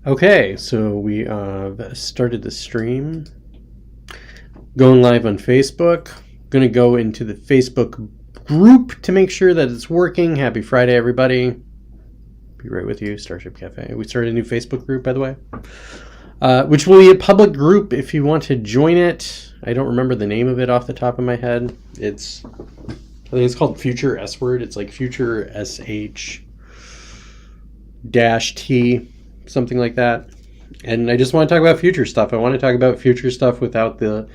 Okay, so we started the stream. Going live on Facebook. Going to go into the Facebook group to make sure that it's working. Happy Friday, everybody. Be right with you, Starship Cafe. We started a new Facebook group, by the way, which will be a public group if you want to join it. I don't remember the name of it off the top of my head. I think it's called Future S Word. It's like Future SH -T, something like that. And I just want to talk about future stuff. I want to talk about future stuff without the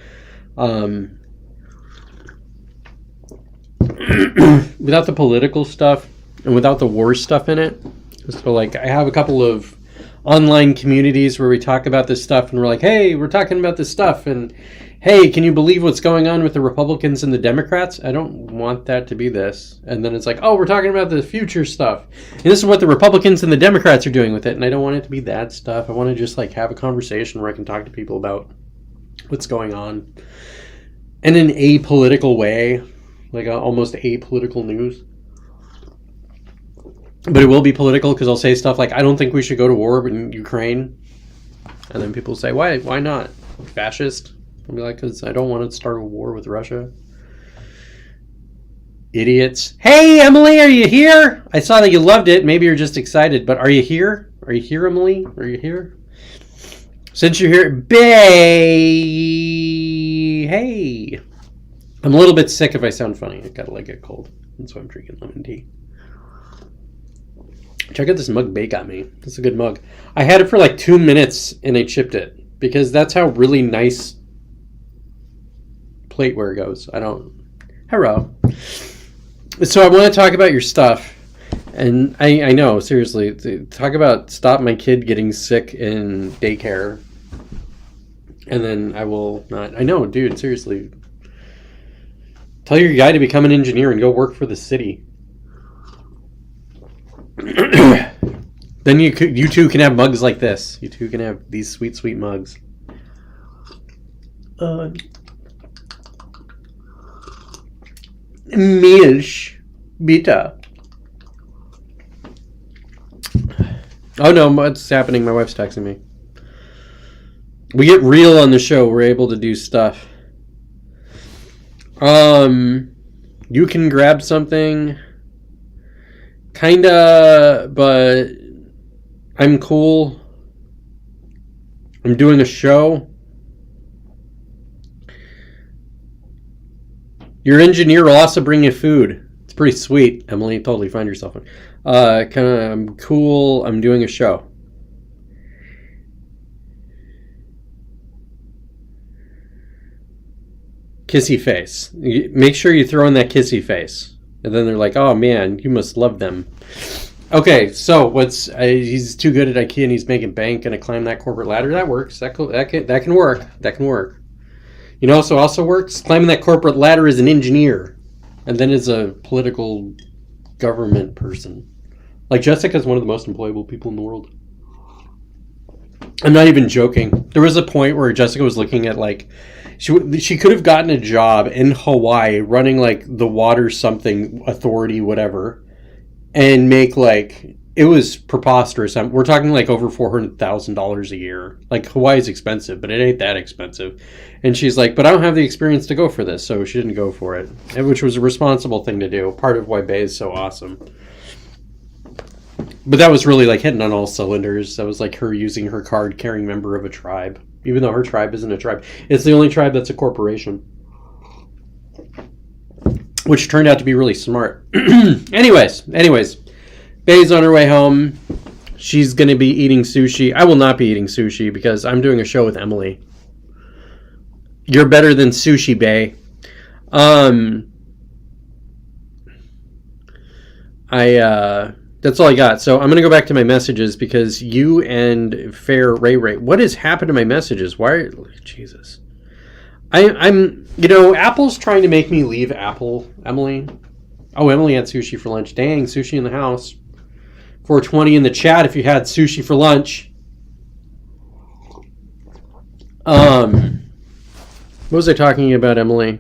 without the political stuff and without the war stuff in it. So like I have a couple of online communities where we talk about this stuff and we're like, hey, we're talking about this stuff, and hey, can you believe what's going on with the Republicans and the Democrats? I don't want that to be this. And then it's like, oh, we're talking about the future stuff, and this is what the Republicans and the Democrats are doing with it. And I don't want it to be that stuff. I want to just like have a conversation where I can talk to people about what's going on in an apolitical way, like almost apolitical news. But it will be political because I'll say stuff like, I don't think we should go to war in Ukraine. And then people say, why not? Fascist? I'll be like, because I don't want to start a war with Russia. Idiots. Hey, Emily, are you here? I saw that you loved it. Maybe you're just excited, but are you here? Are you here, Emily? Are you here? Since you're here, hey. I'm a little bit sick if I sound funny. I got like a cold. That's why I'm drinking lemon tea. Check out this mug Bay got me. This is a good mug. I had it for like 2 minutes and I chipped it because that's how really nice plateware goes. Hello. So I want to talk about your stuff. And I know, seriously, talk about stop my kid getting sick in daycare. And then I will not. I know, dude, seriously. Tell your guy to become an engineer and go work for the city. Then you two can have mugs like this. You two can have these sweet, sweet mugs. Milch. Beta. Oh no, what's happening? My wife's texting me. We get real on the show. We're able to do stuff. You can grab something. Kinda, but I'm cool. I'm doing a show. Your engineer will also bring you food. It's pretty sweet, Emily. Totally find yourself one. I'm cool. I'm doing a show. Kissy face. Make sure you throw in that kissy face. And then they're like, oh man, you must love them. Okay, so he's too good at IKEA and he's making bank and I climb that corporate ladder. That works. That can work. That can work. You know, so also works? Climbing that corporate ladder as an engineer. And then as a political government person. Like Jessica's one of the most employable people in the world. I'm not even joking. There was a point where Jessica was looking at like, she could have gotten a job in Hawaii running like the water something authority, whatever, and make like, it was preposterous. We're talking like over $400,000 a year. Like Hawaii's expensive, but it ain't that expensive. And she's like, but I don't have the experience to go for this. So she didn't go for it, which was a responsible thing to do. Part of why Bay is so awesome. But that was really like hitting on all cylinders. That was like her using her card carrying member of a tribe. Even though her tribe isn't a tribe. It's the only tribe that's a corporation. Which turned out to be really smart. Anyways. Bay's on her way home. She's going to be eating sushi. I will not be eating sushi because I'm doing a show with Emily. You're better than sushi, Bay. That's all I got. So I'm going to go back to my messages because you and Fair Ray. What has happened to my messages? Jesus. I'm Apple's trying to make me leave Apple, Emily. Oh, Emily had sushi for lunch. Dang, sushi in the house. 420 in the chat if you had sushi for lunch. What was I talking about, Emily?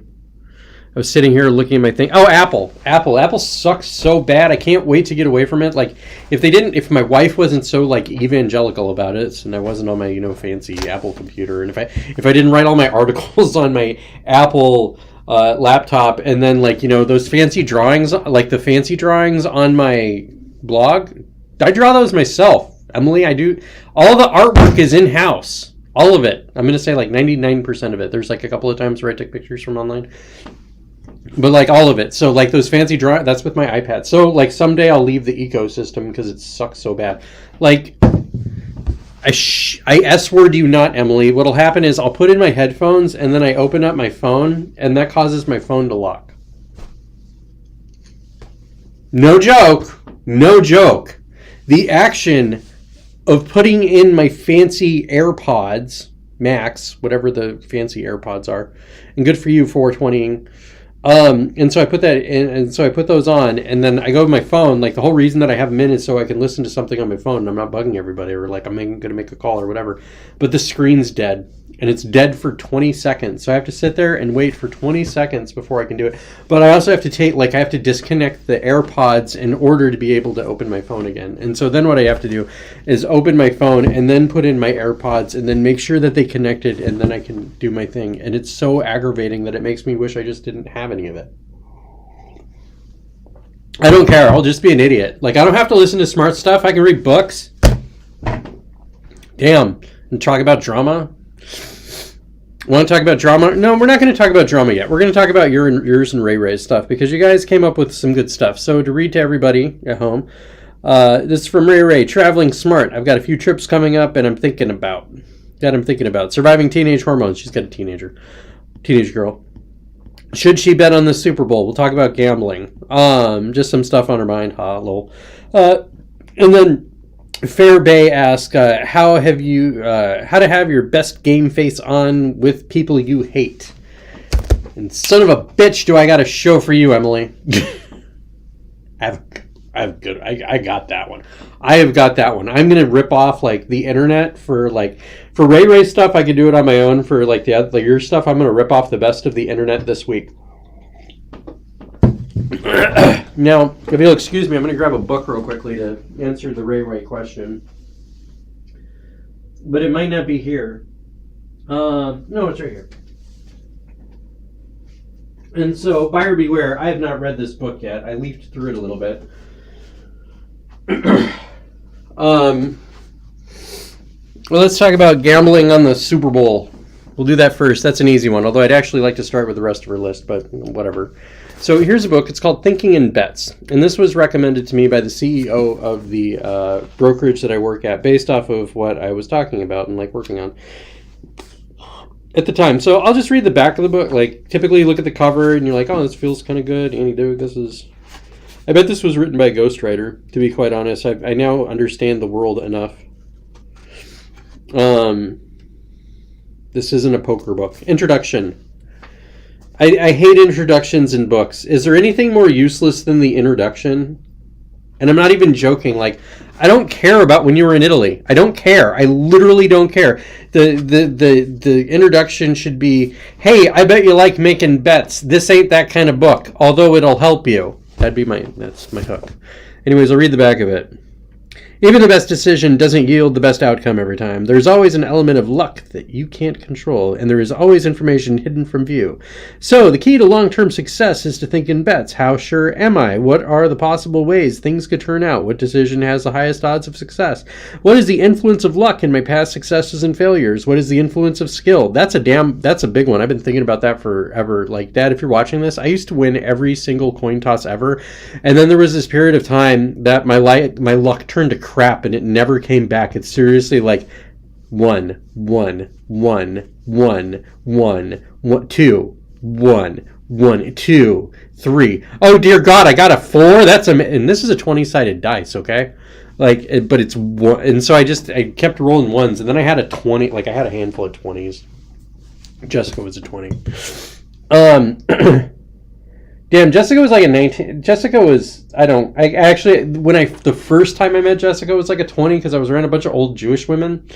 I was sitting here looking at my thing. Oh, Apple sucks so bad. I can't wait to get away from it. Like, if my wife wasn't so like evangelical about it, and I wasn't on my fancy Apple computer, and if I didn't write all my articles on my Apple laptop, and then like those fancy drawings, like the fancy drawings on my blog, I draw those myself. Emily, I do. All the artwork is in house. All of it. I'm gonna say like 99% of it. There's like a couple of times where I took pictures from online. But like all of it. So like those fancy drawings, that's with my iPad. So like someday I'll leave the ecosystem because it sucks so bad. Like I S-word you not, Emily. What'll happen is I'll put in my headphones and then I open up my phone and that causes my phone to lock. No joke. No joke. The action of putting in my fancy AirPods Max, whatever the fancy AirPods are, and good for you 420ing. And so I put that in, and so I put those on, and then I go with my phone. Like the whole reason that I have them in is so I can listen to something on my phone, and I'm not bugging everybody, or like I'm going to make a call or whatever. But the screen's dead, and it's dead for 20 seconds. So I have to sit there and wait for 20 seconds before I can do it. But I also have to I have to disconnect the AirPods in order to be able to open my phone again. And so then what I have to do is open my phone and then put in my AirPods and then make sure that they connected, and then I can do my thing. And it's so aggravating that it makes me wish I just didn't have any of it. I don't care. I'll just be an idiot. Like, I don't have to listen to smart stuff. I can read books. Damn. And talk about drama. Want to talk about drama? No, we're not going to talk about drama yet. We're going to talk about yours and Ray Ray's stuff because you guys came up with some good stuff. So to read to everybody at home, this is from Ray Ray. Traveling smart. I've got a few trips coming up and I'm thinking about. Surviving teenage hormones. She's got a teenage girl. Should she bet on the Super Bowl? We'll talk about gambling. Just some stuff on her mind. Ha, lol. And then Fair Bay asks, how to have your best game face on with people you hate. And son of a bitch, do I got a show for you, Emily. I got that one. I have got that one. I'm gonna rip off like the internet for Ray Ray stuff. I could do it on my own. For like your stuff, I'm gonna rip off the best of the internet this week. Now, if you'll excuse me, I'm gonna grab a book real quickly to answer the Ray Ray question. But it might not be here. No, it's right here. And so, buyer beware. I have not read this book yet. I leafed through it a little bit. Well, let's talk about gambling on the Super Bowl. We'll do that first. That's an easy one, although I'd actually like to start with the rest of our list, but whatever. So here's a book. It's called Thinking in Bets, and this was recommended to me by the CEO of the brokerage that I work at based off of what I was talking about and working on at the time. So I'll just read the back of the book. Typically you look at the cover and you're like, oh, this feels kind of good. Andy Duke, I bet this was written by a ghostwriter, to be quite honest. I now understand the world enough. This isn't a poker book. Introduction. I hate introductions in books. Is there anything more useless than the introduction? And I'm not even joking. I don't care about when you were in Italy. I don't care. I literally don't care. The introduction should be, hey, I bet you like making bets. This ain't that kind of book, although it'll help you. That's my hook. Anyways, I'll read the back of it. Even the best decision doesn't yield the best outcome every time. There's always an element of luck that you can't control, and there is always information hidden from view. So, the key to long-term success is to think in bets. How sure am I? What are the possible ways things could turn out? What decision has the highest odds of success? What is the influence of luck in my past successes and failures? What is the influence of skill? That's a big one. I've been thinking about that forever. Dad, if you're watching this, I used to win every single coin toss ever, and then there was this period of time that my luck turned to crap and it never came back. It's seriously 1, 1, 1, 1, 1, 2, 1, 1, 2, 3. Oh dear God, I got a 4. And this is a 20-sided dice, okay? But it's one, and so I kept rolling ones, and then I had a 20. I had a handful of 20s. Jessica was a 20. Damn, Jessica was a 19. Jessica was, the first time I met Jessica was a 20 because I was around a bunch of old Jewish women.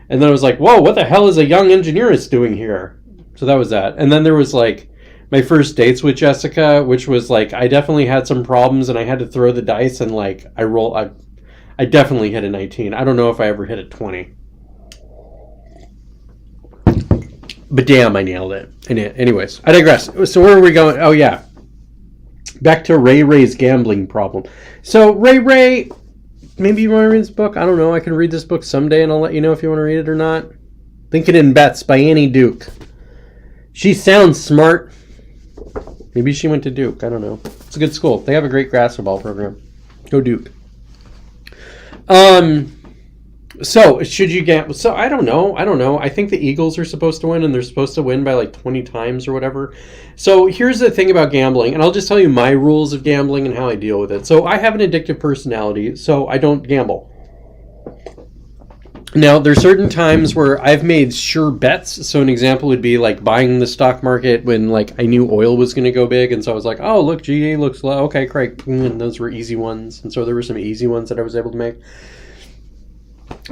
And then I was like, whoa, what the hell is a young engineer doing here? So that was that. And then there was my first dates with Jessica, which was like I definitely had some problems and I had to throw the dice and like I definitely hit a 19. I don't know if I ever hit a 20. But damn, I nailed it. Anyways, I digress. So where are we going? Oh yeah. Back to Ray Ray's gambling problem. So Ray, maybe you want to read this book? I don't know. I can read this book someday and I'll let you know if you want to read it or not. Thinking in Bets by Annie Duke. She sounds smart. Maybe she went to Duke. I don't know. It's a good school. They have a great basketball program. Go Duke. So should you gamble? So I don't know. I think the Eagles are supposed to win, and they're supposed to win by like 20 times or whatever. So here's the thing about gambling, and I'll just tell you my rules of gambling and how I deal with it. So I have an addictive personality, so I don't gamble. Now, there's certain times where I've made sure bets. So an example would be like buying the stock market when like I knew oil was going to go big. And so I was like, oh, look, GA looks low. Okay, great. And those were easy ones. And so there were some easy ones that I was able to make.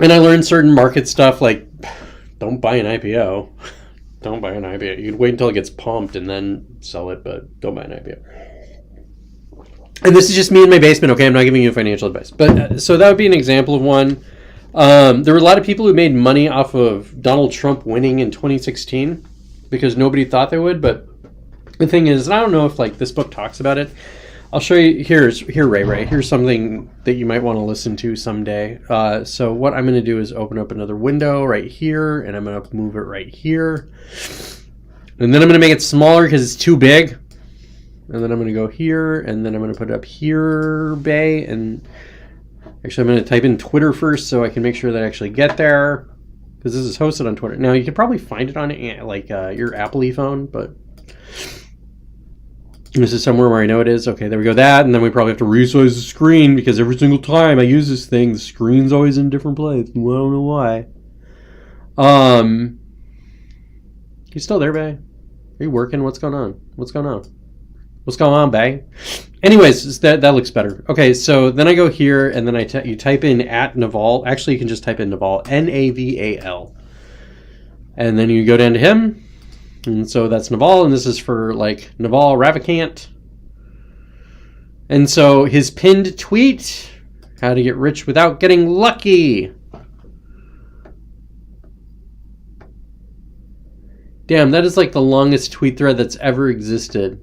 And I learned certain market stuff like don't buy an IPO. Don't buy an IPO. You can wait until it gets pumped and then sell it, but don't buy an IPO. And this is just me in my basement, okay? I'm not giving you financial advice. But so that would be an example of one. There were a lot of people who made money off of Donald Trump winning in 2016 because nobody thought they would. But the thing is, I don't know if like this book talks about it. I'll show you. Here, Ray. Here's something that you might want to listen to someday. So what I'm going to do is open up another window right here, and I'm going to move it right here. And then I'm going to make it smaller because it's too big. And then I'm going to go here, and then I'm going to put it up here, Bay, and... Actually, I'm going to type in Twitter first so I can make sure that I actually get there. Because this is hosted on Twitter. Now, you can probably find it on like your Apple phone, but this is somewhere where I know it is. Okay, there we go. That, and then we probably have to resize the screen because every single time I use this thing, the screen's always in a different place. I don't know why. You still there, Bay? Are you working? What's going on? What's going on, Bay? Anyways, that looks better. Okay, so then I go here, and then you type in @Naval. Actually, you can just type in Naval, Naval. And then you go down to him, and so that's Naval, and this is for, like, Naval Ravikant. And so his pinned tweet, how to get rich without getting lucky. Damn, that is like the longest tweet thread that's ever existed.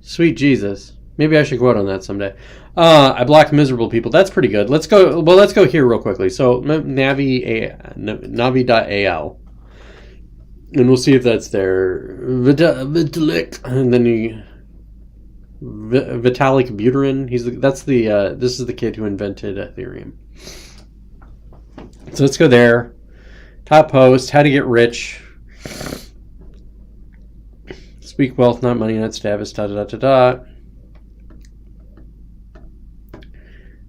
Sweet Jesus. Maybe I should quote on that someday. I block miserable people. That's pretty good. Let's go here real quickly. So Navi.al. And we'll see if that's there. Vitalik. And then Vitalik Buterin. This is the kid who invented Ethereum. So let's go there. Top post, how to get rich. Speak wealth, not money, not status,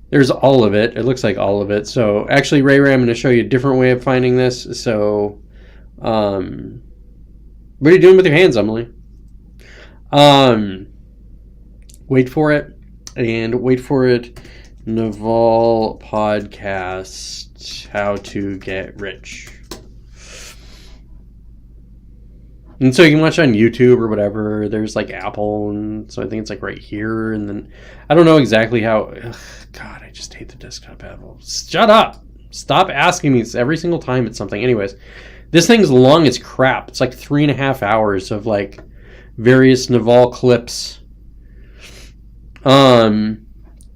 There's all of it. It looks like all of it. So actually, Ray, I'm going to show you a different way of finding this. So, what are you doing with your hands, Emily? Wait for it. Naval podcast, how to get rich. And so you can watch on YouTube or whatever. There's like Apple, and so I think it's like right here. And then I don't know exactly how. God, I just hate the desktop Apple. Shut up! Stop asking me every single time it's something. Anyways, this thing's long as crap. It's like 3.5 hours of like various Naval clips. Total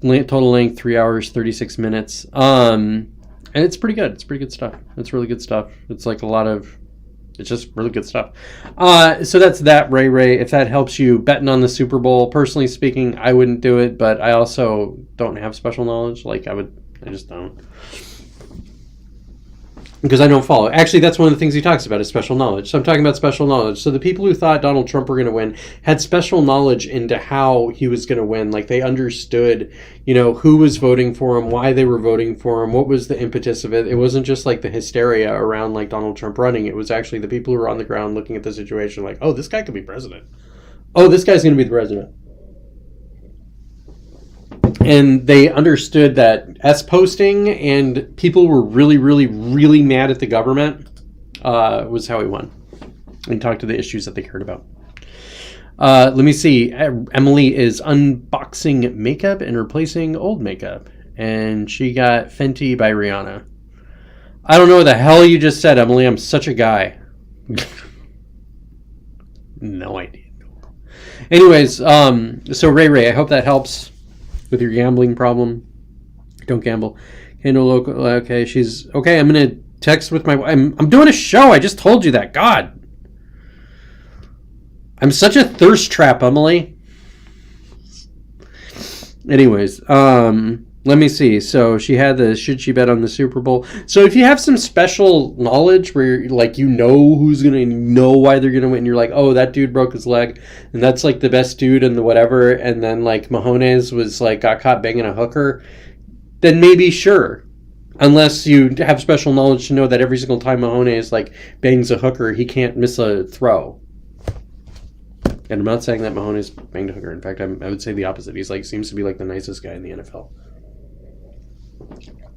length 3 hours 36 minutes. And it's pretty good. It's pretty good stuff. It's really good stuff. It's like a lot of. It's just really good stuff. So that's that, Ray. If that helps you betting on the Super Bowl, personally speaking, I wouldn't do it, but I also don't have special knowledge. Like I just don't. Because I don't follow. Actually, that's one of the things he talks about is special knowledge. So I'm talking about special knowledge. So the people who thought Donald Trump were going to win had special knowledge into how he was going to win. Like they understood, who was voting for him, why they were voting for him, what was the impetus of it. It wasn't just like the hysteria around like Donald Trump running. It was actually the people who were on the ground looking at the situation like, oh, this guy could be president. Oh, this guy's going to be the president. And they understood that S posting and people were really, really, really mad at the government was how he won. And talked to the issues that they cared about. Let me see. Emily is unboxing makeup and replacing old makeup. And she got Fenty by Rihanna. I don't know what the hell you just said, Emily. I'm such a guy. No idea. Anyways, so Ray, I hope that helps with your gambling problem. Don't gamble. Okay, no local. Okay, she's okay. I'm gonna text with my. I'm doing a show. I just told you that. God, I'm such a thirst trap, Emily. Anyways, let me see. So she had the should she bet on the Super Bowl? So if you have some special knowledge where you're, like you know who's gonna know why they're gonna win, you're like, oh, that dude broke his leg, and that's like the best dude and the whatever, and then like Mahomes was like got caught banging a hooker, then maybe sure. Unless you have special knowledge to know that every single time Mahomes like bangs a hooker, he can't miss a throw. And I'm not saying that Mahomes banged a hooker. In fact, I would say the opposite. He's like seems to be like the nicest guy in the NFL.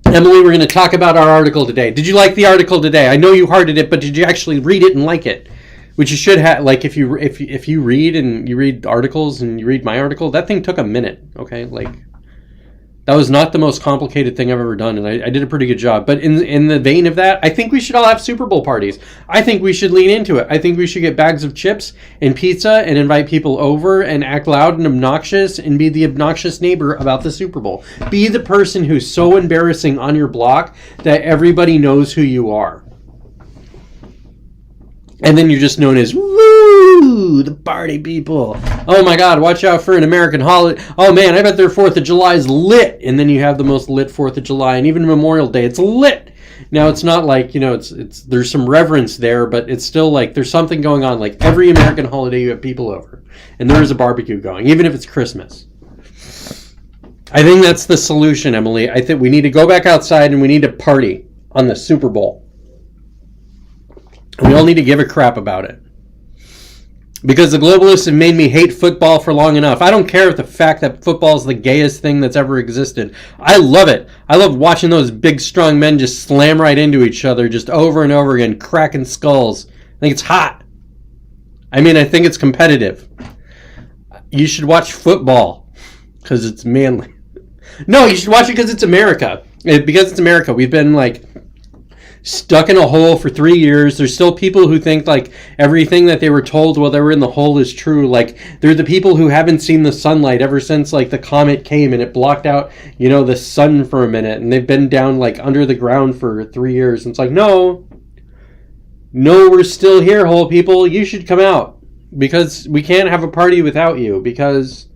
Emily, we're going to talk about our article today. Did you like the article today? I know you hearted it, but did you actually read it and like it? Which you should have. Like if you read and you read articles and you read my article, that thing took a minute. Okay, like that was not the most complicated thing I've ever done, and I did a pretty good job. But in the vein of that, I think we should all have Super Bowl parties. I think we should lean into it. I think we should get bags of chips and pizza and invite people over and act loud and obnoxious and be the obnoxious neighbor about the Super Bowl. Be the person who's so embarrassing on your block that everybody knows who you are. And then you're just known as, woo, the party people. Oh my God, watch out for an American holiday. Oh man, I bet their 4th of July is lit. And then you have the most lit 4th of July. And even Memorial Day, it's lit. Now, it's not like, you know, it's there's some reverence there, but it's still like there's something going on. Like every American holiday, you have people over. And there is a barbecue going, even if it's Christmas. I think that's the solution, Emily. I think we need to go back outside and we need to party on the Super Bowl. We all need to give a crap about it. Because the globalists have made me hate football for long enough. I don't care if the fact that football is the gayest thing that's ever existed. I love it. I love watching those big, strong men just slam right into each other just over and over again, cracking skulls. I think it's hot. I mean, I think it's competitive. You should watch football because it's manly. No, you should watch it because it's America. Because it's America. We've been like stuck in a hole for 3 years. There's still people who think like everything that they were told while they were in the hole is true. Like they're the people who haven't seen the sunlight ever since like the comet came and it blocked out, you know, the sun for a minute, and they've been down like under the ground for 3 years. And it's like, no, we're still here, hole people. You should come out because we can't have a party without you, because,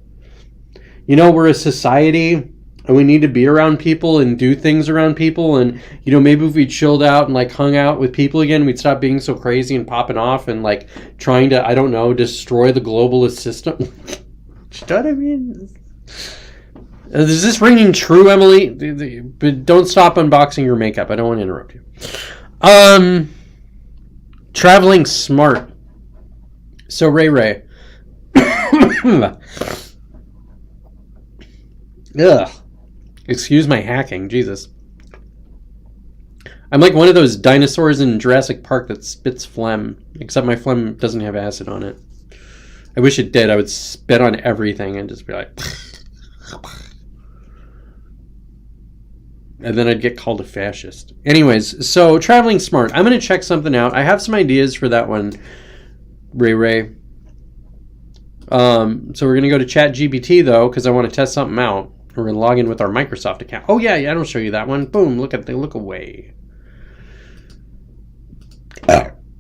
you know, we're a society and we need to be around people and do things around people. And, you know, maybe if we chilled out and like hung out with people again, we'd stop being so crazy and popping off and like trying to, I don't know, destroy the globalist system. You know what I mean? Is this ringing true, Emily? But don't stop unboxing your makeup. I don't want to interrupt you. Traveling smart. So Ray. Ugh. Excuse my hacking, Jesus. I'm like one of those dinosaurs in Jurassic Park that spits phlegm, except my phlegm doesn't have acid on it. I wish it did. I would spit on everything and just be like... And then I'd get called a fascist. Anyways, so traveling smart. I'm going to check something out. I have some ideas for that one, Ray. So we're going to go to ChatGPT, though, because I want to test something out. We're going to log in with our Microsoft account. Oh, yeah, I don't show you that one. Boom, look away.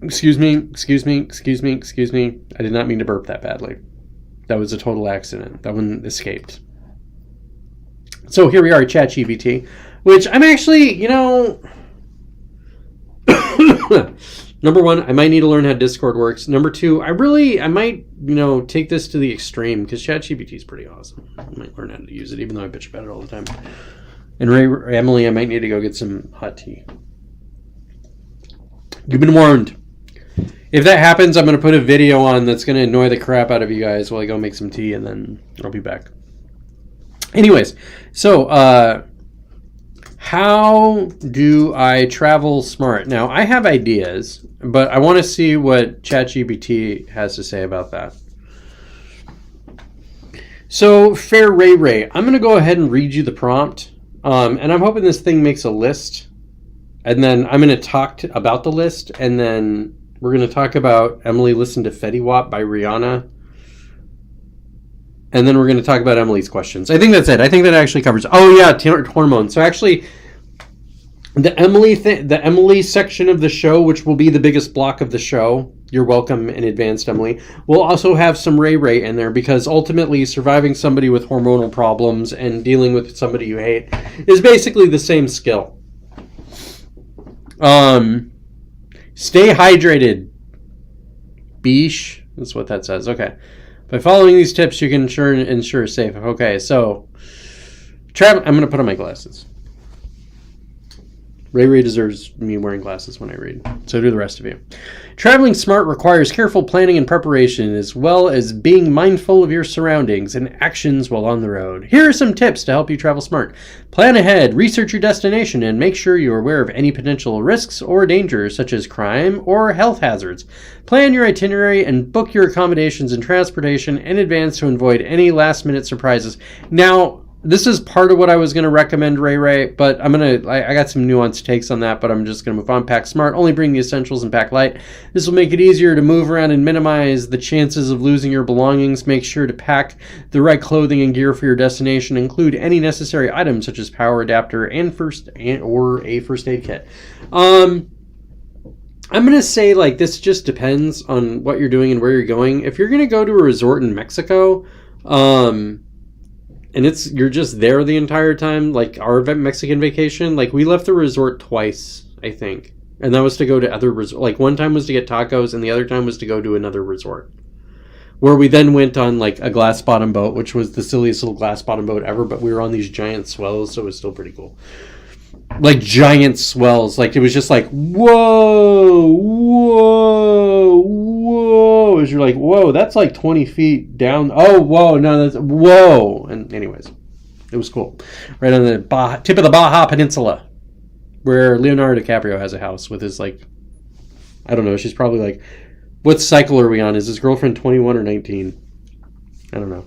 Excuse me. I did not mean to burp that badly. That was a total accident. That one escaped. So here we are at ChatGPT, which I'm actually, you know... Number one, I might need to learn how Discord works. Number two, I might, you know, take this to the extreme because ChatGPT is pretty awesome. I might learn how to use it, even though I bitch about it all the time. And Emily, I might need to go get some hot tea. You've been warned. If that happens, I'm going to put a video on that's going to annoy the crap out of you guys while I go make some tea, and then I'll be back. Anyways, so how do I travel smart? Now, I have ideas, but I want to see what ChatGPT has to say about that. So, Fair Ray Ray, I'm going to go ahead and read you the prompt, and I'm hoping this thing makes a list, and then I'm going to talk about the list, and then we're going to talk about Emily Listened to Fetty Wap by Rihanna, and then we're going to talk about Emily's questions. I think that's it. I think that actually covers. Oh yeah, hormones. So actually, the Emily section of the show, which will be the biggest block of the show. You're welcome in advance, Emily. We'll also have some Ray Ray in there because ultimately, surviving somebody with hormonal problems and dealing with somebody you hate is basically the same skill. Stay hydrated. Beesh. That's what that says. Okay. By following these tips, you can ensure safe. Okay, so I'm going to put on my glasses. Ray Ray deserves me wearing glasses when I read. So do the rest of you. Traveling smart requires careful planning and preparation, as well as being mindful of your surroundings and actions while on the road. Here are some tips to help you travel smart. Plan ahead, research your destination, and make sure you are aware of any potential risks or dangers, such as crime or health hazards. Plan your itinerary and book your accommodations and transportation in advance to avoid any last-minute surprises. Now, this is part of what I was going to recommend, Ray Ray, but I got some nuanced takes on that, but I'm just going to move on. Pack smart, only bring the essentials and pack light. This will make it easier to move around and minimize the chances of losing your belongings. Make sure to pack the right clothing and gear for your destination. Include any necessary items such as power adapter and or a first aid kit. I'm going to say, like, this just depends on what you're doing and where you're going. If you're going to go to a resort in Mexico, and you're just there the entire time, like our Mexican vacation. Like, we left the resort twice, I think. And that was to go to other resorts. Like, one time was to get tacos, and the other time was to go to another resort. Where we then went on, like, a glass bottom boat, which was the silliest little glass bottom boat ever, but we were on these giant swells, so it was still pretty cool. Like, giant swells. Like, it was just like, whoa, whoa, whoa. As you're like, whoa, that's like 20 feet down. Oh, whoa, no, that's, whoa. And anyways, it was cool. Right on the tip of the Baja Peninsula, where Leonardo DiCaprio has a house with his, like, I don't know, she's probably like, what cycle are we on? Is his girlfriend 21 or 19? I don't know.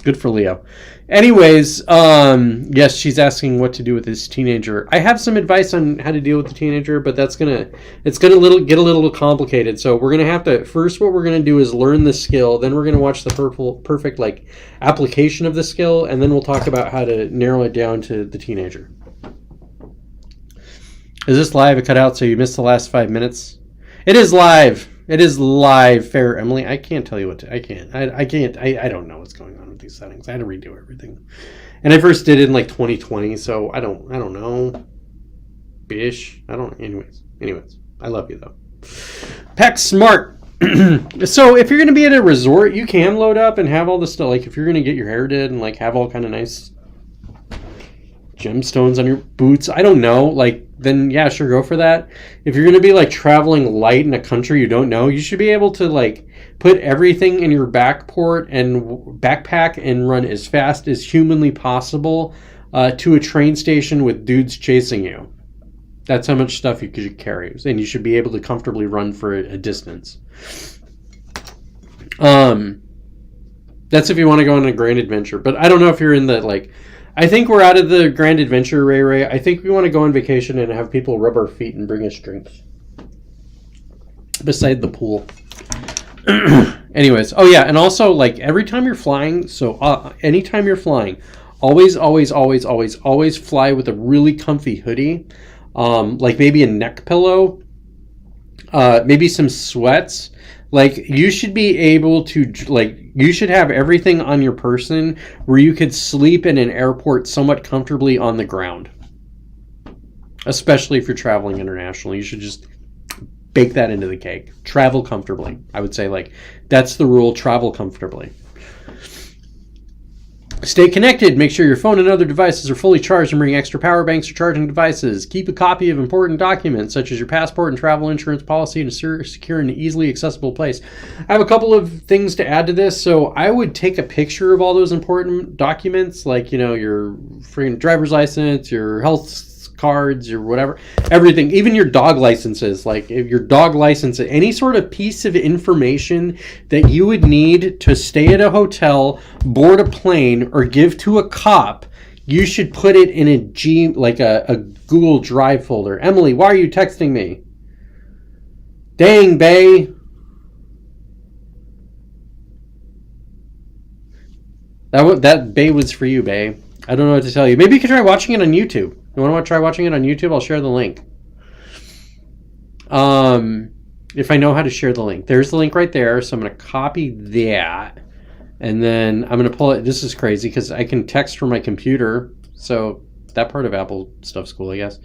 Good for Leo. Anyways, yes, she's asking what to do with this teenager. I have some advice on how to deal with the teenager, but it's gonna get a little complicated. So we're gonna have to first. What we're gonna do is learn the skill. Then we're gonna watch the perfect like application of the skill, and then we'll talk about how to narrow it down to the teenager. Is this live? It cut out, so you missed the last 5 minutes. It is live. It is live, Fair Emily. I can't tell you what to... I can't. I don't know what's going on with these settings. I had to redo everything. And I first did it in like 2020, so I don't know. Bish. Anyways. I love you though. Pack smart. So if you're going to be at a resort, you can load up and have all the stuff. Like if you're going to get your hair did and like have all kind of nice gemstones on your boots, I don't know, like, then yeah, sure, go for that. If you're going to be like traveling light in a country you don't know, you should be able to like put everything in your backpack and run as fast as humanly possible to a train station with dudes chasing you. That's how much stuff you could carry, and you should be able to comfortably run for a distance. That's if you want to go on a grand adventure, but I don't know if you're in the like. I think we're out of the grand adventure, Ray. I think we want to go on vacation and have people rub our feet and bring us drinks. Beside the pool. Anyways. Oh, yeah. And also, like, every time you're flying, anytime you're flying, always fly with a really comfy hoodie. Like maybe a neck pillow. Maybe some sweats. Like, you should be able to, like, you should have everything on your person where you could sleep in an airport somewhat comfortably on the ground. Especially if you're traveling internationally. You should just bake that into the cake. Travel comfortably. I would say, like, that's the rule. Travel comfortably. Stay connected. Make sure your phone and other devices are fully charged and bring extra power banks or charging devices. Keep a copy of important documents such as your passport and travel insurance policy in a secure and easily accessible place. I have a couple of things to add to this. So I would take a picture of all those important documents, like, your freaking driver's license, your health cards, or whatever, everything, even your dog licenses, like if your dog license, any sort of piece of information that you would need to stay at a hotel, board a plane, or give to a cop, you should put it in a Google Drive folder. Emily, why are you texting me? Dang, bae. That bae was for you, bae. I don't know what to tell you. Maybe you could try watching it on YouTube. You want to try watching it on YouTube? I'll share the link. If I know how to share the link. There's the link right there. So I'm going to copy that. And then I'm going to pull it. This is crazy because I can text from my computer. So that part of Apple stuff's cool, I guess.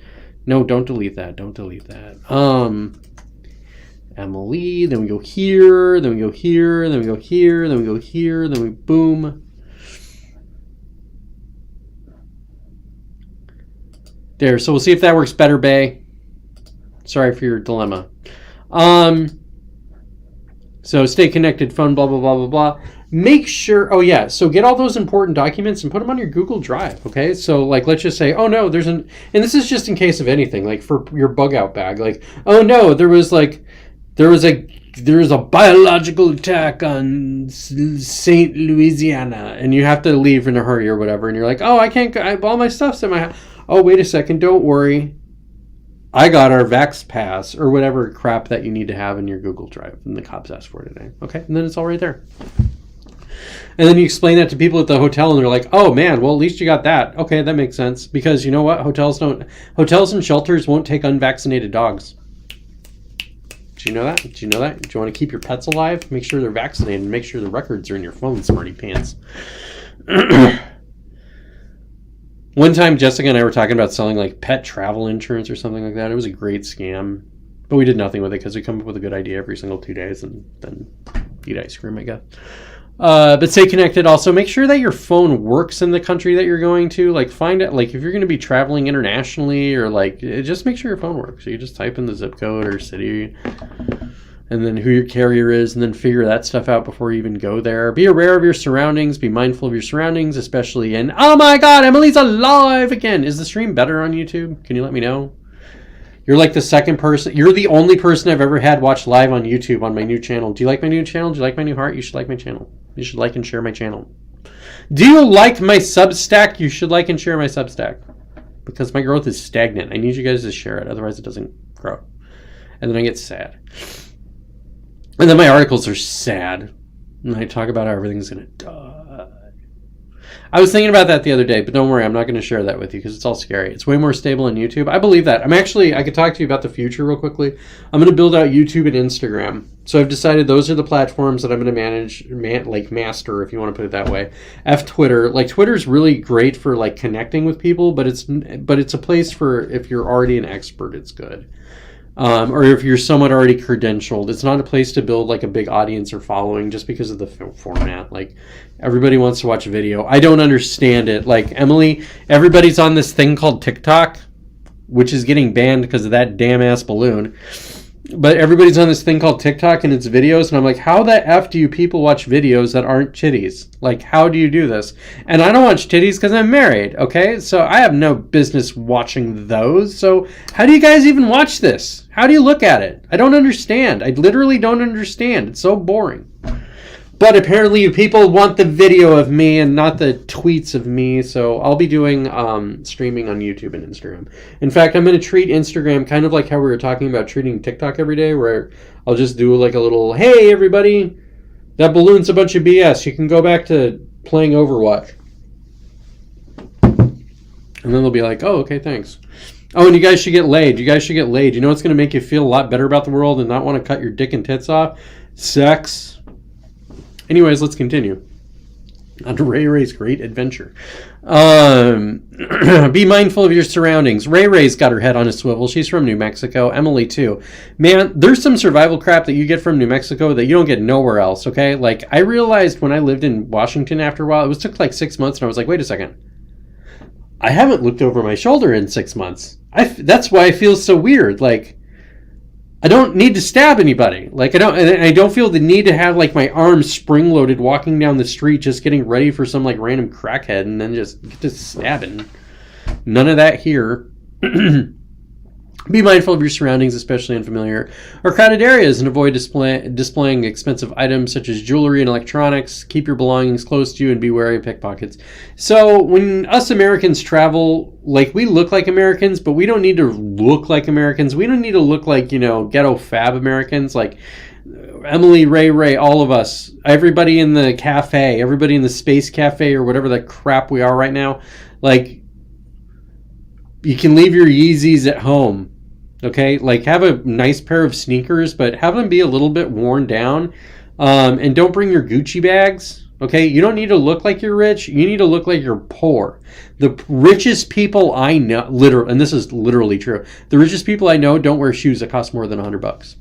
No, don't delete that. Don't delete that. Emily. Then we go here. Then we go here. Then we go here. Then we go here. Then we boom. There, so we'll see if that works better, bae. Sorry for your dilemma. So stay connected, phone, blah, blah, blah, blah, blah. Make sure, so get all those important documents and put them on your Google Drive, okay? So, let's just say, oh, no, and this is just in case of anything, like for your bug out bag. Like, oh, no, there was a biological attack on St. Louisiana, and you have to leave in a hurry or whatever, and you're like, oh, I can't, all my stuff's in my house. Oh, wait a second, don't worry. I got our Vax Pass or whatever crap that you need to have in your Google Drive and the cops asked for today. Okay, and then it's all right there. And then you explain that to people at the hotel and they're like, oh man, well at least you got that. Okay, that makes sense. Because you know what? Hotels and shelters won't take unvaccinated dogs. Do you know that? Do you want to keep your pets alive? Make sure they're vaccinated and make sure the records are in your phone, smarty pants. One time, Jessica and I were talking about selling pet travel insurance or something like that. It was a great scam, but we did nothing with it because we come up with a good idea every single 2 days and then eat ice cream, I guess. But stay connected. Also, make sure that your phone works in the country that you're going to. Find it. If you're going to be traveling internationally or just make sure your phone works. So you just type in the zip code or city and then who your carrier is, and then figure that stuff out before you even go there. Be aware of your surroundings. Be mindful of your surroundings, especially in... Oh my God, Emily's alive again. Is the stream better on YouTube? Can you let me know? You're the second person. You're the only person I've ever had watch live on YouTube on my new channel. Do you like my new channel? Do you like my new heart? You should like my channel. You should like and share my channel. Do you like my Substack? You should like and share my Substack. Because my growth is stagnant. I need you guys to share it. Otherwise it doesn't grow. And then I get sad. And then my articles are sad. And I talk about how everything's going to die. I was thinking about that the other day, but don't worry, I'm not going to share that with you because it's all scary. It's way more stable on YouTube. I believe that. I could talk to you about the future real quickly. I'm going to build out YouTube and Instagram. So I've decided those are the platforms that I'm going to master, if you want to put it that way. Twitter. Twitter's really great for connecting with people, but it's a place for if you're already an expert, it's good. Or if you're somewhat already credentialed. It's not a place to build a big audience or following just because of the format. Everybody wants to watch video. I don't understand it. Emily, everybody's on this thing called TikTok, which is getting banned because of that damn ass balloon. But everybody's on this thing called TikTok and it's videos, and I'm like, how the F do you people watch videos that aren't titties? How do you do this? And I don't watch titties because I'm married, okay? So I have no business watching those. So how do you guys even watch this? How do you look at it? I don't understand. I literally don't understand. It's so boring. But apparently you people want the video of me and not the tweets of me, so I'll be doing streaming on YouTube and Instagram. In fact, I'm going to treat Instagram kind of like how we were talking about treating TikTok every day, where I'll just do a little, hey everybody, that balloon's a bunch of BS. You can go back to playing Overwatch. And then they'll be like, oh, okay, thanks. Oh, and you guys should get laid. You guys should get laid. You know what's going to make you feel a lot better about the world and not want to cut your dick and tits off? Sex. Anyways, let's continue. on Ray Ray's great adventure. Be mindful of your surroundings. Ray Ray's got her head on a swivel. She's from New Mexico. Emily too. Man, there's some survival crap that you get from New Mexico that you don't get nowhere else. Okay, like I realized when I lived in Washington after a while, took like 6 months, and I was like, wait a second, I haven't looked over my shoulder in 6 months. That's why I feel so weird. Like, I don't need to stab anybody. Like, I don't feel the need to have like my arms spring loaded walking down the street just getting ready for some like random crackhead and then just get to stabbing. None of that here. Be mindful of your surroundings, especially unfamiliar or crowded areas, and avoid displaying expensive items such as jewelry and electronics. Keep your belongings close to you and be wary of pickpockets. So when us Americans travel, like, we look like Americans, but we don't need to look like Americans. We don't need to look like, ghetto fab Americans. Like Emily, Ray, all of us, everybody in the cafe, everybody in the space cafe or whatever the crap we are right now. Like, you can leave your Yeezys at home. Okay, like have a nice pair of sneakers, but have them be a little bit worn down. And don't bring your Gucci bags. Okay, you don't need to look like you're rich. You need to look like you're poor. The richest people I know, literally, and this is literally true, the richest people I know don't wear shoes that cost more than $100.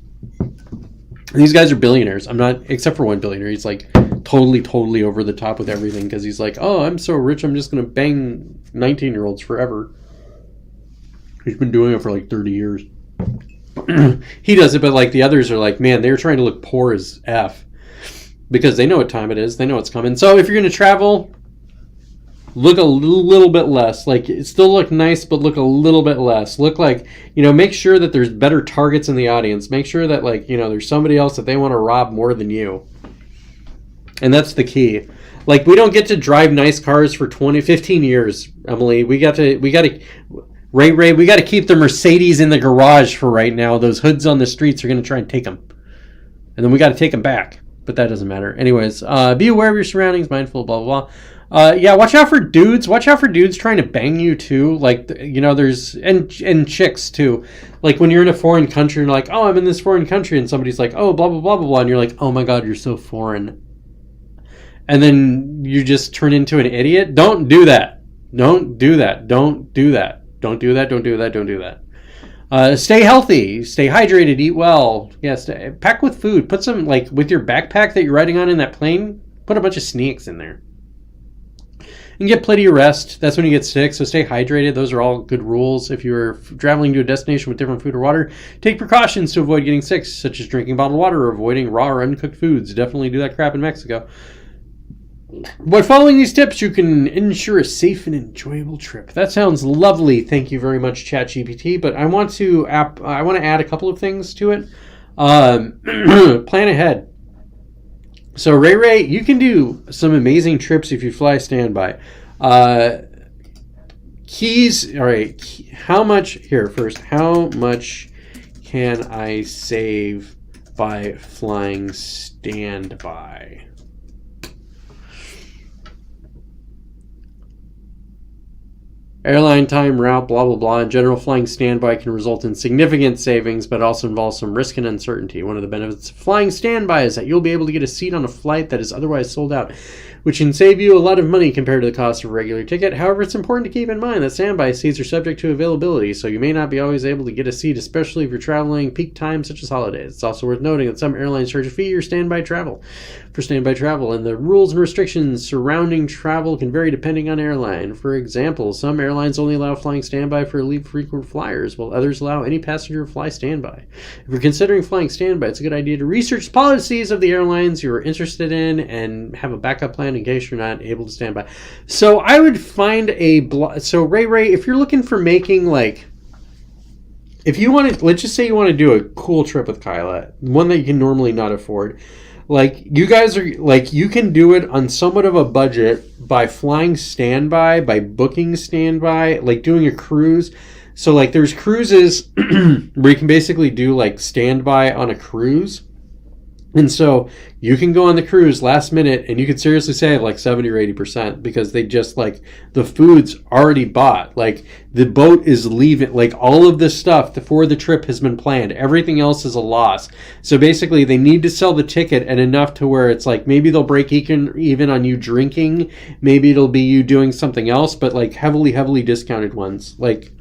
These guys are billionaires. I'm not, except for one billionaire. He's like totally over the top with everything because he's like, oh, I'm so rich, I'm just going to bang 19-year-olds forever. He's been doing it for like 30 years. He does it, but like the others are like, man, they're trying to look poor as F because they know what time it is. They know it's coming. So if you're going to travel, look a little bit less. Like, still look nice, but look a little bit less. Look like, make sure that there's better targets in the audience. Make sure that, like, there's somebody else that they want to rob more than you. And that's the key. Like, we don't get to drive nice cars for 15 years, Emily. We got to Ray, we got to keep the Mercedes in the garage for right now. Those hoods on the streets are going to try and take them. And then we got to take them back. But that doesn't matter. Anyways, be aware of your surroundings, mindful, blah, blah, blah. Yeah, watch out for dudes. Watch out for dudes trying to bang you, too. Like, there's... And chicks, too. Like, when you're in a foreign country and you're like, oh, I'm in this foreign country. And somebody's like, oh, blah, blah, blah, blah, blah. And you're like, oh, my God, you're so foreign. And then you just turn into an idiot. Don't do that. Don't do that. Don't do that. Don't do that, don't do that, don't do that. Stay healthy, stay hydrated, eat well. Yes, pack with food. Put some, like, with your backpack that you're riding on in that plane, put a bunch of snacks in there. And get plenty of rest. That's when you get sick, so stay hydrated. Those are all good rules. If you're traveling to a destination with different food or water, take precautions to avoid getting sick, such as drinking bottled water or avoiding raw or uncooked foods. Definitely do that crap in Mexico. By following these tips, you can ensure a safe and enjoyable trip. That sounds lovely. Thank you very much, ChatGPT. But I want to add a couple of things to it. Plan ahead. So Ray, you can do some amazing trips if you fly standby. Keys. All right. How much can I save by flying standby? Airline time, route, blah, blah, blah. In general, flying standby can result in significant savings, but also involves some risk and uncertainty. One of the benefits of flying standby is that you'll be able to get a seat on a flight that is otherwise sold out, which can save you a lot of money compared to the cost of a regular ticket. However, it's important to keep in mind that standby seats are subject to availability, so you may not be always able to get a seat, especially if you're traveling peak times such as holidays. It's also worth noting that some airlines charge a fee for standby travel, and the rules and restrictions surrounding travel can vary depending on airline. For example, some airlines only allow flying standby for elite frequent flyers, while others allow any passenger to fly standby. If you're considering flying standby, it's a good idea to research policies of the airlines you're interested in and have a backup plan in case you're not able to stand by. So I would find so Ray, if you're looking for making, like, if you want to, let's just say you want to do a cool trip with Kyla, one that you can normally not afford, like, you guys are, like, you can do it on somewhat of a budget by flying standby, by booking standby, like doing a cruise. So, like, there's cruises where you can basically do, like, standby on a cruise. And so you can go on the cruise last minute and you could seriously save like 70 or 80% because they just like the food's already bought. Like the boat is leaving, like all of this stuff before the trip has been planned. Everything else is a loss. So basically they need to sell the ticket and enough to where it's like maybe they'll break even on you drinking. Maybe it'll be you doing something else, but like heavily discounted ones. Like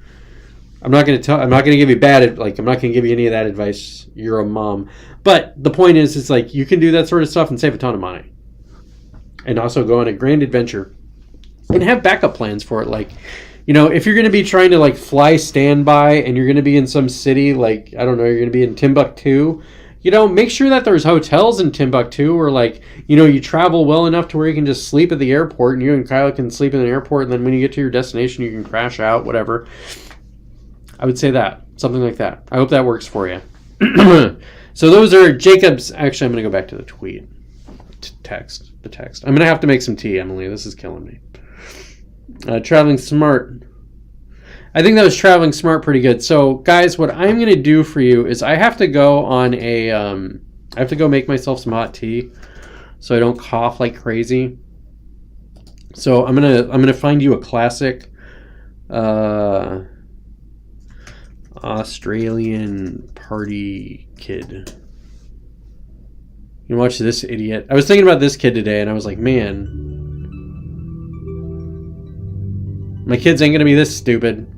I'm not going to give you I'm not going to give you any of that advice. You're a mom. But the point is, it's like you can do that sort of stuff and save a ton of money. And also go on a grand adventure and have backup plans for it. Like, you know, if you're going to be trying to like fly standby and you're going to be in some city, like, I don't know, you're going to be in Timbuktu, you know, make sure that there's hotels in Timbuktu or like, you know, you travel well enough to where you can just sleep at the airport and you and Kyle can sleep in the airport. And then when you get to your destination, you can crash out, whatever. I would say that. Something like that. I hope that works for you. So those are Jacob's. Actually, I'm going to go back to the tweet. The text. I'm going to have to make some tea, Emily. This is killing me. Traveling Smart. I think that was Traveling Smart pretty good. So, guys, what I'm going to do for you is I have to go on a... I have to go make myself some hot tea so I don't cough like crazy. So I'm gonna find you a classic... Australian party kid. You watch this idiot. I was thinking about this kid today and I was like, man, my kids ain't gonna be this stupid.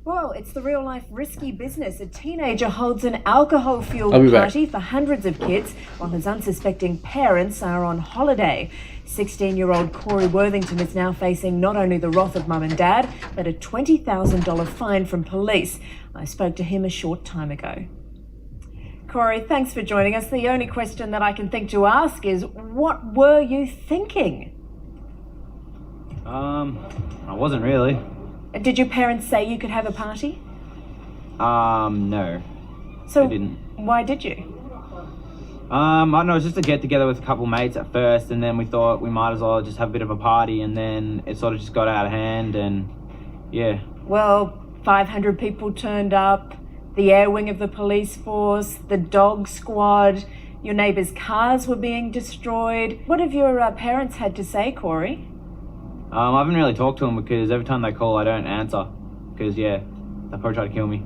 Well, it's the real life risky business. A teenager holds an alcohol fueled party for hundreds of kids while his unsuspecting parents are on holiday. 16-year-old Corey Worthington is now facing not only the wrath of mum and dad, but a $20,000 fine from police. I spoke to him a short time ago. Corey, thanks for joining us. The only question that I can think to ask is, what were you thinking? I wasn't really. Did your parents say you could have a party? No. So they didn't. Why did you? I don't know, it was just a get together with a couple mates at first, and then we thought we might as well just have a bit of a party, and then it sort of just got out of hand, and yeah. Well, 500 people turned up, the air wing of the police force, the dog squad, your neighbours' cars were being destroyed. What have your parents had to say, Corey? I haven't really talked to them because every time they call I don't answer, because yeah, they'll probably try to kill me.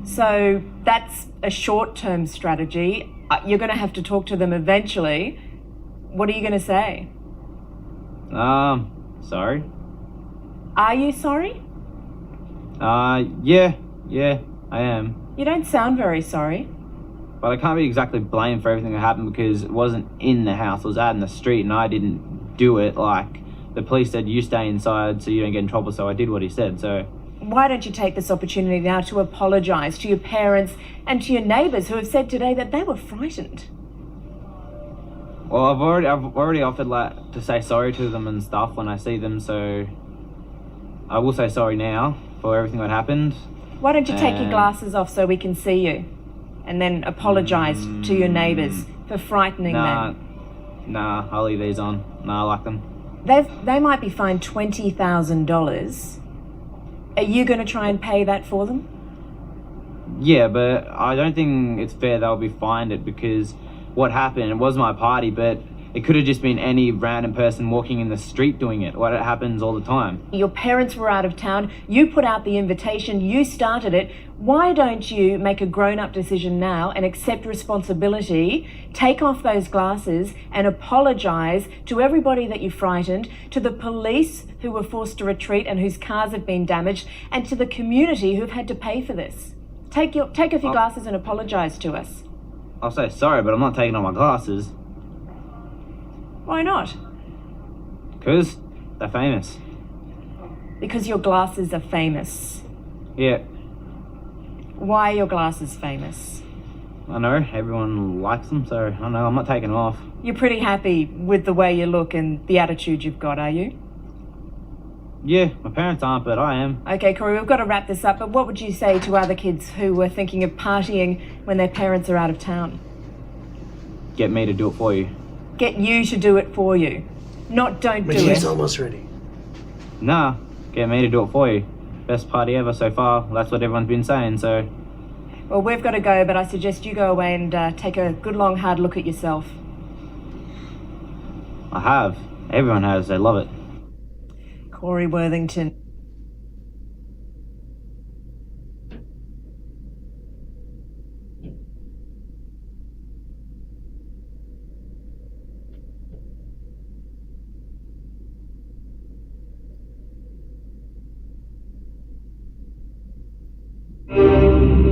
So that's a short-term strategy. You're going to have to talk to them eventually. What are you going to say? Sorry. Are you sorry? Yeah, I am. You don't sound very sorry. But I can't be exactly blamed for everything that happened because it wasn't in the house, it was out in the street, and I didn't do it. Like, the police said, you stay inside so you don't get in trouble, so I did what he said, so... Why don't you take this opportunity now to apologise to your parents and to your neighbours who have said today that they were frightened? Well, I've already offered like to say sorry to them and stuff when I see them, so I will say sorry now for everything that happened. Why don't you take your glasses off so we can see you, and then apologise to your neighbours for frightening them? Nah, I'll leave these on. Nah, I like them. They might be fined $20,000. Are you going to try and pay that for them? Yeah, but I don't think it's fair they'll be fined it because what happened, it was my party, but it could have just been any random person walking in the street doing it. What happens all the time. Your parents were out of town, you put out the invitation, you started it. Why don't you make a grown-up decision now and accept responsibility, take off those glasses and apologise to everybody that you frightened, to the police who were forced to retreat and whose cars have been damaged, and to the community who've had to pay for this. Take off your glasses and apologise to us. I'll say sorry, but I'm not taking off my glasses. Why not? Because they're famous. Because your glasses are famous. Yeah. Why are your glasses famous? I know, everyone likes them, so I don't know, I'm not taking them off. You're pretty happy with the way you look and the attitude you've got, are you? Yeah, my parents aren't, but I am. Okay, Corey, we've got to wrap this up, but what would you say to other kids who were thinking of partying when their parents are out of town? Get me to do it for you. Get you to do it for you. Not don't do it. He's almost ready. Nah, get me to do it for you. Best party ever so far. That's what everyone's been saying, so... Well, we've got to go, but I suggest you go away and take a good long hard look at yourself. I have. Everyone has. They love it. Corey Worthington.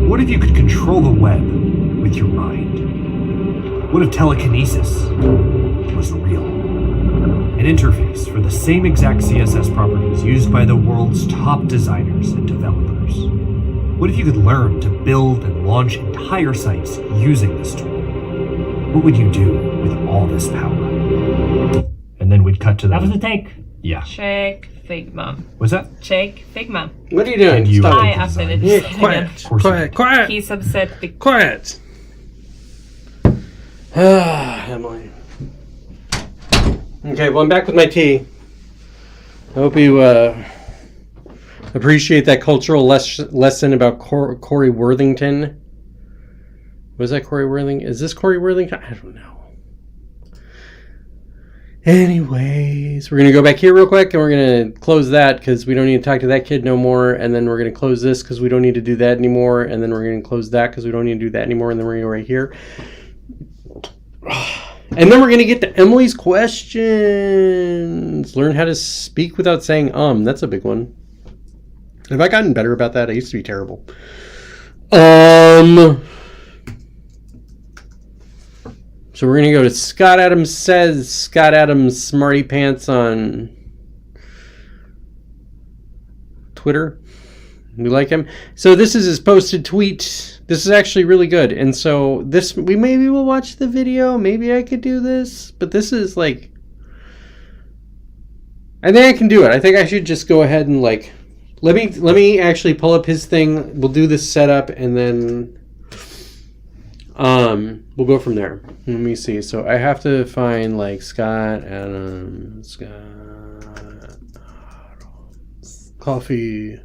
What if you could control the web with your mind? What if telekinesis was real? An interface for the same exact CSS properties used by the world's top designers and developers. What if you could learn to build and launch entire sites using this tool? What would you do with all this power? And then we'd cut to That was the take. Yeah. Check Figma. Was that? Check Figma. What are you doing? And you Stop. I edit updated design. it. Quiet, course you quiet, did. quiet, He's upset because quiet. Emily. Okay, well, I'm back with my tea. I hope you appreciate that cultural lesson about Corey Worthington. Was that Corey Worthington? Is this Corey Worthington? I don't know. Anyways, we're going to go back here real quick and we're going to close that because we don't need to talk to that kid no more. And then we're going to close this because we don't need to do that anymore. And then we're going to close that because we don't need to do that anymore. And then we're going to go right here. And then we're going to get to Emily's questions. Learn how to speak without saying That's a big one. Have I gotten better about that? I used to be terrible. So we're going to go to Scott Adams Says, Scott Adams Smarty Pants on Twitter. We like him. So this is his posted tweet. This is actually really good. And so this, maybe we'll watch the video. Maybe I could do this. But this is like, I think I can do it. I think I should just go ahead and like, let me actually pull up his thing. We'll do this setup and then we'll go from there. Let me see. So I have to find like Scott Adams coffee.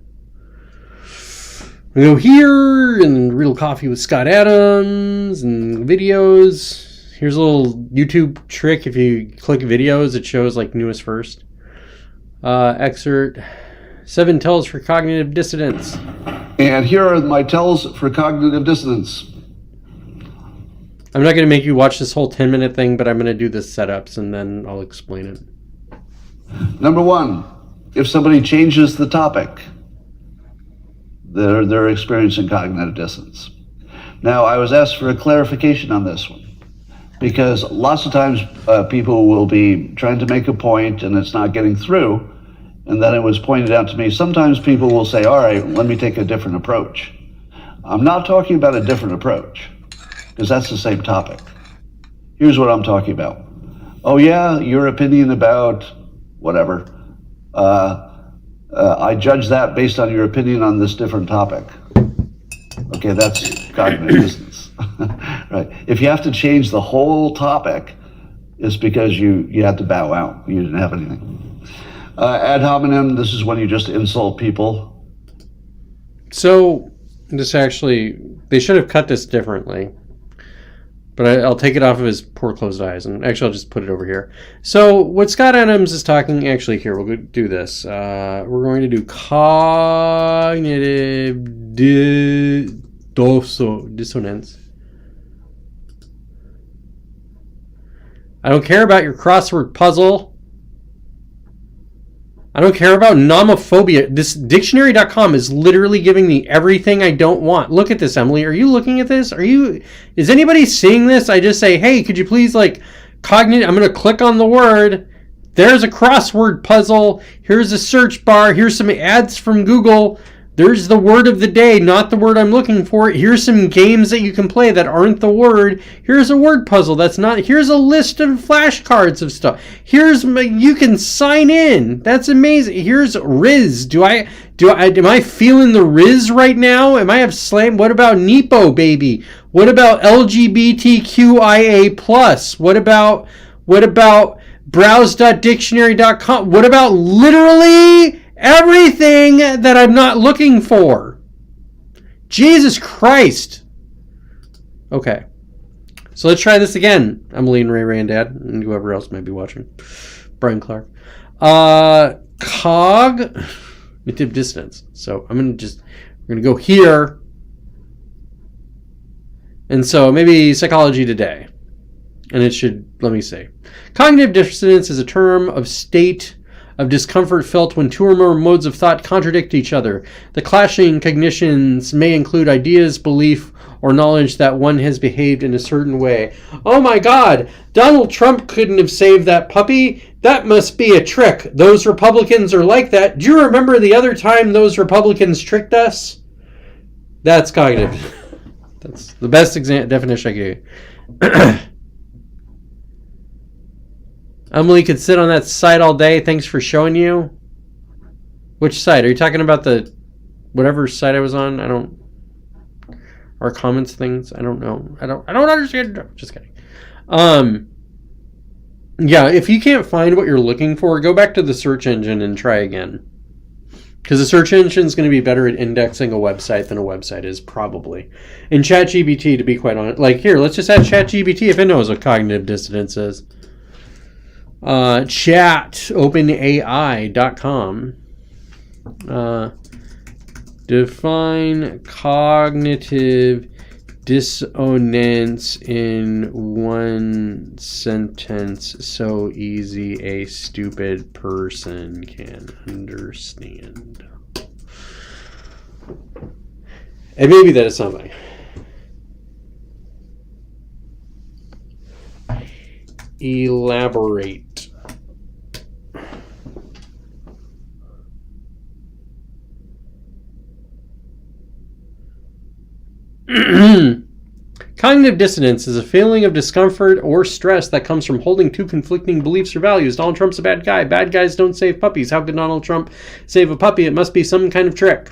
We go here and real coffee with Scott Adams and videos. Here's a little YouTube trick. If you click videos, it shows like newest first. Excerpt 7 tells for cognitive dissonance. And here are my tells for cognitive dissonance. I'm not going to make you watch this whole 10-minute thing, but I'm going to do the setups and then I'll explain it. Number 1, if somebody changes the topic, they're experiencing cognitive dissonance. Now, I was asked for a clarification on this one because lots of times people will be trying to make a point and it's not getting through. And then it was pointed out to me, sometimes people will say, all right, let me take a different approach. I'm not talking about a different approach because that's the same topic. Here's what I'm talking about. Oh yeah, your opinion about whatever. I judge that based on your opinion on this different topic. Okay, that's cognitive dissonance. Right. If you have to change the whole topic, it's because you had to bow out. You didn't have anything. Ad hominem, this is when you just insult people. So, this actually, they should have cut this differently. But I'll take it off of his poor closed eyes. And actually, I'll just put it over here. So, what Scott Adams is talking, actually, here, we'll do this. We're going to do cognitive dissonance. I don't care about your crossword puzzle. I don't care about nomophobia. This dictionary.com is literally giving me everything I don't want. Look at this, Emily. Are you looking at this? Is anybody seeing this? I just say, hey, could you please like cognitive? I'm going to click on the word. There's a crossword puzzle. Here's a search bar. Here's some ads from Google. There's the word of the day, not the word I'm looking for. Here's some games that you can play that aren't the word. Here's a word puzzle that's not. Here's a list of flashcards of stuff. You can sign in. That's amazing. Here's Riz. Am I feeling the Riz right now? Am I have slam? What about Nepo baby? What about LGBTQIA+? What about browse.dictionary.com? What about literally everything that I'm not looking for? Jesus Christ. Okay. So let's try this again. Emily and Ray and Dad, and whoever else might be watching. Brian Clark. Cognitive dissonance. So we're going to go here. And so maybe Psychology Today. And it should, let me see. Cognitive dissonance is a term of state of discomfort felt when two or more modes of thought contradict each other. The clashing cognitions may include ideas, belief, or knowledge that one has behaved in a certain way. Oh my God, Donald Trump couldn't have saved that puppy. That must be a trick. Those Republicans are like that. Do you remember the other time those Republicans tricked us? That's cognitive. That's the best definition I gave you. Emily could sit on that site all day. Thanks for showing you. Which site? Are you talking about the whatever site I was on? I don't. Our comments things. I don't know. I don't understand. Just kidding. Yeah, if you can't find what you're looking for, go back to the search engine and try again. Because the search engine is going to be better at indexing a website than a website is, probably. And ChatGPT, to be quite honest, like here, let's just add ChatGPT if it knows what cognitive dissonance is. OpenAI.com. Define cognitive dissonance in one sentence so easy a stupid person can understand. And maybe that is something. Elaborate. Cognitive dissonance is a feeling of discomfort or stress that comes from holding two conflicting beliefs or values. Donald Trump's a bad guy. Bad guys don't save puppies. How could Donald Trump save a puppy? It must be some kind of trick.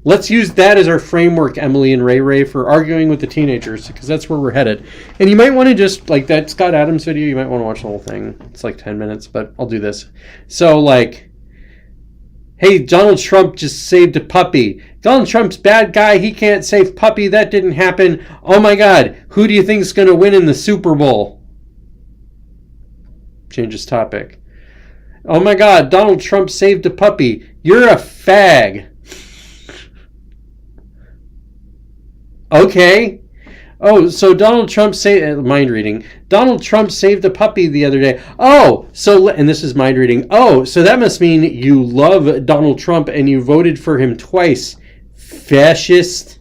Let's use that as our framework, Emily and Ray, for arguing with the teenagers, because that's where we're headed. And you might want to just, like that Scott Adams video, you might want to watch the whole thing. It's like 10 minutes, but I'll do this. So, like, hey, Donald Trump just saved a puppy. Donald Trump's bad guy. He can't save puppy. That didn't happen. Oh my God. Who do you think is going to win in the Super Bowl? Changes topic. Oh my God. Donald Trump saved a puppy. You're a fag. Okay. Oh, so Donald Trump mind reading. Donald Trump saved a puppy the other day. Oh, so, and this is mind reading. Oh, so that must mean you love Donald Trump and you voted for him twice. Fascist.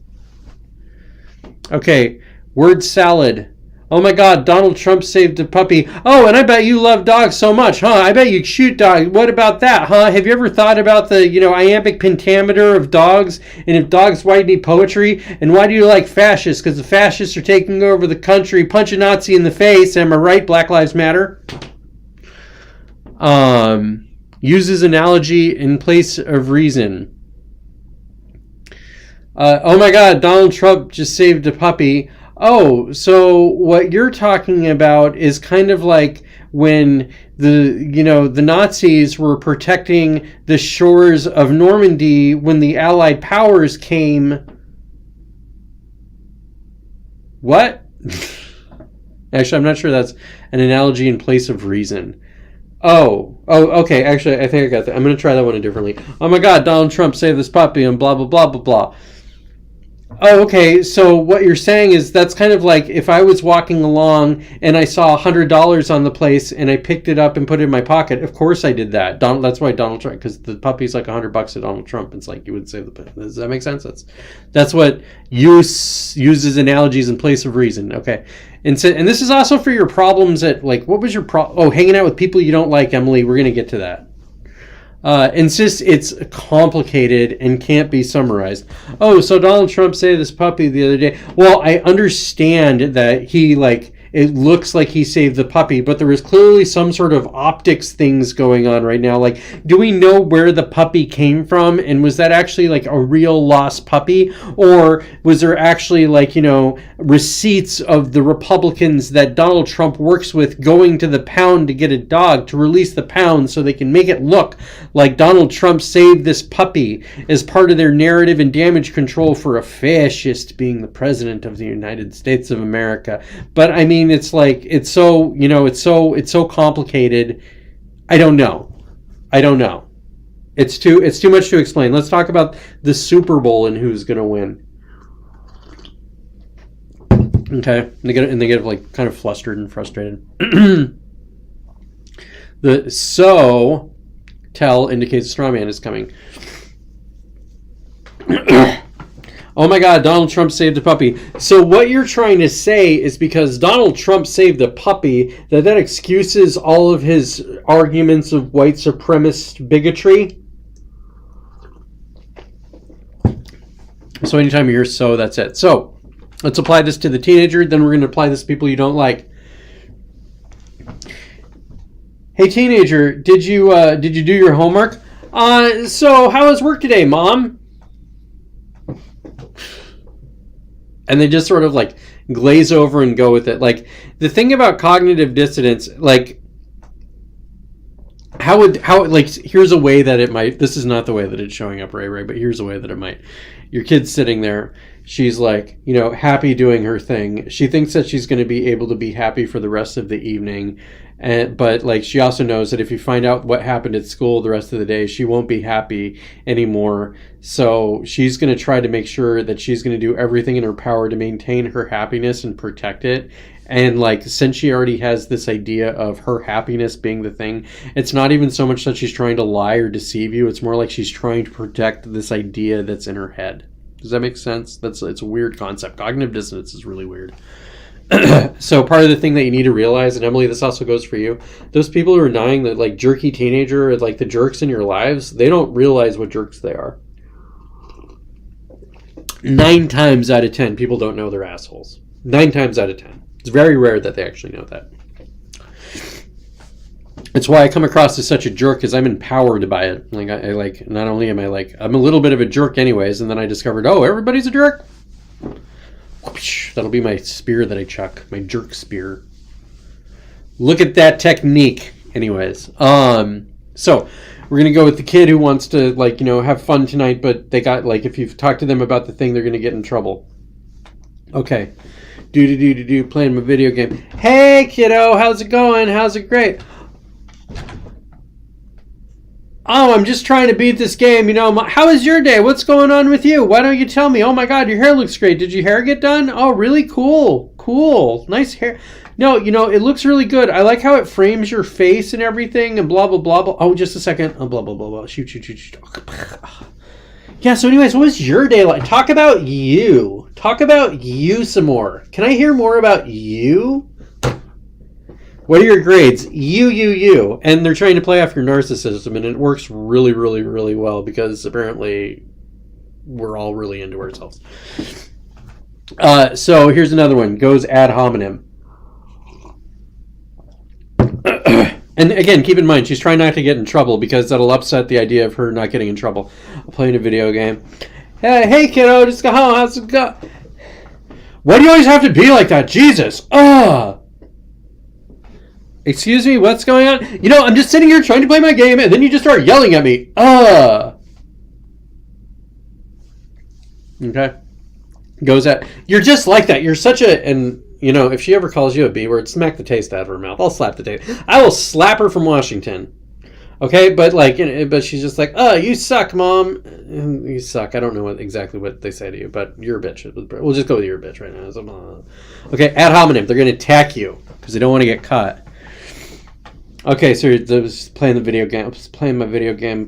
Okay, word salad. Oh my God, Donald Trump saved a puppy. Oh, and I bet you love dogs so much, huh? I bet you shoot dogs. What about that, huh? Have you ever thought about the, iambic pentameter of dogs? And if dogs write any poetry? And why do you like fascists? Because the fascists are taking over the country. Punch a Nazi in the face. Am I right? Black Lives Matter. Uses analogy in place of reason. Oh my God, Donald Trump just saved a puppy. Oh, so what you're talking about is kind of like when the Nazis were protecting the shores of Normandy when the Allied powers came. What? Actually, I'm not sure that's an analogy in place of reason. Oh, okay. Actually, I think I got that. I'm going to try that one differently. Oh my God, Donald Trump saved this puppy and blah, blah, blah, blah, blah. Oh, okay. So what you're saying is that's kind of like if I was walking along and I saw $100 on the place and I picked it up and put it in my pocket. Of course I did that. That's why Donald Trump, because the puppy's like $100 to Donald Trump. It's like you would save the puppy. Does that make sense? That's what uses analogies in place of reason. Okay. And this is also for your problems at, like, what was your problem? Oh, hanging out with people you don't like, Emily. We're going to get to that. It's complicated and can't be summarized. Oh, so Donald Trump saved this puppy the other day. Well, I understand that he, like, it looks like he saved the puppy, but there is clearly some sort of optics things going on right now. Like, do we know where the puppy came from? And was that actually like a real lost puppy? Or was there actually like, receipts of the Republicans that Donald Trump works with going to the pound to get a dog to release the pound so they can make it look like Donald Trump saved this puppy as part of their narrative and damage control for a fascist being the president of the United States of America? But I mean, it's like, it's so, it's so complicated. I don't know. It's too much to explain. Let's talk about the Super Bowl and who's going to win. Okay, and they get like kind of flustered and frustrated. The so tell indicates a straw man is coming. Oh my God, Donald Trump saved a puppy. So what you're trying to say is because Donald Trump saved a puppy, that excuses all of his arguments of white supremacist bigotry? So anytime you hear so, that's it. So let's apply this to the teenager, then we're going to apply this to people you don't like. Hey teenager, did you do your homework? So how was work today, Mom? And they just sort of like glaze over and go with it. Like, the thing about cognitive dissonance, like, here's a way that it might, this is not the way that it's showing up, Ray, but here's a way that it might. Your kid's sitting there, she's like, happy doing her thing. She thinks that she's going to be able to be happy for the rest of the evening. But like, she also knows that if you find out what happened at school the rest of the day, she won't be happy anymore. So she's going to try to make sure that she's going to do everything in her power to maintain her happiness and protect it. And like, since she already has this idea of her happiness being the thing, it's not even so much that she's trying to lie or deceive you. It's more like she's trying to protect this idea that's in her head. Does that make sense? It's a weird concept. Cognitive dissonance is really weird. So part of the thing that you need to realize, and Emily, this also goes for you, those people who are denying that like jerky teenager or like the jerks in your lives, they don't realize what jerks they are. 9 times out of 10, people don't know they're assholes. 9 times out of 10. It's very rare that they actually know that. It's why I come across as such a jerk, because I'm empowered by it. Like, I like, not only am I like, I'm a little bit of a jerk anyways, and then I discovered, oh, everybody's a jerk. That'll be my spear that I chuck, my jerk spear. Look at that technique. Anyways, so we're gonna go with the kid who wants to like, have fun tonight, but they got like, if you've talked to them about the thing, they're gonna get in trouble. Okay, playing my video game. Hey kiddo, how's it going? How's it great? Oh, I'm just trying to beat this game. How was your day? What's going on with you? Why don't you tell me? Oh my God, your hair looks great. Did your hair get done? Oh, really cool. Cool. Nice hair. No, it looks really good. I like how it frames your face and everything and blah, blah, blah, blah. Oh, just a second. Oh, blah, blah, blah, blah. Shoot. Yeah, so anyways, what was your day like? Talk about you. Talk about you some more. Can I hear more about you? What are your grades? You. And they're trying to play off your narcissism, and it works really, really, really well because apparently we're all really into ourselves. So here's another one. Goes ad hominem. And again, keep in mind, she's trying not to get in trouble because that'll upset the idea of her not getting in trouble. Playing a video game. Hey kiddo, just go home. How's it go? Why do you always have to be like that? Jesus. Excuse me, what's going on? I'm just sitting here trying to play my game, and then you just start yelling at me. Okay. Goes at, you're just like that. You're such a, and if she ever calls you a B word, smack the taste out of her mouth. I'll slap the taste. I will slap her from Washington. Okay, but like, but she's just like, you suck, Mom. You suck. I don't know exactly what they say to you, but you're a bitch. We'll just go with you're a bitch right now. Okay, ad hominem. They're going to attack you because they don't want to get caught. Okay, so I was playing the video game. Playing my video game.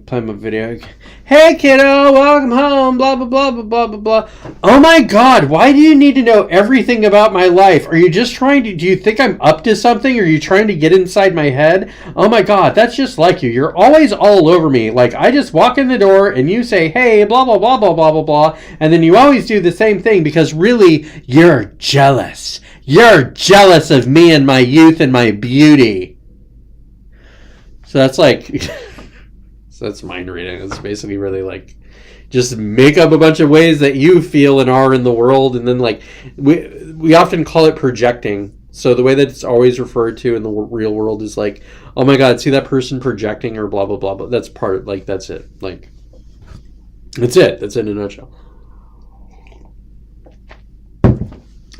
Hey, kiddo, welcome home. Blah, blah, blah, blah, blah, blah, blah. Oh my God, why do you need to know everything about my life? Are you just trying to, do you think I'm up to something? Are you trying to get inside my head? Oh my God, that's just like you. You're always all over me. Like, I just walk in the door and you say, hey, blah, blah, blah, blah, blah, blah, blah. And then you always do the same thing because really, you're jealous. You're jealous of me and my youth and my beauty. So that's like, so that's mind reading. It's basically really like, just make up a bunch of ways that you feel and are in the world, and then like we often call it projecting. So the way that it's always referred to in the real world is like, oh my God, see that person projecting or blah blah blah. But that's part of, like, that's it. Like, that's it. That's it in a nutshell.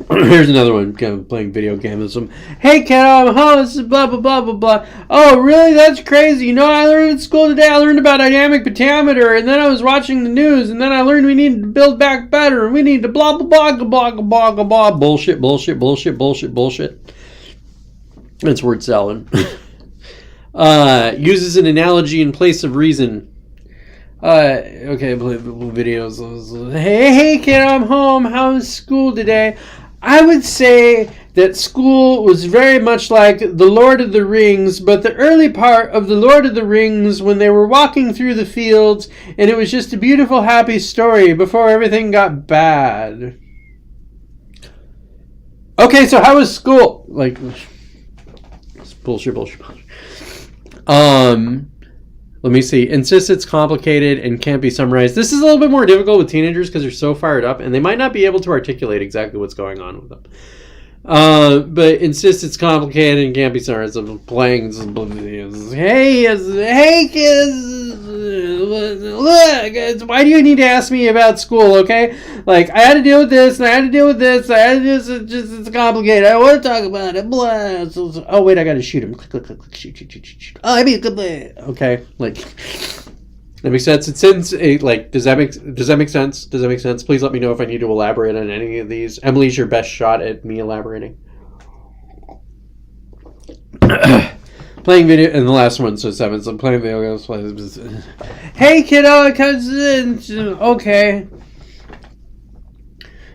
Here's another one, kind of playing video games. Hey kiddo, I'm home. This is blah blah blah blah blah. Oh really? That's crazy. You know what I learned in school today? I learned about dynamic pentameter, and then I was watching the news, and then I learned we need to build back better, and we need to blah blah blah blah blah blah blah blah. Bullshit, bullshit, bullshit, bullshit, bullshit. That's word salad. Uses an analogy in place of reason. Okay, videos. Hey kiddo, I'm home. How's school today? I would say that school was very much like The Lord of the Rings, but the early part of The Lord of the Rings when they were walking through the fields, and it was just a beautiful, happy story before everything got bad. Okay, so how was school? Like, bullshit. Let me see. Insists it's complicated and can't be summarized. This is a little bit more difficult with teenagers because they're so fired up and they might not be able to articulate exactly what's going on with them. But insists it's complicated and can't be summarized. I'm playing some videos. Hey kids, look, why do you need to ask me about school? Okay, like I had to deal with this and I had to deal with this. I had to do this. It's complicated. I want to talk about it. Blah. Oh wait, I got to shoot him. Click, shoot. Oh, I mean, okay, like that makes sense. It sends a like. Does that make sense? Does that make sense? Please let me know if I need to elaborate on any of these. Emily's your best shot at me elaborating. Playing video, and the last one, so 7. So I'm playing video games. Hey kiddo, it comes in. Okay.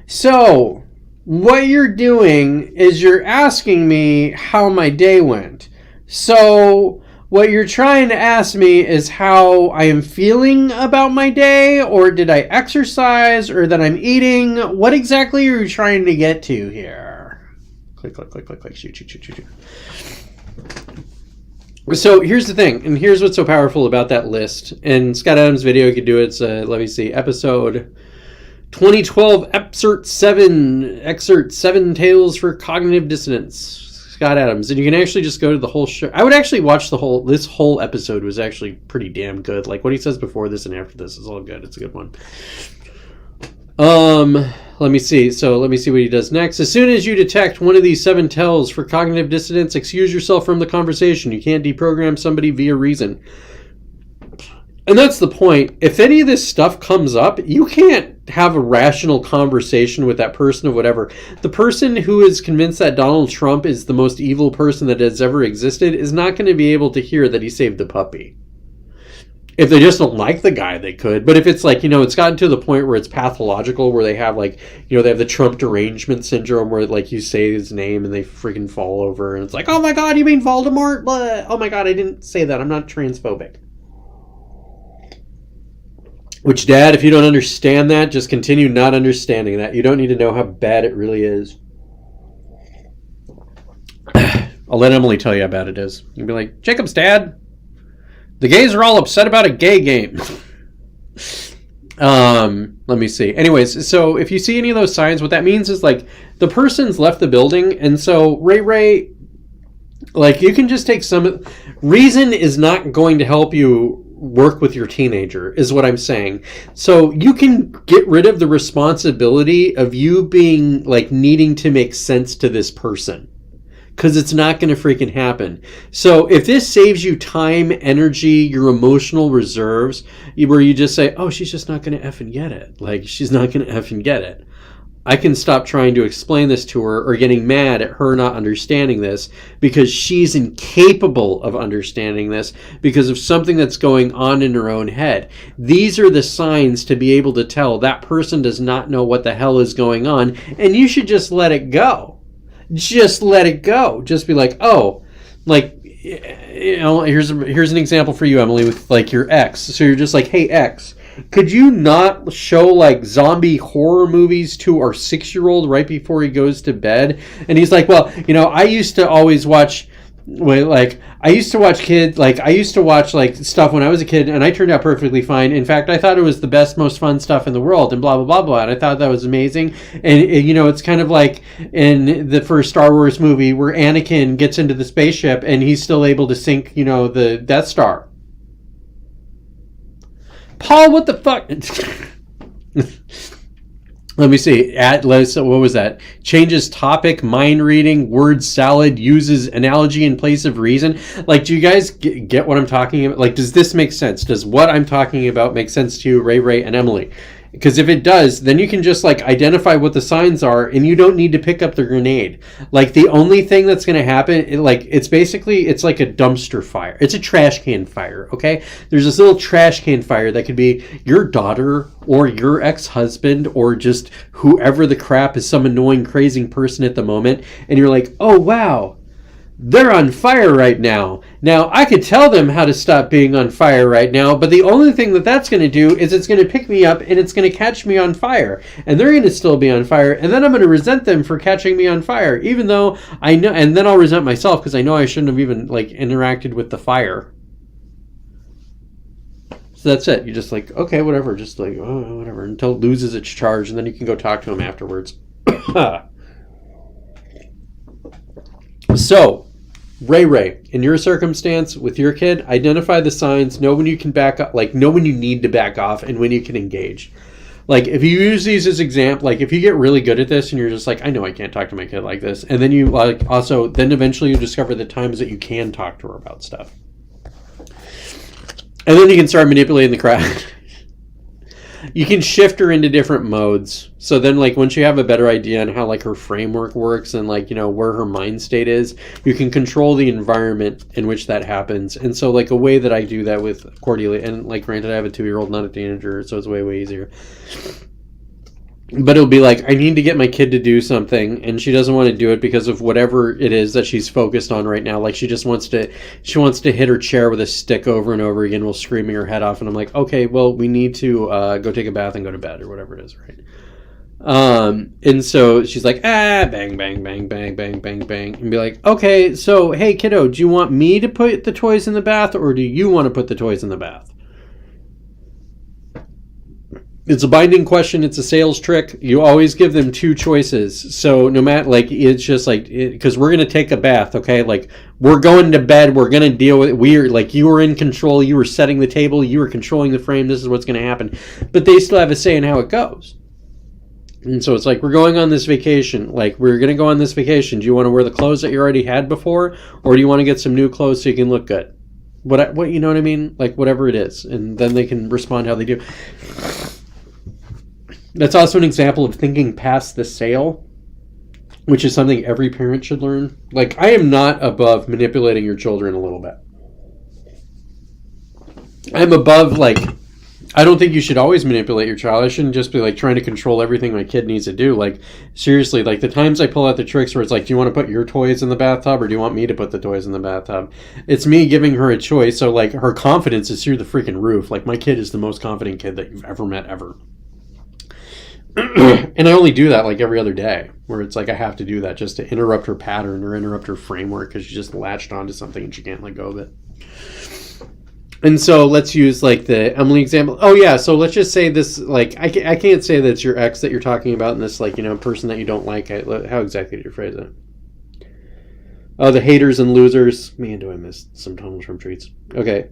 So, what you're doing is you're asking me how my day went. So, what you're trying to ask me is how I am feeling about my day, or did I exercise, or that I'm eating? What exactly are you trying to get to here? Click, shoot. So here's the thing, and here's what's so powerful about that list. And Scott Adams' video, you could do it. It's, let me see, episode 2012, excerpt 7 Tales for Cognitive Dissonance. Scott Adams. And you can actually just go to the whole show. I would actually watch this whole episode was actually pretty damn good. Like what he says before this and after this is all good. It's a good one. Let me see. So let me see what he does next. As soon as you detect one of these 7 tells for cognitive dissonance, excuse yourself from the conversation. You can't deprogram somebody via reason. And that's the point. If any of this stuff comes up, you can't have a rational conversation with that person or whatever. The person who is convinced that Donald Trump is the most evil person that has ever existed is not going to be able to hear that he saved the puppy. If they just don't like the guy, they could. But if it's like, it's gotten to the point where it's pathological, where they have like, they have the Trump derangement syndrome where like you say his name and they freaking fall over and it's like, oh my God, you mean Voldemort? Blah. Oh my God, I didn't say that. I'm not transphobic. Which, Dad, if you don't understand that, just continue not understanding that. You don't need to know how bad it really is. I'll let Emily tell you how bad it is. You'll be like, Jacob's dad, the gays are all upset about a gay game. Let me see. Anyways, so if you see any of those signs, what that means is like the person's left the building, and so Ray, like you can just take some reason is not going to help you work with your teenager, is what I'm saying. So you can get rid of the responsibility of you being like needing to make sense to this person, because it's not going to freaking happen. So if this saves you time, energy, your emotional reserves, where you just say, oh, she's just not going to effing get it. Like, she's not going to effing get it. I can stop trying to explain this to her or getting mad at her not understanding this because she's incapable of understanding this because of something that's going on in her own head. These are the signs to be able to tell that person does not know what the hell is going on, and you should just let it go. Just let it go. Just be like, oh, like, here's an example for you, Emily, with like your ex. So you're just like, hey, ex, Could you not show like zombie horror movies to our 6-year-old right before he goes to bed? And he's like, well, you know, I used to watch like stuff when I was a kid, and I turned out perfectly fine. In fact, I thought it was the best, most fun stuff in the world, and blah blah blah blah. And I thought that was amazing. And you know, it's kind of like in the first Star Wars movie where Anakin gets into the spaceship and he's still able to sink, you know, the Death Star. Paul, what the fuck? Let me see. What was that? Changes topic, mind reading, word salad, uses analogy in place of reason. Like, do you guys get what I'm talking about? Like, does this make sense? Does what I'm talking about make sense to you, Ray, and Emily? Because if it does, then you can just like identify what the signs are, and you don't need to pick up the grenade. Like, the only thing that's going to happen, it's like a dumpster fire. It's a trash can fire, okay? There's this little trash can fire that could be your daughter or your ex-husband or just whoever the crap is, some annoying, crazy person at the moment, and you're like, oh, wow, they're on fire right now. Now, I could tell them how to stop being on fire right now, but the only thing that's going to do is it's going to pick me up and it's going to catch me on fire. And they're going to still be on fire, and then I'm going to resent them for catching me on fire, even though I know, and then I'll resent myself because I know I shouldn't have even like interacted with the fire. So that's it. You're just like, okay, whatever, just like, oh, whatever, until it loses its charge, and then you can go talk to him afterwards. So, Ray, in your circumstance with your kid, identify the signs, know when you can back up, like know when you need to back off and when you can engage. Like, if you use these as example, like if you get really good at this and you're just like, I know I can't talk to my kid like this, and then you like also, then eventually you discover the times that you can talk to her about stuff. And then you can start manipulating the crowd. You can shift her into different modes. So then, like, once you have a better idea on how, like, her framework works and, like, you know, where her mind state is, you can control the environment in which that happens. And so, like, a way that I do that with Cordelia, and, like, granted, I have a 2-year-old, not a teenager, so it's way, way easier. But it'll be like, I need to get my kid to do something, and she doesn't want to do it because of whatever it is that she's focused on right now. Like, she wants to hit her chair with a stick over and over again while screaming her head off. And I'm like, okay, well, we need to go take a bath and go to bed or whatever it is, right? And so she's like, bang, bang, bang, bang, bang, bang, bang. And be like, okay, so, hey, kiddo, do you want me to put the toys in the bath, or do you want to put the toys in the bath? It's a binding question. It's a sales trick. You always give them 2 choices. So no matter, like, it's just like, because we're going to take a bath, okay? Like, we're going to bed. We're going to deal with it. We're like, you were in control. You were setting the table. You were controlling the frame. This is what's going to happen. But they still have a say in how it goes. And so it's like, we're going on this vacation. Like, we're going to go on this vacation. Do you want to wear the clothes that you already had before? Or do you want to get some new clothes so you can look good? What you know what I mean? Like, whatever it is. And then they can respond how they do. That's also an example of thinking past the sale, which is something every parent should learn. Like, I am not above manipulating your children a little bit. I'm above, like, I don't think you should always manipulate your child. I shouldn't just be, like, trying to control everything my kid needs to do. Like, seriously, like, the times I pull out the tricks where it's like, do you want to put your toys in the bathtub, or do you want me to put the toys in the bathtub? It's me giving her a choice, so, like, her confidence is through the freaking roof. Like, my kid is the most confident kid that you've ever met, ever. And I only do that like every other day, where it's like I have to do that just to interrupt her pattern or interrupt her framework because she just latched onto something and she can't let go of it. And so let's use like the Emily example. Oh yeah, so let's just say this, like, I can't say that it's your ex that you're talking about, and this, like, you know, person that you don't like. How exactly did you phrase it? Oh, the haters and losers. Man, do I miss some tunnels from treats. Okay.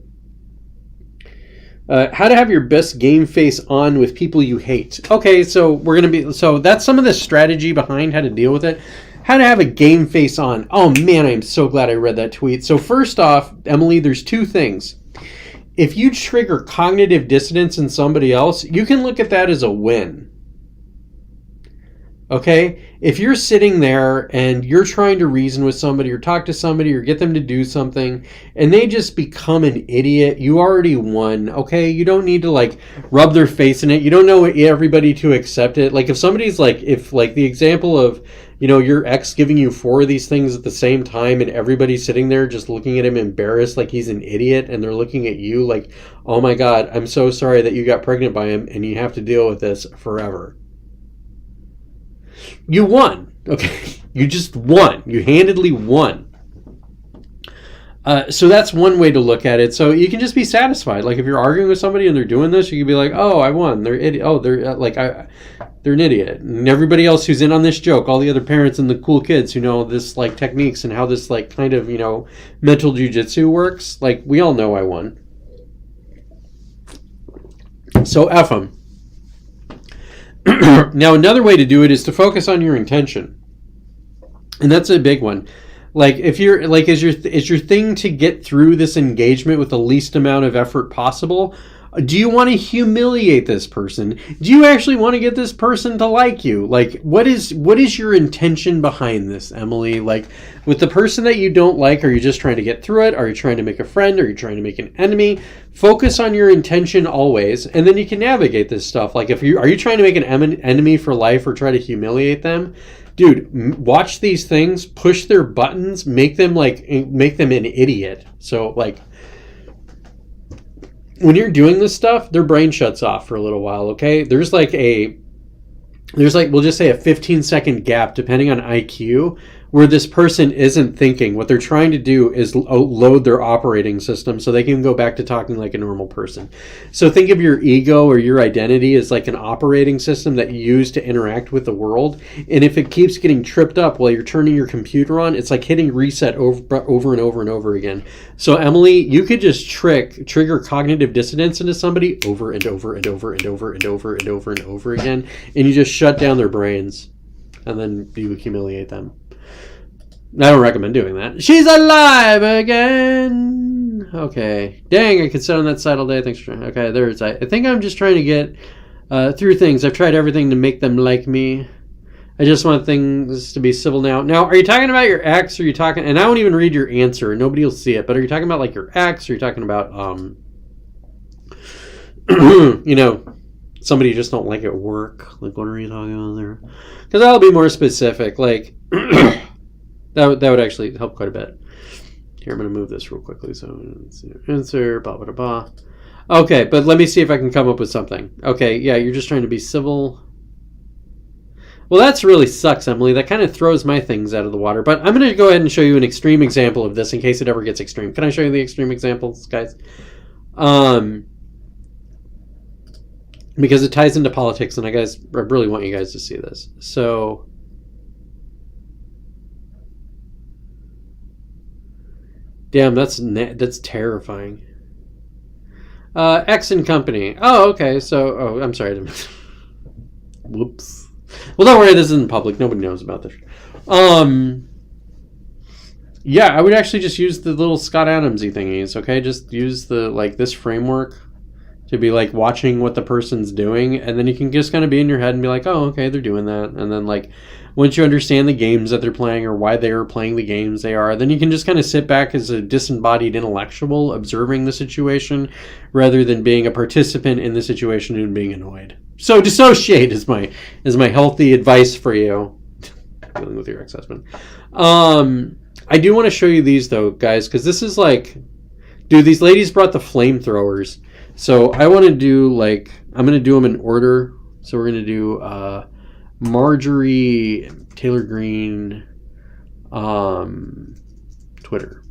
How to have your best game face on with people you hate. Okay, so that's some of the strategy behind how to deal with it. How to have a game face on. Oh man, I am so glad I read that tweet. So first off, Emily, there's 2 things. If you trigger cognitive dissonance in somebody else, you can look at that as a win. Okay? If you're sitting there and you're trying to reason with somebody or talk to somebody or get them to do something and they just become an idiot, you already won. Okay? You don't need to, like, rub their face in it. You don't know everybody to accept it. Like, if somebody's like, if, like, the example of, you know, your ex giving you 4 of these things at the same time, and everybody's sitting there just looking at him embarrassed like he's an idiot, and they're looking at you like, oh my God, I'm so sorry that you got pregnant by him and you have to deal with this forever. You won. Okay. You just won. You handedly won. So that's one way to look at it. So you can just be satisfied. Like if you're arguing with somebody and they're doing this, you can be like, "Oh, I won. They're idiot. Oh, they're they're an idiot." And everybody else who's in on this joke, all the other parents and the cool kids who know this like techniques and how this like kind of, you know, mental jujitsu works, like we all know I won. So F them. Now another way to do it is to focus on your intention, and that's a big one. Like if you're like, is your thing to get through this engagement with the least amount of effort possible? Do you want to humiliate this person? Do you actually want to get this person to like you? Like what is your intention behind this, Emily? Like with the person that you don't like, are you just trying to get through it? Are you trying to make a friend? Are you trying to make an enemy? Focus on your intention always, and then you can navigate this stuff. Like are you trying to make an enemy for life or try to humiliate them? Dude, watch these things, push their buttons, make them an idiot. So like when you're doing this stuff, their brain shuts off for a little while, okay? There's like we'll just say a 15-second gap depending on IQ where this person isn't thinking. What they're trying to do is load their operating system so they can go back to talking like a normal person. So think of your ego or your identity as like an operating system that you use to interact with the world. And if it keeps getting tripped up while you're turning your computer on, it's like hitting reset over and over and over again. So Emily, you could just trigger cognitive dissonance into somebody over and over and over and over and over and over and over again, and you just shut down their brains, and then you humiliate them. I don't recommend doing that. She's alive again. Okay. Dang, I could sit on that side all day. Thanks for trying. Okay, there's. I think I'm just trying to get through things. I've tried everything to make them like me. I just want things to be civil now. Now, are you talking about your ex? Or are you talking? And I won't even read your answer. Nobody will see it. But are you talking about like your ex? Or are you talking about you know, somebody you just don't like at work? Like what are you talking about there? Because I'll be more specific. Like. That would actually help quite a bit. Here, I'm going to move this real quickly. So, answer, blah, blah, blah. Okay, but let me see if I can come up with something. Okay, yeah, you're just trying to be civil. Well, that's really sucks, Emily. That kind of throws my things out of the water. But I'm going to go ahead and show you an extreme example of this in case it ever gets extreme. Can I show you the extreme examples, guys? Because it ties into politics, and I really want you guys to see this. So... Damn, that's terrifying. X and Company. Oh, okay. So, I'm sorry. Whoops. Well, don't worry. This isn't public. Nobody knows about this. Yeah, I would actually just use the little Scott Adams-y thingies. Okay, just use this framework to be like watching what the person's doing, and then you can just kind of be in your head and be like, oh, okay, they're doing that, and then like. Once you understand the games that they're playing or why they're playing the games they are, then you can just kind of sit back as a disembodied intellectual observing the situation rather than being a participant in the situation and being annoyed. So dissociate is my healthy advice for you. Dealing with your ex-husband. I do want to show you these though, guys, because this is like, dude, these ladies brought the flamethrowers. So I want to do I'm going to do them in order. So we're going to do... Marjorie Taylor Greene Twitter.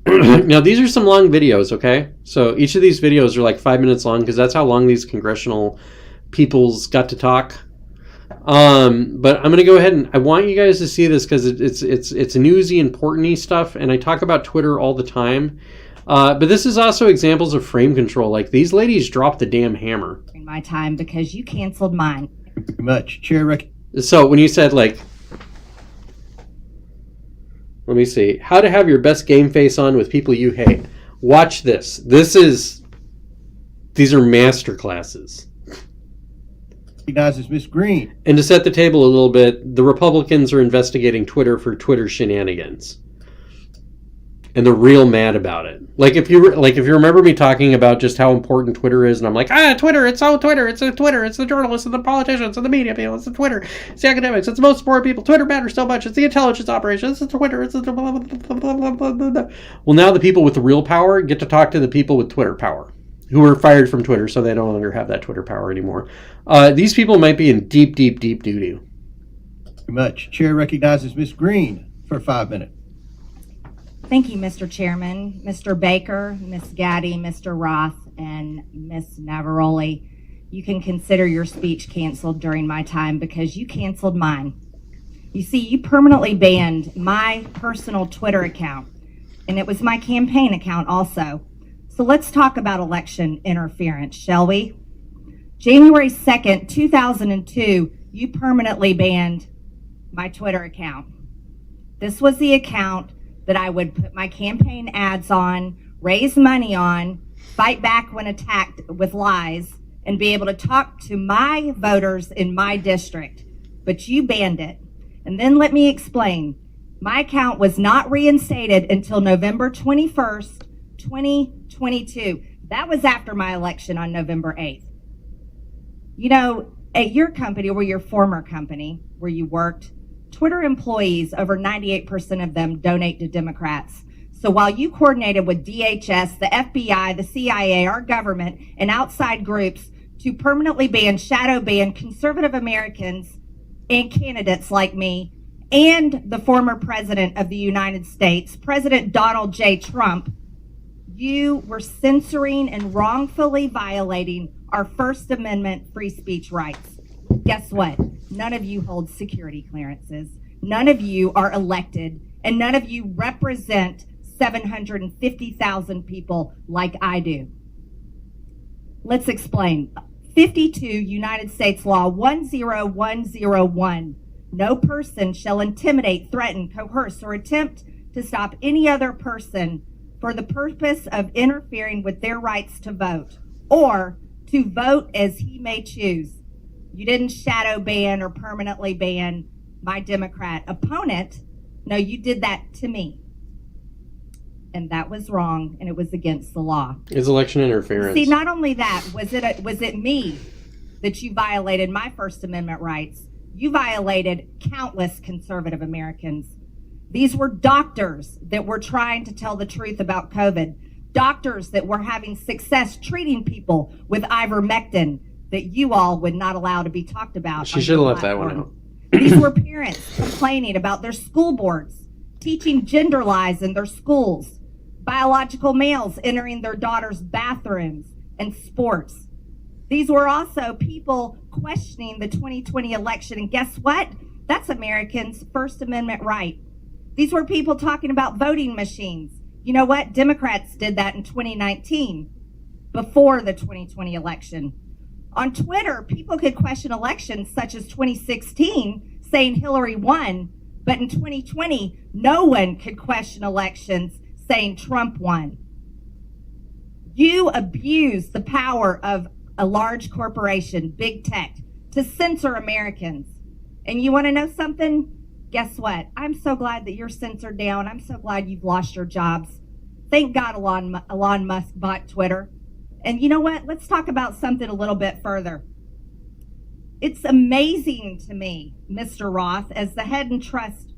Now these are some long videos, okay? So each of these videos are like 5 minutes long because that's how long these congressional peoples got to talk. But I'm gonna go ahead and I want you guys to see this because it's newsy, important-y stuff, and I talk about Twitter all the time. But this is also examples of frame control. Like, these ladies dropped the damn hammer. My time because you canceled mine. Pretty much. Chair So when you said, like... Let me see. How to have your best game face on with people you hate. Watch this. These are master classes. Recognizes Miss Green. And to set the table a little bit, the Republicans are investigating Twitter for Twitter shenanigans. and they're real mad about it. Like if you remember me talking about just how important Twitter is, and I'm like, Twitter, it's Twitter, it's the journalists and the politicians and the media people, it's the Twitter, it's the academics, it's the most important people. Twitter matters so much. It's the intelligence operations. It's Twitter. It's the blah, blah, blah, blah, blah, blah, blah. Well, now the people with the real power get to talk to the people with Twitter power, who were fired from Twitter, so they no longer have that Twitter power anymore. These people might be in deep, deep, deep doo-doo. Very much. Chair recognizes Ms. Green for 5 minutes. Thank you, Mr. Chairman, Mr. Baker, Ms. Gaddy, Mr. Roth, and Ms. Navaroli. You can consider your speech canceled during my time because you canceled mine. You see, you permanently banned my personal Twitter account, and it was my campaign account also. So let's talk about election interference, shall we? January 2nd, 2002, you permanently banned my Twitter account. This was the account that I would put my campaign ads on, raise money on, fight back when attacked with lies, and be able to talk to my voters in my district. But you banned it. And then let me explain. My account was not reinstated until November 21st, 2022. That was after my election on November 8th. You know, at your company or your former company where you worked, Twitter employees, over 98% of them donate to Democrats. So while you coordinated with DHS, the FBI, the CIA, our government, and outside groups to permanently shadow ban conservative Americans and candidates like me and the former president of the United States, President Donald J. Trump, you were censoring and wrongfully violating our First Amendment free speech rights. Guess what? None of you hold security clearances. None of you are elected, and none of you represent 750,000 people like I do. Let's explain. 52 United States Law 10101. No person shall intimidate, threaten, coerce, or attempt to stop any other person for the purpose of interfering with their rights to vote, or to vote as he may choose. You didn't shadow ban or permanently ban my Democrat opponent. No, you did that to me. And that was wrong, and it was against the law. It's election interference. See, not only that, was it me that you violated my First Amendment rights? You violated countless conservative Americans. These were doctors that were trying to tell the truth about COVID. Doctors that were having success treating people with ivermectin that you all would not allow to be talked about. She should have left that one out. These were parents complaining about their school boards, teaching gender lies in their schools, biological males entering their daughters' bathrooms and sports. These were also people questioning the 2020 election. And guess what? That's Americans' First Amendment right. These were people talking about voting machines. You know what? Democrats did that in 2019, before the 2020 election. On Twitter, people could question elections such as 2016, saying Hillary won, but in 2020, no one could question elections saying Trump won. You abuse the power of a large corporation, big tech, to censor Americans. And you want to know something? Guess what? I'm so glad that you're censored down. I'm so glad you've lost your jobs. Thank God Elon Musk bought Twitter. And you know what? Let's talk about something a little bit further. It's amazing to me, Mr. Roth, as the head and trust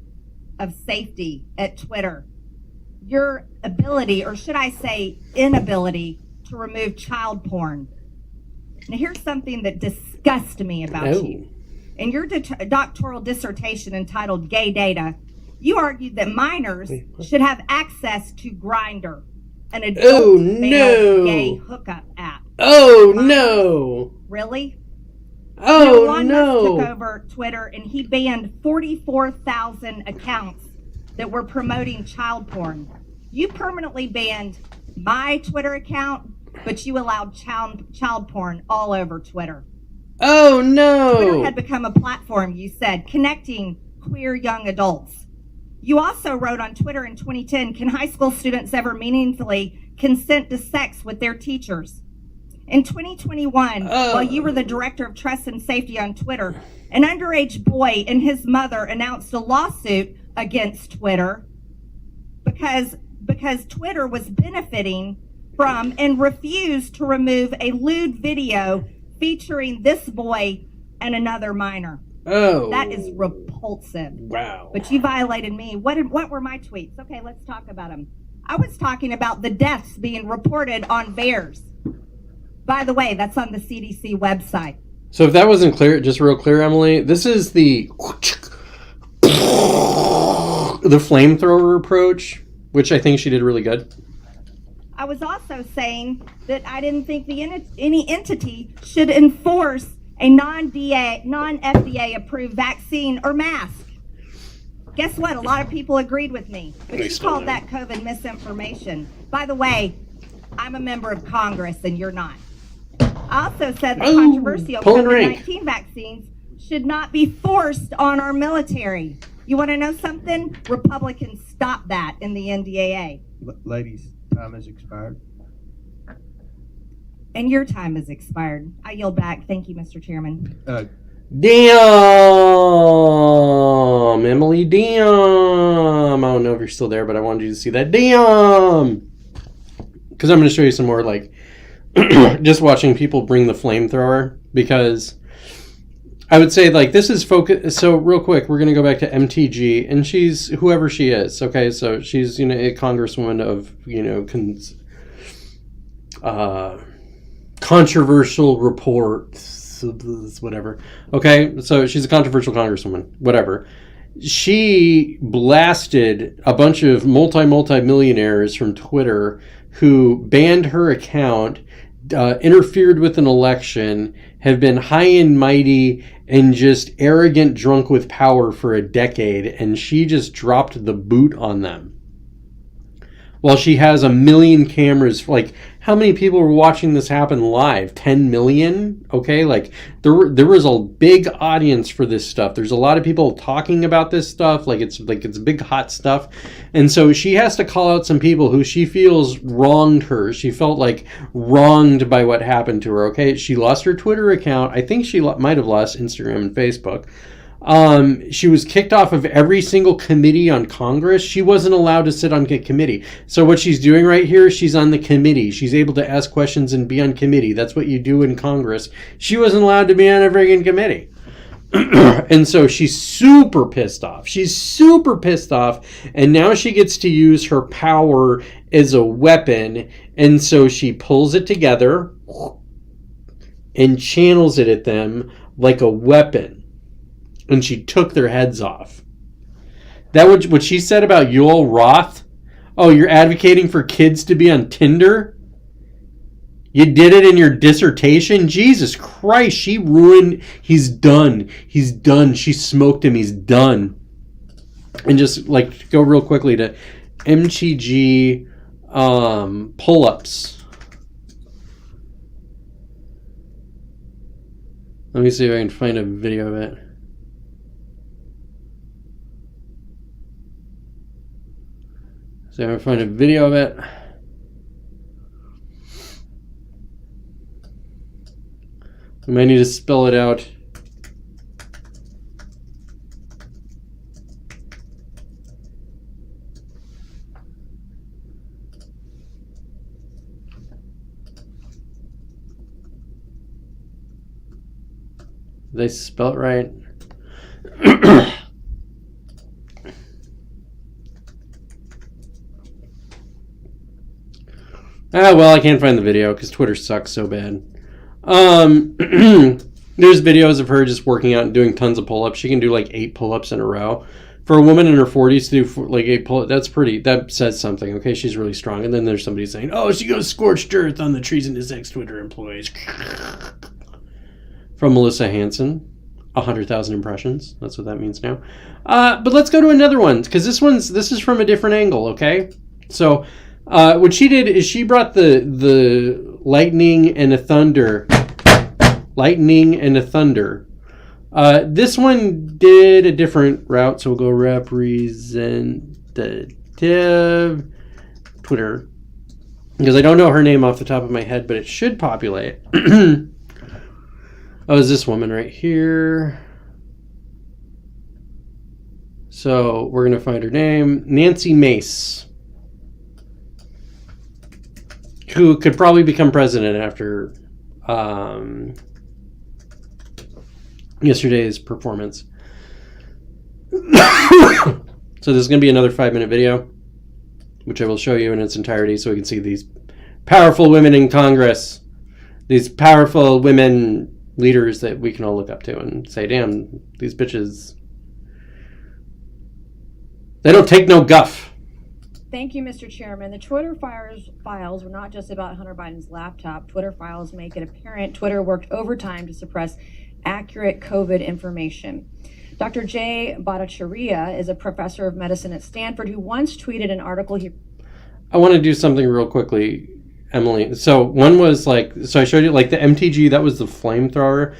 of safety at Twitter, your ability, or should I say inability, to remove child porn. Now here's something that disgusts me about you. In your doctoral dissertation entitled Gay Data, you argued that minors should have access to Grindr, an adult male gay hookup app. Oh, no. Really? Oh, Elon no. Musk took over Twitter and he banned 44,000 accounts that were promoting child porn. You permanently banned my Twitter account, but you allowed child porn all over Twitter. Oh, no. Twitter had become a platform, you said, connecting queer young adults. You also wrote on Twitter in 2010, can high school students ever meaningfully consent to sex with their teachers? In 2021, while you were the director of trust and safety on Twitter, an underage boy and his mother announced a lawsuit against Twitter because because Twitter was benefiting from and refused to remove a lewd video featuring this boy and another minor. Oh. That is repulsive. Wow. But you violated me. What were my tweets? Okay, let's talk about them. I was talking about the deaths being reported on VAERS. By the way, that's on the CDC website. So if that wasn't clear, just real clear, Emily, this is the flamethrower approach, which I think she did really good. I was also saying that I didn't think any entity should enforce a non-FDA approved vaccine or mask. Guess what? A lot of people agreed with me. But you called that COVID misinformation. By the way, I'm a member of Congress and you're not. I also said the controversial COVID-19 vaccines should not be forced on our military. You want to know something? Republicans stopped that in the NDAA. Ladies, time has expired. And your time has expired. I yield back. Thank you, Mr. Chairman. Damn! Emily, damn! I don't know if you're still there, but I wanted you to see that. Damn! Because I'm going to show you some more, like, just watching people bring the flamethrower, because I would say, like, this is focus. So real quick, we're going to go back to MTG, and she's whoever she is. Okay, so she's, you know, a congresswoman of, you know, controversial reports, whatever. Okay, so she's a controversial congresswoman, whatever. She blasted a bunch of multi-millionaires from Twitter who banned her account, interfered with an election, have been high and mighty and just arrogant, drunk with power for a decade, and she just dropped the boot on them. While she has 1 million cameras, like, how many people were watching this happen live? 10 million? Okay, like, there was a big audience for this stuff. There's a lot of people talking about this stuff, it's big hot stuff. And so she has to call out some people who she feels wronged her. She felt like wronged by what happened to her, okay? She lost her Twitter account. I think she might have lost Instagram and Facebook. She was kicked off of every single committee on Congress. She wasn't allowed to sit on a committee. So what she's doing right here, she's on the committee. She's able to ask questions and be on committee. That's what you do in Congress. She wasn't allowed to be on a friggin' committee. And so she's super pissed off. And now she gets to use her power as a weapon. And so she pulls it together and channels it at them like a weapon. And she took their heads off. That what she said about Yoel Roth. Oh, you're advocating for kids to be on Tinder? You did it in your dissertation? Jesus Christ, she ruined. He's done. She smoked him. He's done. And just like go real quickly to MTG pull-ups. Let me see if I can find a video of it. So I'm going to find a video of it. I might need to spell it out. Did I spell it right? Well, I can't find the video because Twitter sucks so bad. There's videos of her just working out and doing tons of pull-ups. She can do like 8 pull-ups in a row. For a woman in her 40s to do like 8 pull-ups, that says something. Okay, she's really strong. And then there's somebody saying, oh, she goes scorched earth on the treasonous ex-Twitter employees. From Melissa Hansen. 100,000 impressions. That's what that means now. But let's go to another one, because this is from a different angle, okay? So what she did is she brought the lightning and a thunder. This one did a different route, so we'll go representative Twitter, because I don't know her name off the top of my head, but it should populate. Oh, is this woman right here? So we're going to find her name. Nancy Mace. who could probably become president after yesterday's performance. So this is going to be another 5-minute video, which I will show you in its entirety so we can see these powerful women in Congress, these powerful women leaders that we can all look up to and say, damn, these bitches, they don't take no guff. Thank you, Mr. Chairman. The Twitter files were not just about Hunter Biden's laptop. Twitter files make it apparent Twitter worked overtime to suppress accurate COVID information. Dr. Jay Bhattacharya is a professor of medicine at Stanford who once tweeted an article I want to do something real quickly, Emily. So one was like, so I showed you like the MTG, that was the flamethrower.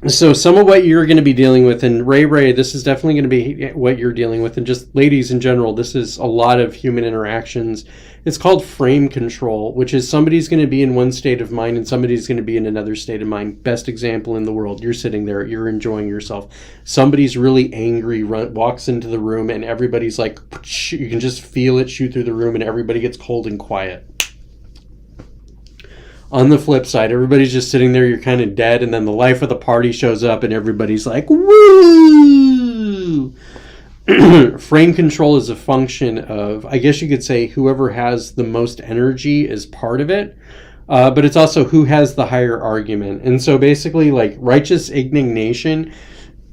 So some of what you're going to be dealing with, and Ray, this is definitely going to be what you're dealing with, and just ladies in general, this is a lot of human interactions. It's called frame control, which is somebody's going to be in one state of mind and somebody's going to be in another state of mind. Best example in the world. You're sitting there, you're enjoying yourself. Somebody's really angry, walks into the room, and everybody's like, you can just feel it shoot through the room, and everybody gets cold and quiet. On the flip side, everybody's just sitting there, you're kind of dead, and then the life of the party shows up and everybody's like, woo! Frame control is a function of, I guess you could say, whoever has the most energy is part of it, but it's also who has the higher argument. And so basically, like, righteous indignation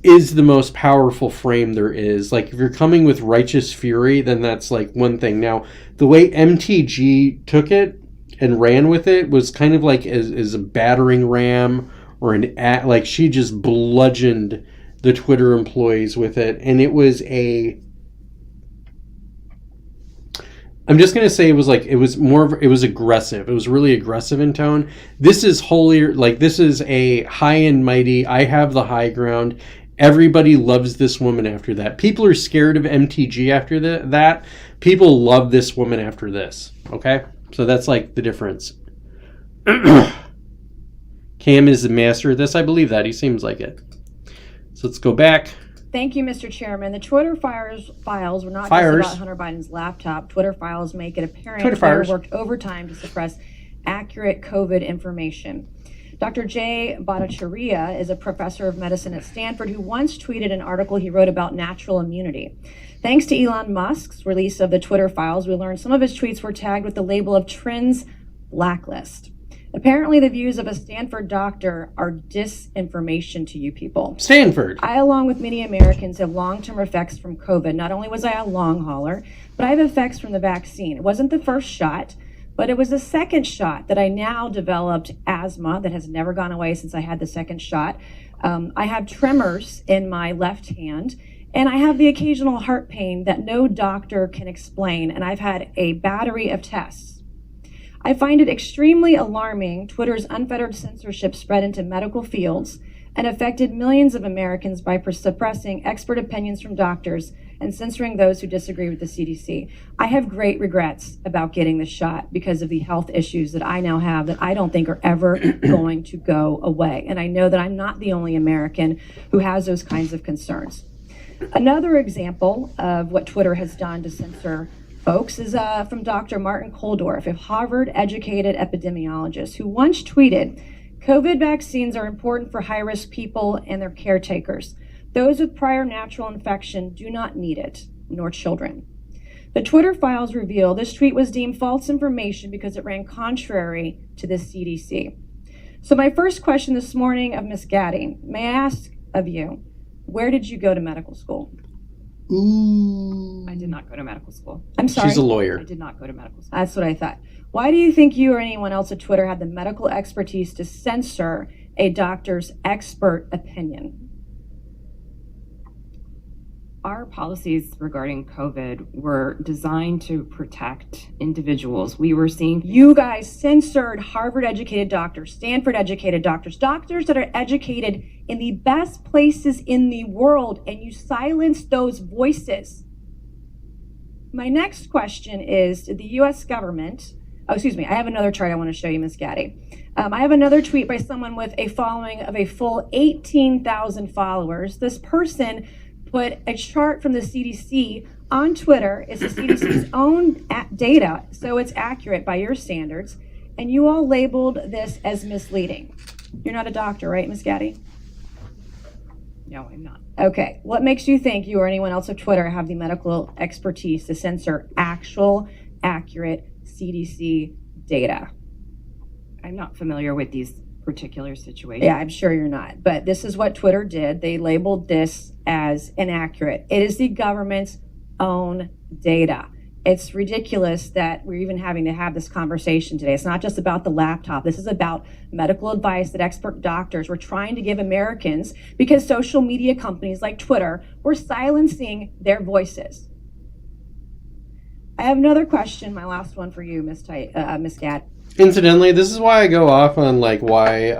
is the most powerful frame there is. Like, if you're coming with righteous fury, then that's like one thing. Now, the way MTG took it and ran with it was kind of like as a battering ram, or like she just bludgeoned the Twitter employees with it, and it was I'm just going to say it was aggressive. It was really aggressive in tone. This is holier, like this is a high and mighty, I have the high ground. Everybody loves this woman after that. People are scared of MTG after that. People love this woman after this, okay? So that's like the difference. Cam is the master of this. I believe that. He seems like it. So let's go back. Thank you, Mr. Chairman. The Twitter files were not just about Hunter Biden's laptop. Twitter files make it apparent Twitter worked overtime to suppress accurate COVID information. Dr. Jay Bhattacharya is a professor of medicine at Stanford who once tweeted an article he wrote about natural immunity. Thanks to Elon Musk's release of the Twitter files, we learned some of his tweets were tagged with the label of Trends Blacklist. Apparently, the views of a Stanford doctor are disinformation to you people. Stanford. I, along with many Americans, have long-term effects from COVID. Not only was I a long hauler, but I have effects from the vaccine. It wasn't the first shot, but it was the second shot that I now developed asthma that has never gone away since I had the second shot. I have tremors in my left hand, and I have the occasional heart pain that no doctor can explain, and I've had a battery of tests. I find it extremely alarming Twitter's unfettered censorship spread into medical fields and affected millions of Americans by suppressing expert opinions from doctors and censoring those who disagree with the CDC. I have great regrets about getting the shot because of the health issues that I now have that I don't think are ever going to go away. And I know that I'm not the only American who has those kinds of concerns. Another example of what Twitter has done to censor folks is from Dr. Martin Kulldorff, a Harvard-educated epidemiologist who once tweeted, COVID vaccines are important for high-risk people and their caretakers. Those with prior natural infection do not need it, nor children. The Twitter files reveal this tweet was deemed false information because it ran contrary to the CDC. So my first question this morning of Ms. Gaddy, may I ask of you, where did you go to medical school? I did not go to medical school. I'm sorry. She's a lawyer. I did not go to medical school. That's what I thought. Why do you think you or anyone else at Twitter had the medical expertise to censor a doctor's expert opinion? Our policies regarding COVID were designed to protect individuals. We were seeing You guys censored Harvard-educated doctors, Stanford-educated doctors, doctors that are educated in the best places in the world, and you silenced those voices. My next question is, did the U.S. government, I have another chart I want to show you, Ms. Gaddy. I have another tweet by someone with a following of a full 18,000 followers. This person put a chart from the CDC On Twitter, it's the CDC's own data, so it's accurate by your standards, and you all labeled this as misleading. You're not a doctor, right, Ms. Gaddy? No, I'm not. Okay. What makes you think you or anyone else at Twitter have the medical expertise to censor actual, accurate CDC data? I'm not familiar with these particular situations. Yeah, I'm sure you're not. But this is what Twitter did. They labeled this as inaccurate. It is the government's own data. It's ridiculous that we're even having to have this conversation today. It's not just about the laptop. This is about medical advice that expert doctors were trying to give Americans because social media companies like Twitter were silencing their voices. I have another question, my last one for you, Ms. Gadd. Incidentally, this is why I go off on like why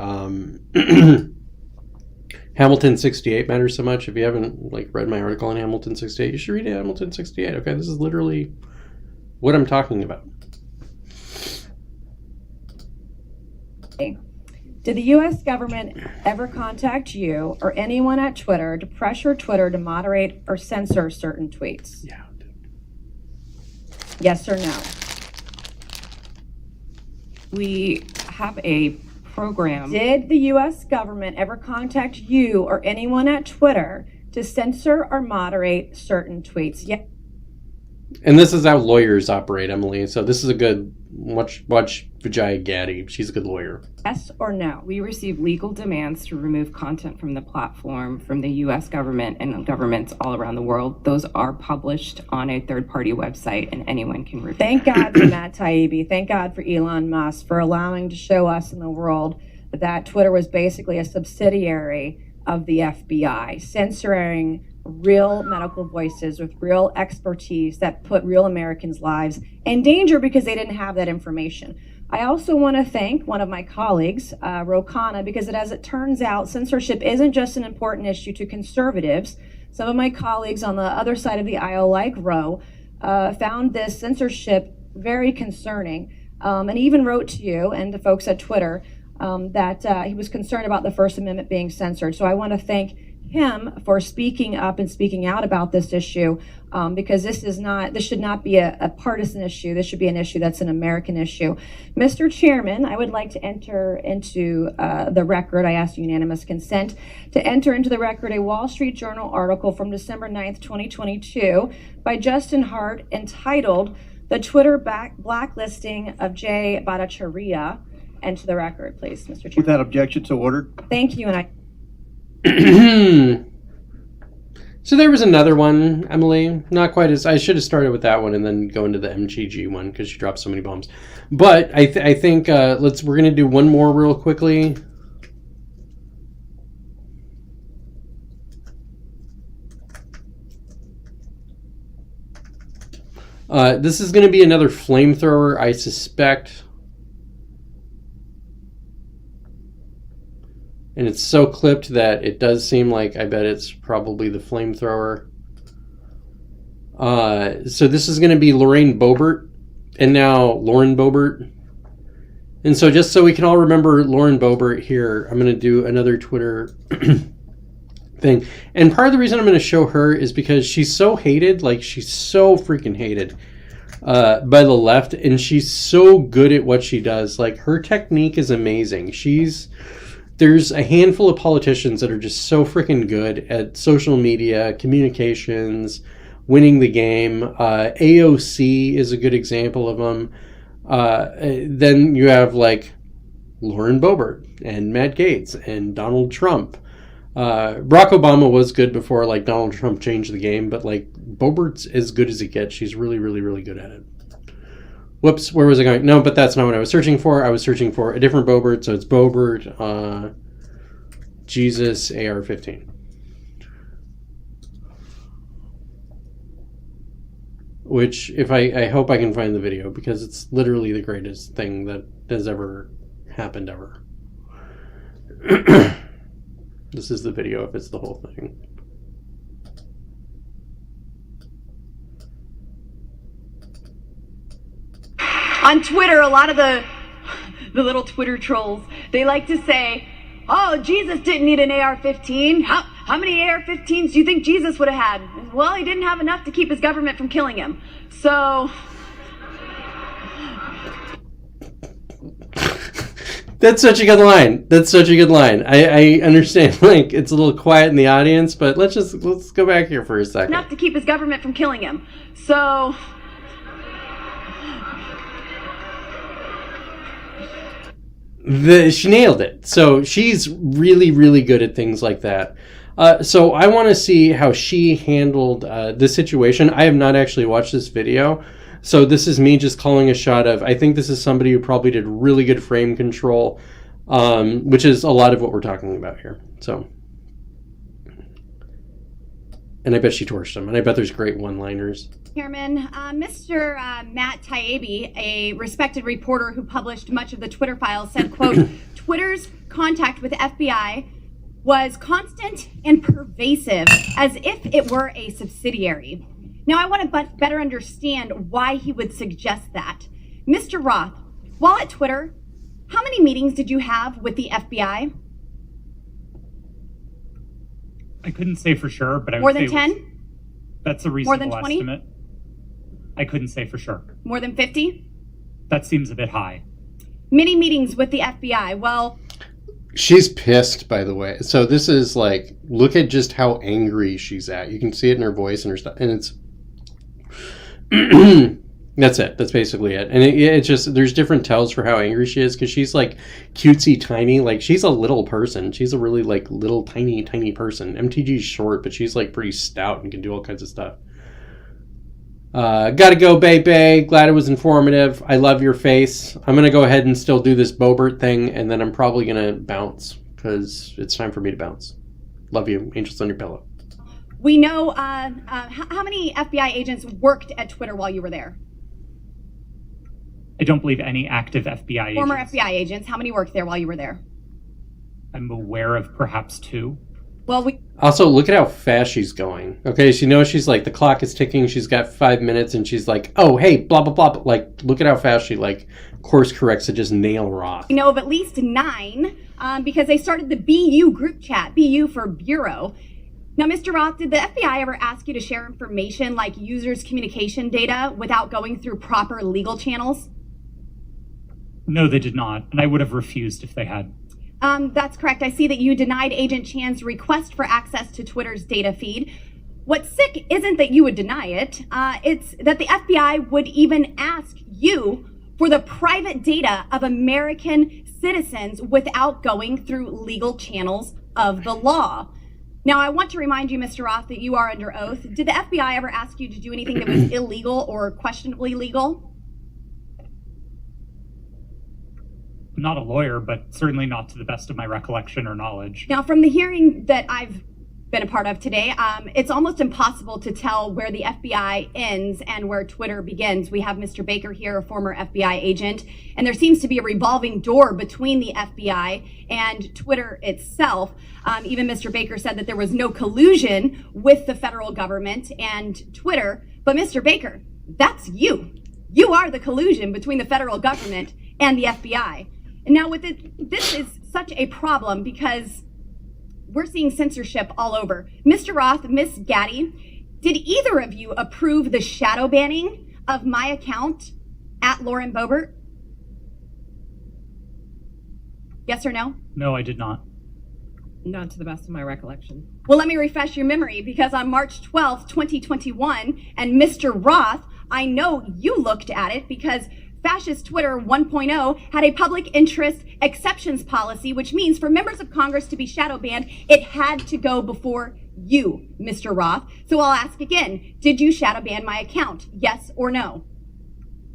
Hamilton 68 matters so much. If you haven't like read my article on Hamilton 68, you should read Hamilton 68. Okay, this is literally what I'm talking about. Did the U.S. government ever contact you or anyone at Twitter to pressure Twitter to moderate or censor certain tweets? Yeah. Yes or no? We have a program. Did the U.S. government ever contact you or anyone at Twitter to censor or moderate certain tweets? Yes. And this is how lawyers operate, Emily. So this is a good watch Vijay Gaddy. She's a good lawyer. Yes or no? We receive legal demands to remove content from the platform from the U.S. government and governments all around the world. Those are published on a third-party website, and anyone can review. Thank God for Matt Taibbi. Thank God for Elon Musk for allowing to show us in the world that Twitter was basically a subsidiary of the FBI, censoring real medical voices with real expertise that put real Americans' lives in danger because they didn't have that information. I also want to thank one of my colleagues, Ro Khanna, because as it turns out, censorship isn't just an important issue to conservatives. Some of my colleagues on the other side of the aisle, like Ro, found this censorship very concerning, and even wrote to you and the folks at Twitter that he was concerned about the First Amendment being censored. So I want to thank him for speaking up and speaking out about this issue, because this should not be a partisan issue. This should be an issue that's an American issue. Mr. Chairman, I would like to enter into the record, I ask unanimous consent, to enter into the record a Wall Street Journal article from December 9th, 2022 by Justin Hart entitled "The Twitter Blacklisting of Jay Bhattacharya." Enter the record, please, Mr. Chairman. Without objection, so ordered. Thank you, and I... So there was another one, Emily. Not quite as... I should have started with that one and then go into the MGG one because she dropped so many bombs. But I think we're going to do one more real quickly. This is going to be another flamethrower, I suspect. And it's so clipped that it does seem like I bet it's probably the flamethrower. So this is going to be Lorraine Boebert and now Lauren Boebert. And so just so we can all remember Lauren Boebert here, I'm going to do another Twitter thing. And part of the reason I'm going to show her is because she's so hated, like she's so freaking hated by the left. And she's so good at what she does. Like her technique is amazing. There's a handful of politicians that are just so freaking good at social media, communications, winning the game. AOC is a good example of them. Then you have like Lauren Boebert and Matt Gaetz and Donald Trump. Barack Obama was good before like Donald Trump changed the game, but like Boebert's as good as it gets. She's really, really, really good at it. Whoops, where was I going? No, but that's not what I was searching for. I was searching for a different Boebert, so it's Boebert, Jesus, AR-15. Which, if I hope I can find the video, because it's literally the greatest thing that has ever happened ever. This is the video if it's the whole thing. On Twitter, a lot of the little Twitter trolls, they like to say, "Oh, Jesus didn't need an AR-15. How many AR-15s do you think Jesus would have had? Well, he didn't have enough to keep his government from killing him. So... That's such a good line. That's such a good line. I understand, like, it's a little quiet in the audience, but let's go back here for a second. Enough to keep his government from killing him. So... She nailed it. So she's really, really good at things like that. So I want to see how she handled this situation. I have not actually watched this video. So this is me just calling a shot of, I think this is somebody who probably did really good frame control, which is a lot of what we're talking about here. So, and I bet she torched him, and I bet there's great one-liners. Chairman, Mr. Matt Taibbi, a respected reporter who published much of the Twitter files, said, quote, Twitter's contact with the FBI was constant and pervasive, as if it were a subsidiary. Now, I want to better understand why he would suggest that. Mr. Roth, while at Twitter, how many meetings did you have with the FBI? I couldn't say for sure, but I would More say than 10? That's a More than reasonable 20? estimate. I couldn't say for sure. More than 50? That seems a bit high. Many meetings with the FBI. Well, she's pissed, by the way. So this is like, look at just how angry she's at. You can see it in her voice and her stuff, and it's that's it. That's basically it. And it's just, there's different tells for how angry she is, because she's like cutesy tiny. Like, she's a little person. She's a really like little tiny person. MTG's short, but she's like pretty stout and can do all kinds of stuff. Gotta go, Bay. Glad it was informative. I love your face. I'm gonna go ahead and still do this Bobert thing, and then I'm probably gonna bounce, because it's time for me to bounce. Love you. Angels on your pillow. we know how many FBI agents worked at Twitter while you were there? I don't believe any active FBI agents. Former FBI agents. How many worked there while you were there? I'm aware of perhaps 2. Well, Also, look at how fast she's going. Okay, she knows she's like, the clock is ticking, she's got 5 minutes, and she's like, oh, hey, blah, blah, blah. Like, look at how fast she, like, course corrects to just nail Roth. We know of at least 9 because they started the BU group chat, BU for Bureau. Now, Mr. Roth, did the FBI ever ask you to share information like users' communication data without going through proper legal channels? No, they did not, and I would have refused if they had. That's correct. I see that you denied Agent Chan's request for access to Twitter's data feed. What's sick isn't that you would deny it. It's that the FBI would even ask you for the private data of American citizens without going through legal channels of the law. Now, I want to remind you, Mr. Roth, that you are under oath. Did the FBI ever ask you to do anything that was illegal or questionably legal? I'm not a lawyer, but certainly not to the best of my recollection or knowledge. Now, from the hearing that I've been a part of today, it's almost impossible to tell where the FBI ends and where Twitter begins. We have Mr. Baker here, a former FBI agent, and there seems to be a revolving door between the FBI and Twitter itself. Even Mr. Baker said that there was no collusion with the federal government and Twitter. But Mr. Baker, that's you. You are the collusion between the federal government and the FBI. And now with it, this is such a problem because we're seeing censorship all over. Mr. Roth, Miss Gaddy, did either of you approve the shadow banning of my account at Lauren Boebert? Yes or no? No, I did not. Not to the best of my recollection. Well, let me refresh your memory, because on March 12th, 2021, and Mr. Roth, I know you looked at it because Fascist Twitter 1.0 had a public interest exceptions policy, which means for members of Congress to be shadow banned, it had to go before you, Mr. Roth. So I'll ask again, did you shadow ban my account? Yes or no?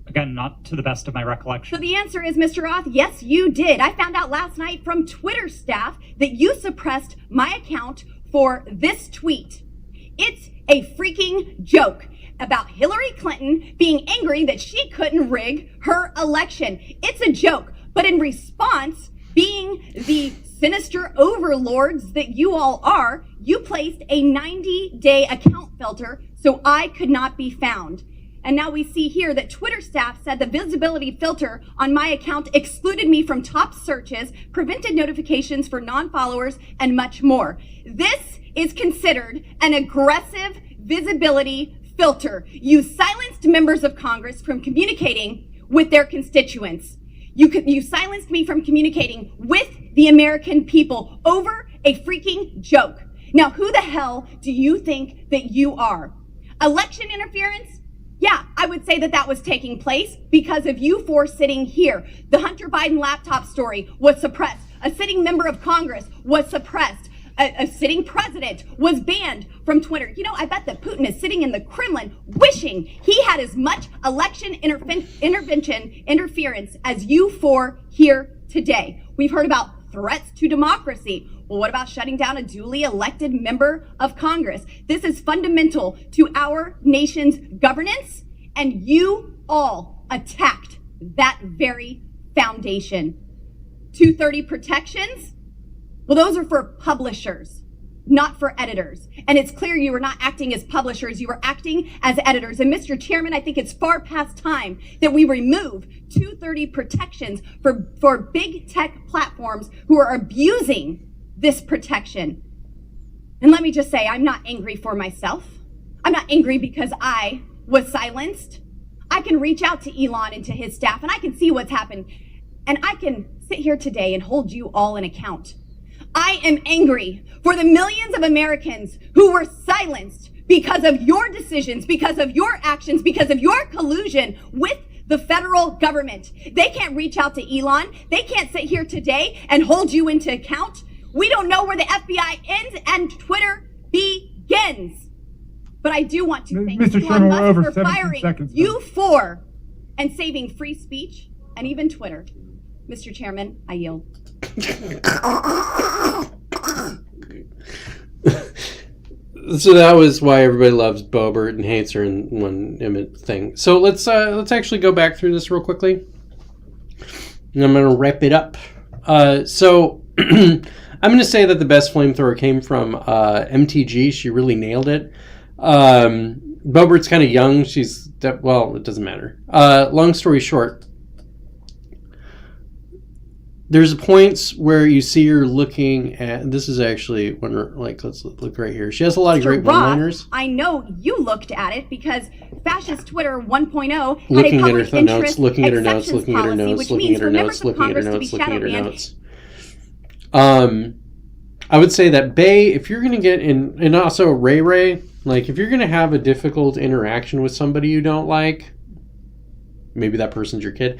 Again, not to the best of my recollection. So the answer is, Mr. Roth, yes, you did. I found out last night from Twitter staff that you suppressed my account for this tweet. It's a freaking joke about Hillary Clinton being angry that she couldn't rig her election. It's a joke, but in response, being the sinister overlords that you all are, you placed a 90-day account filter so I could not be found. And now we see here that Twitter staff said the visibility filter on my account excluded me from top searches, prevented notifications for non-followers, and much more. This is considered an aggressive visibility filter. You silenced members of Congress from communicating with their constituents. You silenced me from communicating with the American people over a freaking joke. Now, who the hell do you think that you are? Election interference? Yeah, I would say that was taking place because of you four sitting here. The Hunter Biden laptop story was suppressed. A sitting member of Congress was suppressed. A sitting president was banned from Twitter. You know, I bet that Putin is sitting in the Kremlin wishing he had as much election interference as you four here today. We've heard about threats to democracy. Well, what about shutting down a duly elected member of Congress? This is fundamental to our nation's governance, and you all attacked that very foundation. 230 protections? Well, those are for publishers, not for editors. And it's clear you were not acting as publishers, you were acting as editors. And Mr. Chairman, I think it's far past time that we remove 230 protections for big tech platforms who are abusing this protection. And let me just say, I'm not angry for myself. I'm not angry because I was silenced. I can reach out to Elon and to his staff and I can see what's happened. And I can sit here today and hold you all in account. I am angry for the millions of Americans who were silenced because of your decisions, because of your actions, because of your collusion with the federal government. They can't reach out to Elon. They can't sit here today and hold you into account. We don't know where the FBI ends and Twitter begins. But I do want to thank Elon Musk for firing you four and saving free speech and even Twitter. Mr. Chairman, I yield. So that was why everybody loves Boebert and hates her in one Emmett thing. So let's actually go back through this real quickly. And I'm going to wrap it up. So I'm going to say that the best flamethrower came from MTG. She really nailed it. Boebert's kind of young. Well, it doesn't matter. Long story short, there's points where you see her looking at. This is actually when, let's look right here. She has a lot of great one-liners. I know you looked at it because Fascist Twitter 1.0 had looking a public interest looking at her notes, exceptions looking at her policy, notes, which looking means at her for members notes, of looking at her Congress to notes, be looking at her shadow notes. I would say that Bay, if you're going to get in, and also Ray, like if you're going to have a difficult interaction with somebody you don't like, maybe that person's your kid,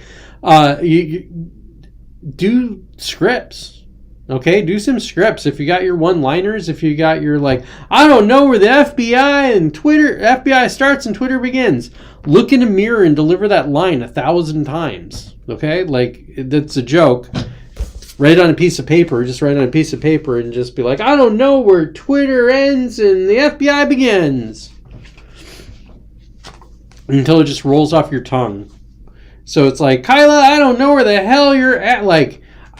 you do scripts. Okay, do some scripts. If you got your one-liners, if you got your I don't know where the FBI starts and Twitter begins. Look in a mirror and deliver that line 1,000 times. Okay, that's a joke. Write it on a piece of paper. Just write on a piece of paper and just be like, I don't know where Twitter ends and the FBI begins. Until it just rolls off your tongue. So it's like, Kyla, I don't know where the hell you're at.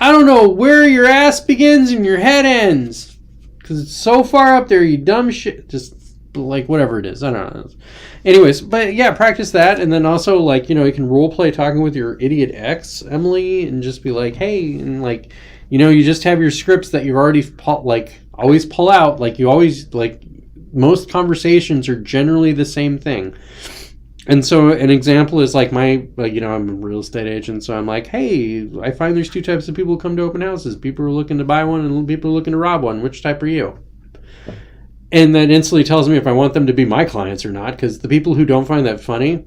I don't know where your ass begins and your head ends. Because it's so far up there, you dumb shit. Just, whatever it is. I don't know. Anyways, but yeah, practice that. And then also, you can role play talking with your idiot ex, Emily, and just be like, hey, and you just have your scripts that you already, always pull out. You always, most conversations are generally the same thing. And so an example is I'm a real estate agent, so I'm like, hey, I find there's two types of people who come to open houses. People who are looking to buy one and people who are looking to rob one. Which type are you? And that instantly tells me if I want them to be my clients or not, because the people who don't find that funny,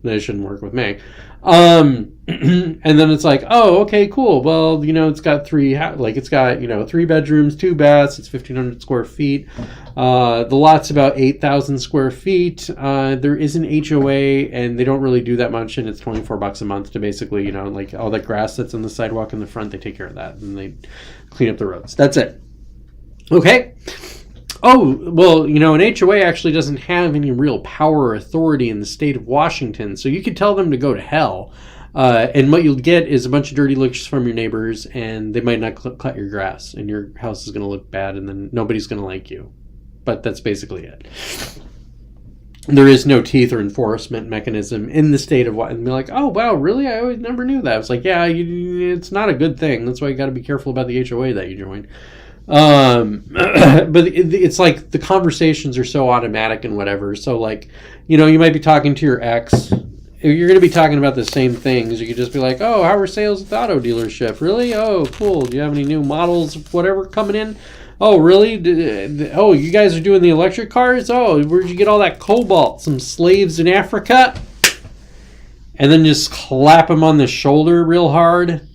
they shouldn't work with me. And then it's like, oh, okay, cool. Well, it's got three bedrooms, 2 baths. It's 1,500 square feet. The lot's about 8,000 square feet. There is an HOA, and they don't really do that much, and it's $24 a month to basically, all that grass that's on the sidewalk in the front, they take care of that, and they clean up the roads. That's it. Okay. Oh, well, an HOA actually doesn't have any real power or authority in the state of Washington, so you could tell them to go to hell. And what you'll get is a bunch of dirty looks from your neighbors, and they might not cut your grass, and your house is going to look bad, and then nobody's going to like you. But that's basically it. There is no teeth or enforcement mechanism in the state of Washington. And be like, oh, wow, really? I always never knew that. It's like, yeah, it's not a good thing. That's why you got to be careful about the HOA that you join. But it's like the conversations are so automatic and whatever. So like, you know, you might be talking to your ex. You're going to be talking about the same things. You could just be like, oh, how are sales at the auto dealership? Really? Oh, cool. Do you have any new models, whatever, coming in? Oh, really? Oh, you guys are doing the electric cars? Oh, where'd you get all that cobalt? Some slaves in Africa? And then just clap them on the shoulder real hard.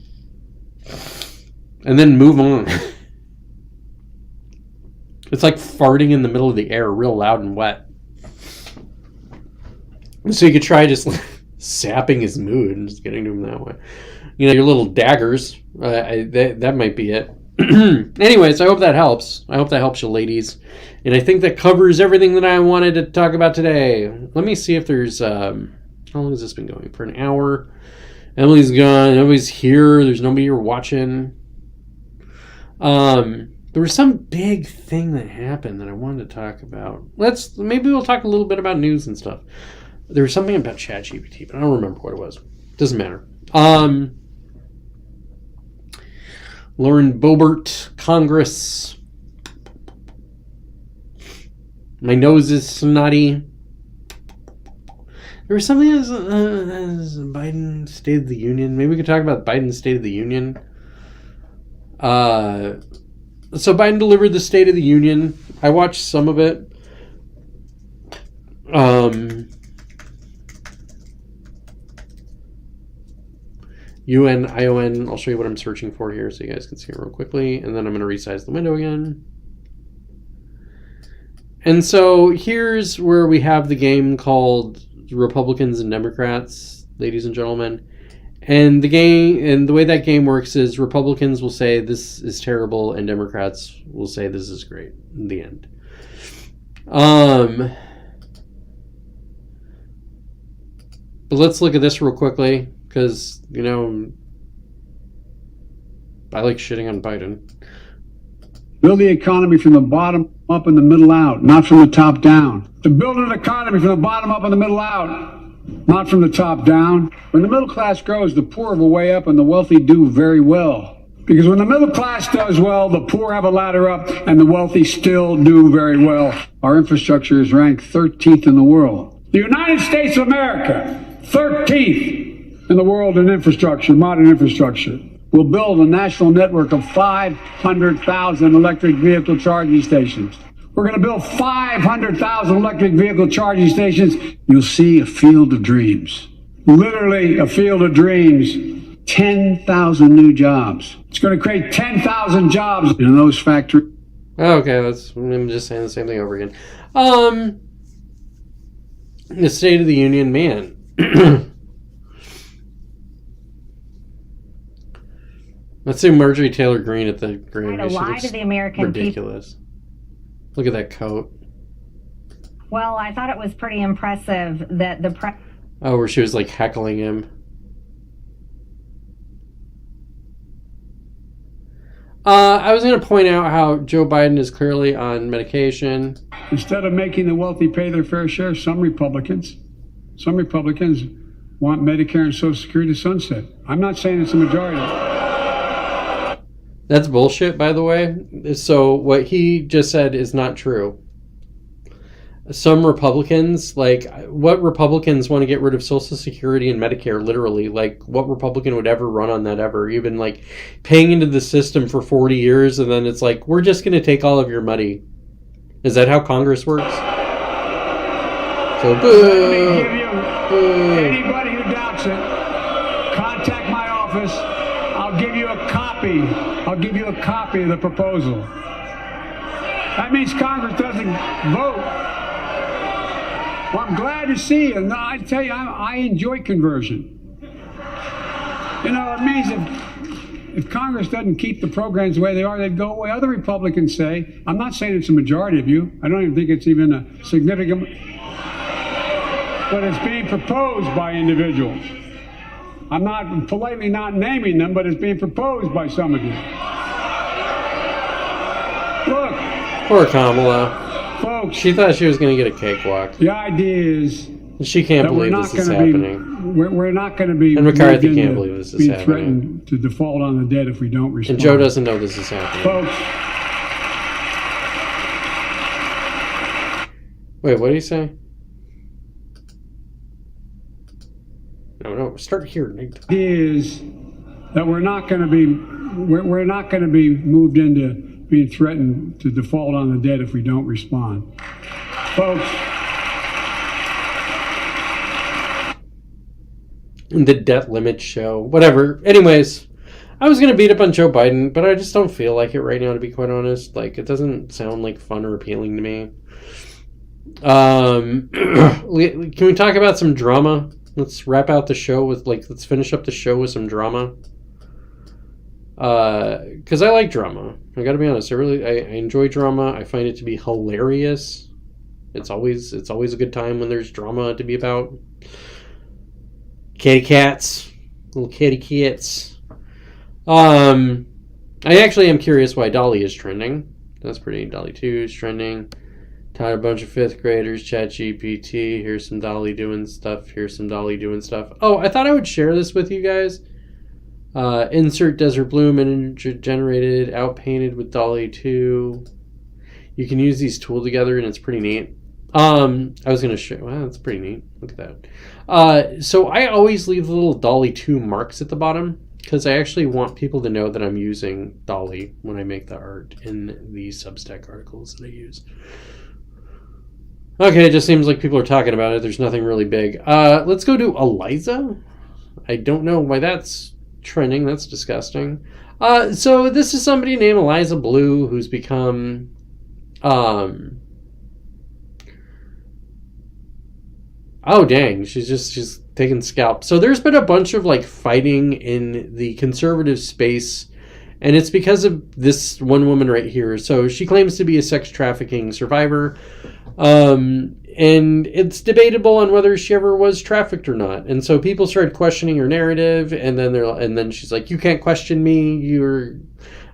And then move on. It's like farting in the middle of the air real loud and wet. So you could try just sapping his mood and just getting to him that way. You know, your little daggers. That might be it. Anyways, I hope that helps. I hope that helps you, ladies. And I think that covers everything that I wanted to talk about today. Let me see if there's... how long has this been going? For an hour. Emily's gone. Nobody's here. There's nobody here watching. There was some big thing that happened that I wanted to talk about. Maybe we'll talk a little bit about news and stuff. There was something about ChatGPT, but I don't remember what it was. Doesn't matter. Lauren Boebert, Congress. My nose is snotty. There was something as Biden State of the Union. Maybe we could talk about Biden's State of the Union. So Biden delivered the State of the Union. I watched some of it. UNION. I'll show you what I'm searching for here so you guys can see it real quickly. And then I'm going to resize the window again. And so here's where we have the game called Republicans and Democrats, ladies and gentlemen. And the way that game works is Republicans will say this is terrible and Democrats will say this is great in the end. But let's look at this real quickly because, you know, I like shitting on Biden. Build the economy from the bottom up and the middle out, not from the top down. To build an economy from the bottom up and the middle out, not from the top down. When the middle class grows, the poor have a way up and the wealthy do very well. Because when the middle class does well, the poor have a ladder up and the wealthy still do very well. Our infrastructure is ranked 13th in the world. The United States of America, 13th in the world in infrastructure, modern infrastructure. We'll build a national network of 500,000 electric vehicle charging stations. We're going to build 500,000 electric vehicle charging stations. You'll see a field of dreams. Literally a field of dreams. 10,000 new jobs. It's going to create 10,000 jobs in those factories. Okay, I'm just saying the same thing over again. The State of the Union, man. Let's see Marjorie Taylor Greene at the Grammy. To lie to the American ridiculous. Look at that coat. Well, I thought it was pretty impressive that the where she was like heckling him. I was going to point out how Joe Biden is clearly on medication. Instead of making the wealthy pay their fair share, some Republicans want Medicare and Social Security to sunset. I'm not saying it's a majority. That's bullshit, by the way. So what he just said is not true. Some Republicans, like, what Republicans want to get rid of Social Security and Medicare, literally? Like, what Republican would ever run on that ever? Even, like, paying into the system for 40 years, and then it's like, we're just going to take all of your money. Is that how Congress works? So, boo! Anybody who doubts it, contact my office. I'll give you a copy. I'll give you a copy of the proposal. That means Congress doesn't vote. Well, I'm glad to see you. No, I tell you, I enjoy conversion. You know, it means if Congress doesn't keep the programs the way they are, they'd go away. Other Republicans say, I'm not saying it's a majority of you. I don't even think it's even a significant, but it's being proposed by individuals. I'm not politely not naming them, but it's being proposed by some of you. Look. Poor Kamala. Folks, she thought she was going to get a cakewalk. The idea is she can't believe this is happening. We're not going to be. And McCarthy can't believe this is happening. Threatened to default on the debt if we don't respond. And Joe doesn't know this is happening. Folks, Wait, what did he say? No, start here, Nate. Is that we're not going to be moved into being threatened to default on the debt if we don't respond, folks. The debt limit show, whatever. Anyways, I was gonna beat up on Joe Biden, but I just don't feel like it right now, to be quite honest. Like, it doesn't sound like fun or appealing to me. Can we talk about some drama? Let's wrap out the show with, let's finish up the show with some drama. Because I like drama. I gotta be honest. I enjoy drama. I find it to be hilarious. It's always a good time when there's drama to be about. Kitty cats. Little kitty cats. I actually am curious why Dolly is trending. That's pretty. Dolly 2 is trending. Taught a bunch of 5th graders ChatGPT. Here's some Dolly doing stuff. Here's some Dolly doing stuff. Oh, I thought I would share this with you guys. Insert Desert Bloom and generated outpainted with Dolly 2. You can use these tools together and it's pretty neat. I was going to show... Wow, that's pretty neat. Look at that. So I always leave the little Dolly 2 marks at the bottom because I actually want people to know that I'm using Dolly when I make the art in the Substack articles that I use. Okay, it just seems like people are talking about it. There's nothing really big. Let's go to Eliza. I don't know why that's trending. That's disgusting. So this is somebody named Eliza Blue who's become... Oh, dang. She's taking scalp. So there's been a bunch of, fighting in the conservative space, and it's because of this one woman right here. So she claims to be a sex trafficking survivor, and it's debatable on whether she ever was trafficked or not. And so people started questioning her narrative, and then she's like, "You can't question me.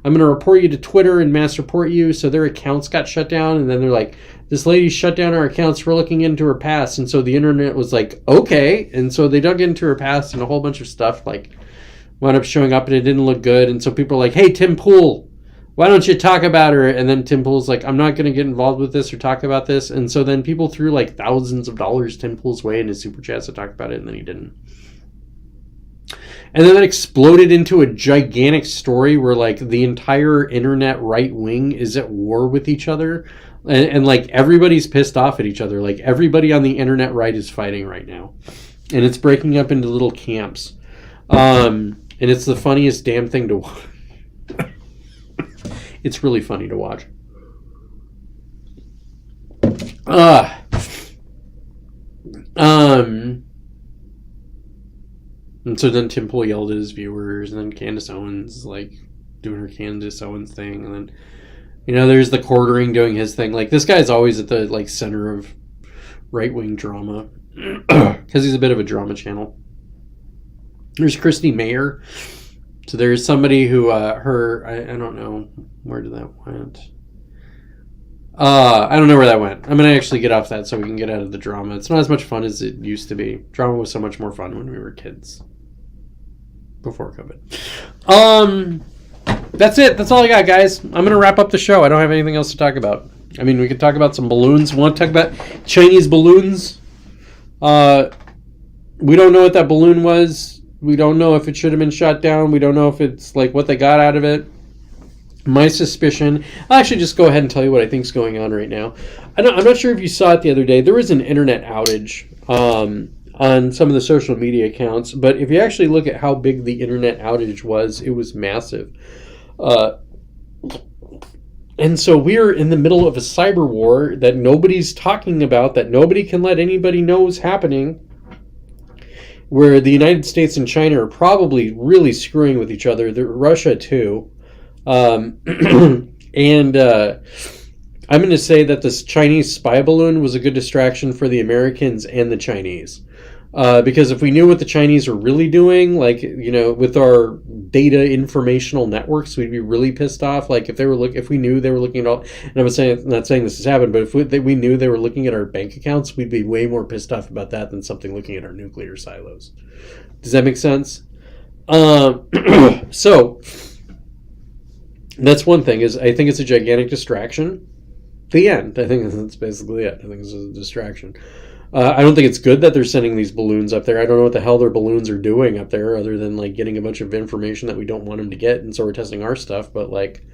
I'm going to report you to Twitter and mass report you." So their accounts got shut down, and then they're like, "This lady shut down our accounts for looking into her past." And so the internet was like, okay. And so they dug into her past, and a whole bunch of stuff wound up showing up, and it didn't look good. And so people are like, "Hey, Tim Pool, why don't you talk about her?" And then Tim Pool's like, "I'm not going to get involved with this or talk about this." And so then people threw thousands of dollars Tim Pool's way in his super chats to talk about it, and then he didn't. And then that exploded into a gigantic story where the entire internet right wing is at war with each other. And everybody's pissed off at each other. Everybody on the internet right is fighting right now. And it's breaking up into little camps. And it's the funniest damn thing to watch. It's really funny to watch. And so then Tim Pool yelled at his viewers, and then Candace Owens doing her Candace Owens thing, and then there's the Quartering doing his thing. This guy's always at the center of right-wing drama because he's a bit of a drama channel. There's Christy Mayer. So there's somebody who I don't know where did that went. I don't know where that went. I'm gonna actually get off that so we can get out of the drama. It's not as much fun as it used to be. Drama was so much more fun when we were kids. Before COVID. That's it. That's all I got, guys. I'm going to wrap up the show. I don't have anything else to talk about. I mean, we could talk about some balloons. We want to talk about Chinese balloons. We don't know what that balloon was. We don't know if it should have been shot down. We don't know if it's what they got out of it. My suspicion... I'll actually just go ahead and tell you what I think is going on right now. I'm not sure if you saw it the other day. There was an internet outage on some of the social media accounts, but if you actually look at how big the internet outage was, it was massive. And so we're in the middle of a cyber war that nobody's talking about, that nobody can let anybody know is happening, where the United States and China are probably really screwing with each other. Russia too. And I'm going to say that this Chinese spy balloon was a good distraction for the Americans and the Chinese. Because if we knew what the Chinese are really doing, with our data informational networks, we'd be really pissed off. If we knew they were looking at all, and I'm not saying this has happened, but if we knew they were looking at our bank accounts, we'd be way more pissed off about that than something looking at our nuclear silos. Does that make sense? So that's one thing. Is I think it's a gigantic distraction. The end. I think that's basically it. I think it's a distraction. I don't think it's good that they're sending these balloons up there. I don't know what the hell their balloons are doing up there other than like getting a bunch of information that we don't want them to get, and so we're testing our stuff. But like,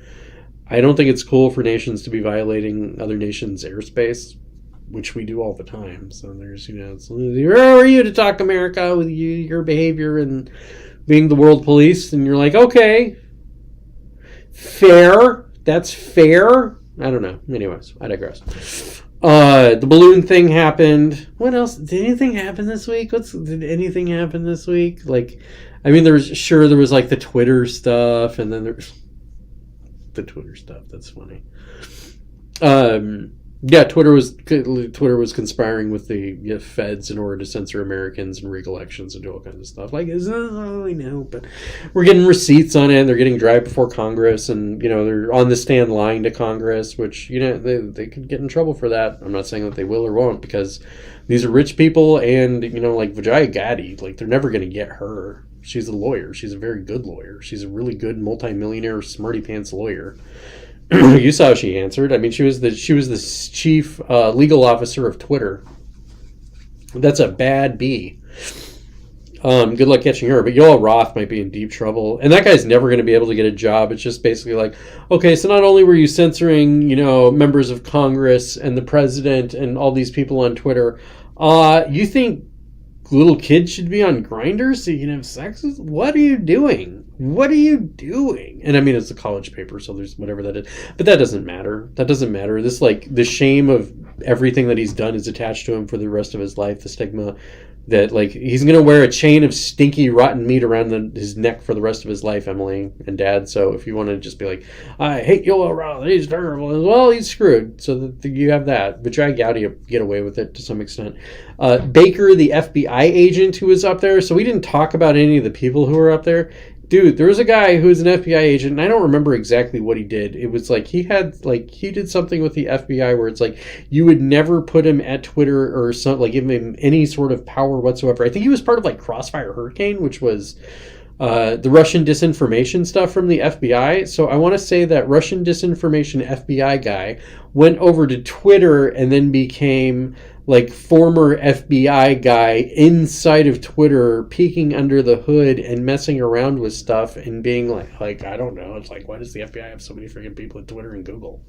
I don't think it's cool for nations to be violating other nations' airspace, which we do all the time. So there's, who are you to talk America with your behavior and being the world police? And you're like, okay, fair. That's fair. I don't know. Anyways, I digress. The balloon thing happened. What else? Did anything happen this week? Did anything happen this week? Like, I mean, there was like the Twitter stuff, and then there's the Twitter stuff. That's funny. Yeah, Twitter was conspiring with the feds in order to censor Americans and rig elections and do all kinds of stuff. Like, I know, but we're getting receipts on it. And they're getting dragged before Congress, and they're on the stand lying to Congress, which they could get in trouble for that. I'm not saying that they will or won't, because these are rich people, and like Vijaya Gadde, like they're never going to get her. She's a lawyer. She's a very good lawyer. She's a really good multimillionaire smarty pants lawyer. You saw how she answered. I mean, she was the chief legal officer of Twitter. That's a bad B. Good luck catching her. But Yoel Roth might be in deep trouble, and that guy's never going to be able to get a job. It's just basically like, okay, so not only were you censoring, members of Congress and the president and all these people on Twitter, you think little kids should be on Grindr so you can have sex with? What are you doing? What are you doing? And I mean, it's a college paper, so there's whatever that is. But that doesn't matter. That doesn't matter. This, like, the shame of everything that he's done is attached to him for the rest of his life. The stigma that, like, he's going to wear a chain of stinky, rotten meat around his neck for the rest of his life, Emily and Dad. So if you want to just be like, I hate Yoel Roth, he's terrible, well, he's screwed. So that you have that. But I got to get away with it to some extent. Baker, the FBI agent who was up there. So we didn't talk about any of the people who were up there. Dude, there was a guy who was an FBI agent, and I don't remember exactly what he did. It was like he did something with the FBI where it's like you would never put him at Twitter or something, like give him any sort of power whatsoever. I think he was part of like Crossfire Hurricane, which was the Russian disinformation stuff from the FBI. So I want to say that Russian disinformation FBI guy went over to Twitter and then became like former FBI guy inside of Twitter, peeking under the hood and messing around with stuff and being like I don't know. It's like, why does the FBI have so many freaking people at Twitter and Google?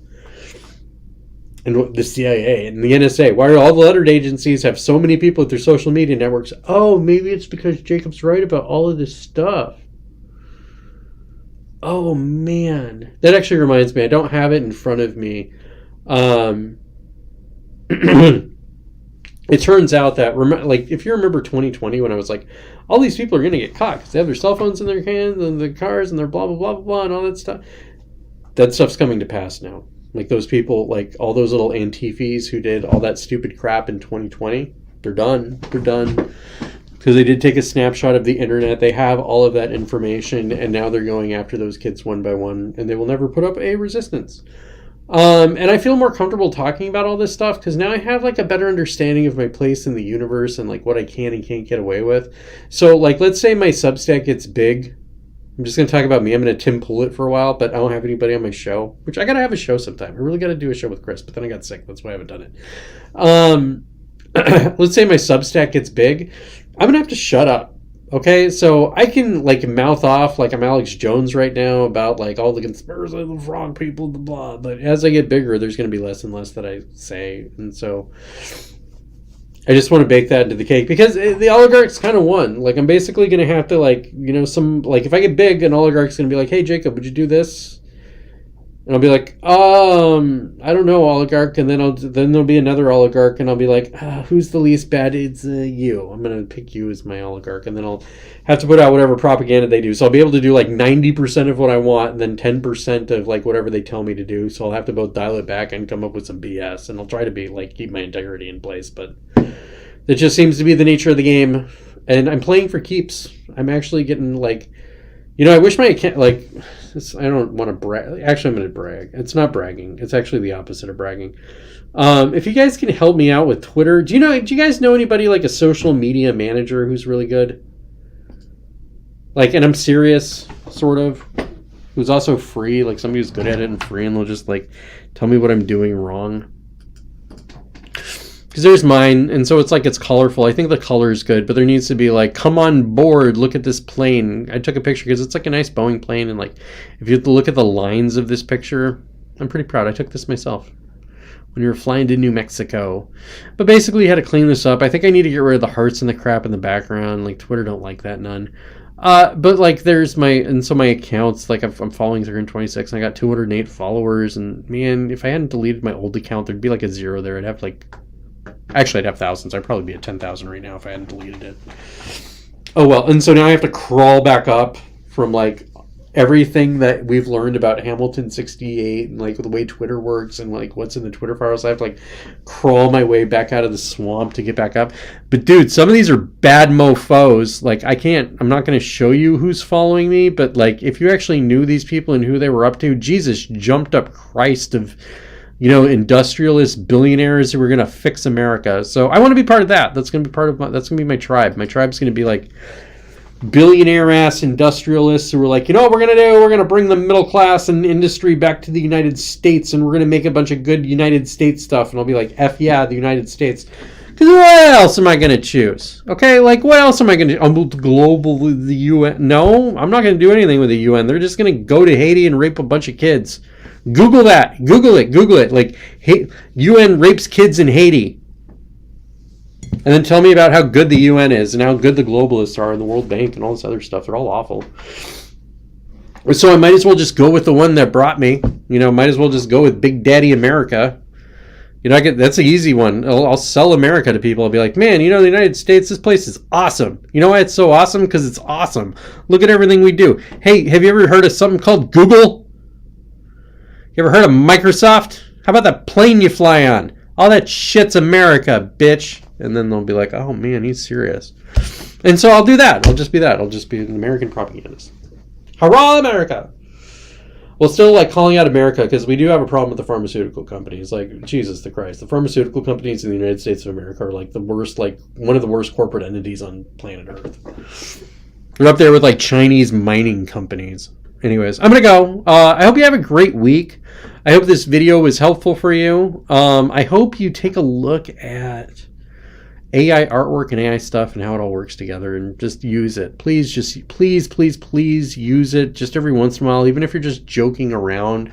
And the CIA and the NSA. Why do all the other agencies have so many people at their social media networks? Oh, maybe it's because Jacob's right about all of this stuff. Oh, man. That actually reminds me. I don't have it in front of me. It turns out that, like, if you remember 2020 when I was like, all these people are going to get caught because they have their cell phones in their hands and their cars and their blah, blah, blah, blah, blah, and all that stuff. That stuff's coming to pass now. Like, those people, like, all those little Antifis who did all that stupid crap in 2020, they're done. They're done. Because they did take a snapshot of the internet. They have all of that information, and now they're going after those kids one by one, and they will never put up a resistance. And I feel more comfortable talking about all this stuff because now I have like a better understanding of my place in the universe and like what I can and can't get away with. So like, let's say my Substack gets big. I'm just going to talk about me. I'm going to Tim Pool for a while, but I don't have anybody on my show, which I got to have a show sometime. I really got to do a show with Chris, but then I got sick. That's why I haven't done it. Let's say my Substack gets big. I'm going to have to shut up. Okay, so I can like mouth off like I'm Alex Jones right now about like all the conspiracy of the frog people, blah, but as I get bigger, there's going to be less and less that I say, and so I just want to bake that into the cake because the oligarchs kind of won. Like I'm basically going to have to like, some like if I get big, an oligarch's going to be like, hey Jacob, would you do this? And I'll be like, I don't know, oligarch. And then there'll be another oligarch, and I'll be like, who's the least bad? It's you. I'm gonna pick you as my oligarch, and then I'll have to put out whatever propaganda they do. So I'll be able to do like 90% of what I want, and then 10% of like whatever they tell me to do. So I'll have to both dial it back and come up with some BS, and I'll try to be like keep my integrity in place. But that just seems to be the nature of the game, and I'm playing for keeps. I'm actually getting like. I wish my account, like, I don't want to brag. Actually, I'm going to brag. It's not bragging. It's actually the opposite of bragging. If you guys can help me out with Twitter, do you guys know anybody like a social media manager who's really good? Like, and I'm serious, sort of. who's also free, like somebody who's good at it and free, and they'll just like tell me what I'm doing wrong. Because there's mine, and so it's like it's colorful. I think the color is good, but there needs to be like, come on board, look at this plane. I took a picture because it's like a nice Boeing plane, and like if you look at the lines of this picture, I'm pretty proud. I took this myself when we were flying to New Mexico. But basically, you had to clean this up. I think I need to get rid of the hearts and the crap in the background. Like Twitter don't like that none. But like there's my accounts, like I'm following 326 and I got 208 followers, and man, if I hadn't deleted my old account, there'd be like a 0 there. I'd have like, actually I'd have thousands. I'd probably be at 10,000 right now if I hadn't deleted it. Oh well, and so now I have to crawl back up from like everything that we've learned about Hamilton 68 and like the way Twitter works and like what's in the Twitter files. I have to like crawl my way back out of the swamp to get back up. But dude, some of these are bad mofos. Like I'm not going to show you who's following me, but like if you actually knew these people and who they were up to, Jesus jumped up Christ of, you know, industrialist billionaires who were going to fix America. So I want to be part of that. That's going to be that's going to be my tribe. My tribe's going to be like billionaire ass industrialists who are like, you know what we're going to do? We're going to bring the middle class and industry back to the United States, and we're going to make a bunch of good United States stuff. And I'll be like, F yeah, the United States. Because what else am I going to choose? Okay, like what else am I going to do? Global, the UN. No, I'm not going to do anything with the UN. They're just going to go to Haiti and rape a bunch of kids. Google that. Google it. Like, UN rapes kids in Haiti. And then tell me about how good the UN is and how good the globalists are and the World Bank and all this other stuff. They're all awful. So I might as well just go with the one that brought me. You know, might as well just go with Big Daddy America. You know, that's an easy one. I'll sell America to people. I'll be like, man, you know, the United States, this place is awesome. You know why it's so awesome? Because it's awesome. Look at everything we do. Hey, have you ever heard of something called Google? You ever heard of Microsoft? How about that plane you fly on? All that shit's America, bitch. And then they'll be like, oh man, he's serious. And so I'll do that. I'll just be that. I'll just be an American propagandist. Hurrah, America! Well, still like calling out America, because we do have a problem with the pharmaceutical companies. Like, Jesus the Christ. The pharmaceutical companies in the United States of America are like the worst, like one of the worst corporate entities on planet Earth. They're up there with like Chinese mining companies. Anyways, I'm going to go. I hope you have a great week. I hope this video was helpful for you. I hope you take a look at AI artwork and AI stuff and how it all works together and just use it. Please use it just every once in a while, even if you're just joking around.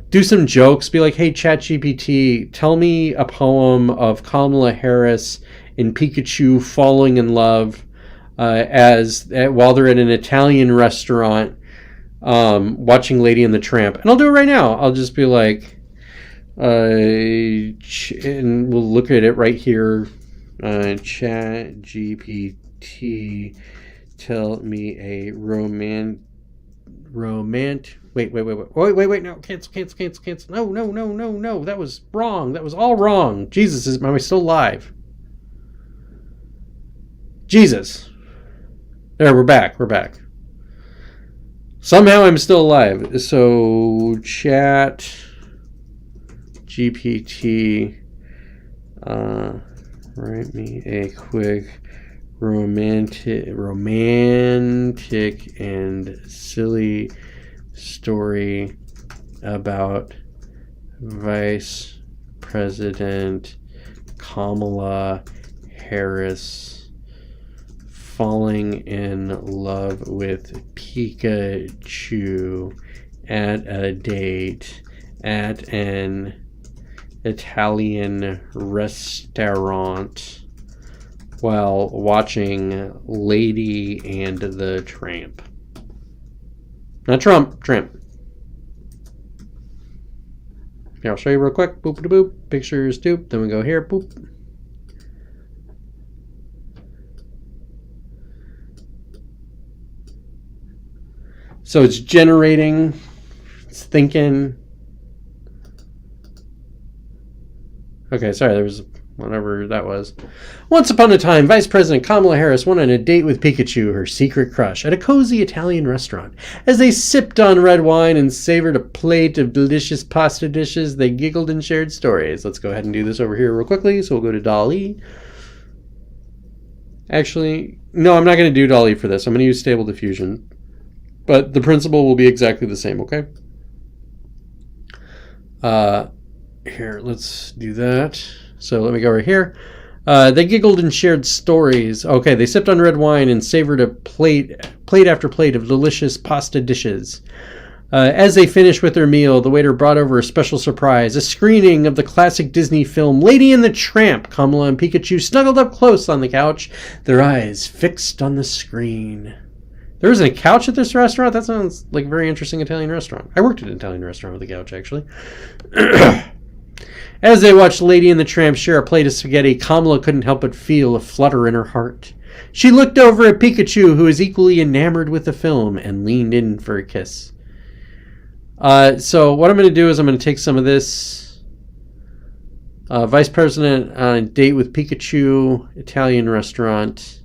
Do some jokes. Be like, hey, ChatGPT, tell me a poem of Kamala Harris and Pikachu falling in love while they're at an Italian restaurant watching Lady and the Tramp. And I'll do it right now. I'll just be like, and we'll look at it right here. Chat GPT, tell me a wait, no, cancel. No, that was wrong. That was all wrong. Jesus, am I still live? Jesus. There, we're back. Somehow I'm still alive. So, Chat GPT, write me a quick romantic and silly story about Vice President Kamala Harris falling in love with Pikachu at a date at an Italian restaurant while watching Lady and the Tramp. Not Trump, Tramp. Here, I'll show you real quick. Boop-a-boop. Pictures, doop. Then we go here. Boop. So it's generating. It's thinking. Okay, sorry, there was whatever that was. Once upon a time, Vice President Kamala Harris went on a date with Pikachu, her secret crush, at a cozy Italian restaurant. As they sipped on red wine and savored a plate of delicious pasta dishes, they giggled and shared stories. Let's go ahead and do this over here real quickly. So we'll go to DALL-E. Actually, no, I'm not going to do DALL-E for this. I'm going to use Stable Diffusion. But the principle will be exactly the same, okay? Here, let's do that. So let me go over here. They giggled and shared stories. Okay, they sipped on red wine and savored a plate after plate of delicious pasta dishes. As they finished with their meal, the waiter brought over a special surprise, a screening of the classic Disney film Lady and the Tramp. Kamala and Pikachu snuggled up close on the couch, their eyes fixed on the screen. There isn't a couch at this restaurant? That sounds like a very interesting Italian restaurant. I worked at an Italian restaurant with a couch, actually. As they watched Lady and the Tramp share a plate of spaghetti, Kamala couldn't help but feel a flutter in her heart. She looked over at Pikachu, who was equally enamored with the film, and leaned in for a kiss. So what I'm going to do is I'm going to take some of this. Vice President on a date with Pikachu, Italian restaurant.